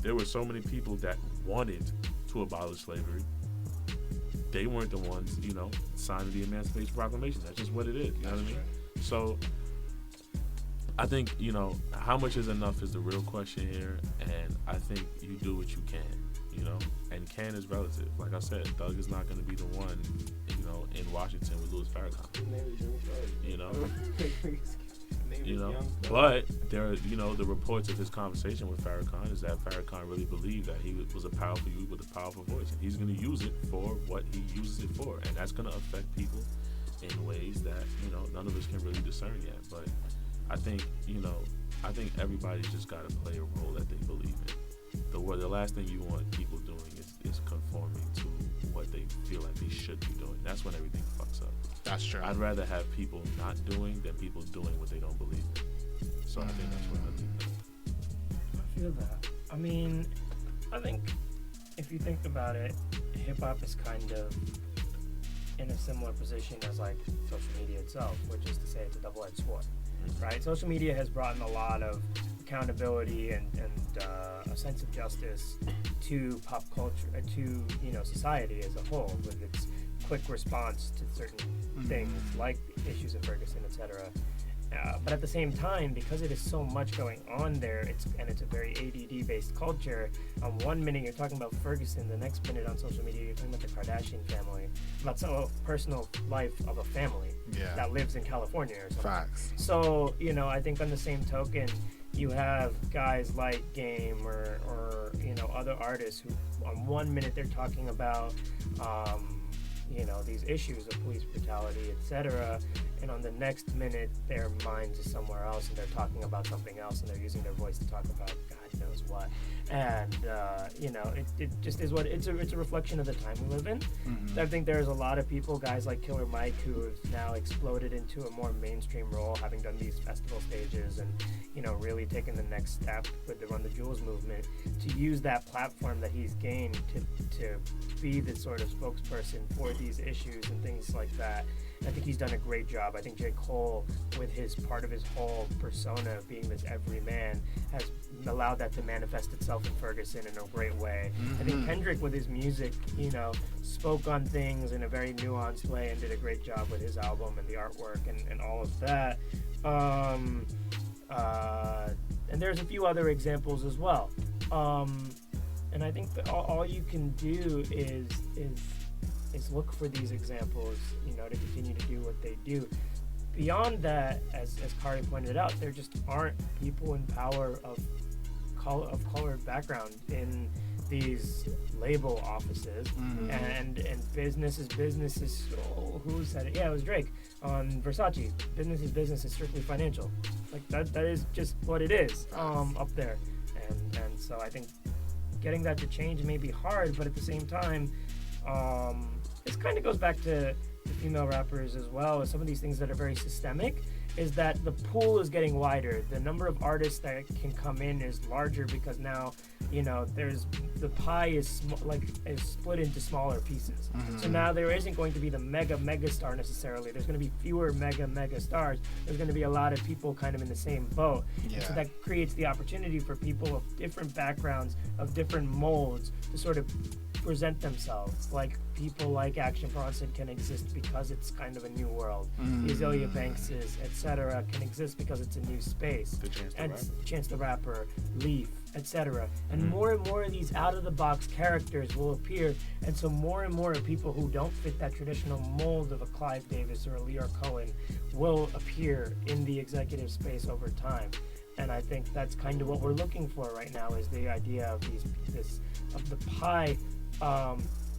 There were so many people that wanted to abolish slavery. They weren't the ones, signing the Emancipation Proclamation. That's just what it is. You know what I mean? So I think, how much is enough is the real question here, and I think you do what you can, and can is relative. Like I said, Thug is not going to be the one, in Washington with Louis Farrakhan. But there, the reports of his conversation with Farrakhan is that Farrakhan really believed that he was a powerful youth with a powerful voice, and he's going to use it for what he uses it for, and that's going to affect people in ways that none of us can really discern yet. But I think everybody's just got to play a role that they believe in. The last thing you want people doing is conforming to what they feel like they should be doing. That's when everything fucks up. That's true. I'd rather have people not doing than people doing what they don't believe in. So I think that's what I leave that. I feel that. I mean, I think if you think about it, hip hop is kind of in a similar position as social media itself, which is to say it's a double-edged sword, right? Social media has brought in a lot of accountability and a sense of justice to pop culture, to society as a whole, with its quick response to certain things like issues of Ferguson, etc. But at the same time, because it is so much going on there, it's a very ADD-based culture. On one minute you're talking about Ferguson, the next minute on social media you're talking about the Kardashian family, about some personal life of a family that lives in California or something. Facts. So I think on the same token, you have guys like Game or other artists who on one minute they're talking about these issues of police brutality, etc., and on the next minute their minds is somewhere else and they're talking about something else and they're using their voice to talk about God knows what. And it just is what it's a reflection of the time we live in. I think there's a lot of people, guys like Killer Mike, who have now exploded into a more mainstream role, having done these festival stages and really taken the next step with the Run the Jewels movement, to use that platform that he's gained to be the sort of spokesperson for these issues and things like that. I think he's done a great job. I think J. Cole, with his part of his whole persona being this everyman, has allowed that to manifest itself in Ferguson in a great way. I think Kendrick, with his music, spoke on things in a very nuanced way and did a great job with his album and the artwork and all of that. And there's a few other examples as well. And I think that all you can do is look for these examples, to continue to do what they do. Beyond that, as Khari pointed out, there just aren't people in power of colored background in these label offices, and business is who said it? Yeah, it was Drake on Versace. Business is strictly financial. Like that is just what it is up there, and so I think getting that to change may be hard, but at the same time, this kind of goes back to the female rappers as well. Some of these things that are very systemic is that the pool is getting wider. The number of artists that can come in is larger because now, there's the pie is split into smaller pieces. So now there isn't going to be the mega star necessarily. There's going to be fewer mega stars. There's going to be a lot of people kind of in the same boat. Yeah. So that creates the opportunity for people of different backgrounds, of different molds, to sort of present themselves. Like people like Action Bronson can exist because it's kind of a new world. Azealia Bankses, etc., can exist because it's a new space. Chance the Rapper, Leaf, etc. And more of these out-of-the-box characters will appear, and so more and more people who don't fit that traditional mold of a Clive Davis or a Lear Cohen will appear in the executive space over time. And I think that's kind of what we're looking for right now, is the idea of the pie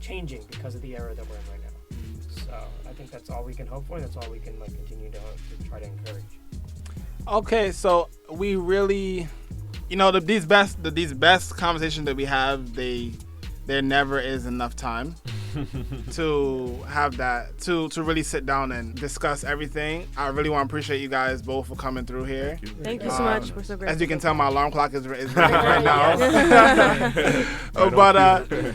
changing because of the era that we're in right now. So I think that's all we can hope for, and that's all we can continue to try to encourage. Okay, so we really, these best conversations that we have, there never is enough time to have that, to really sit down and discuss everything. I really want to appreciate you guys both for coming through here. Thank you so much. We're so grateful. As you can tell, my alarm clock is ringing right now. But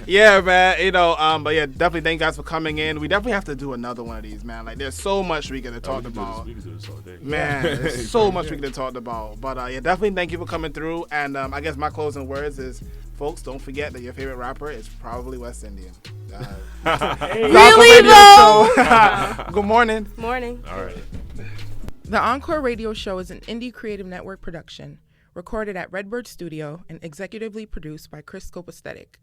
yeah, man, but yeah, definitely thank you guys for coming in. We definitely have to do another one of these, man. Like, there's so much we could have talked about. We could do this all day. Man, there's so much we could have talked about. But yeah, definitely thank you for coming through. And I guess my closing words is, folks, don't forget that your favorite rapper is probably West Indian. Really though? Good morning. Morning. All right. The Encore Radio Show is an indie creative network production, recorded at Redbird Studio and executively produced by Chris Scope Aesthetic.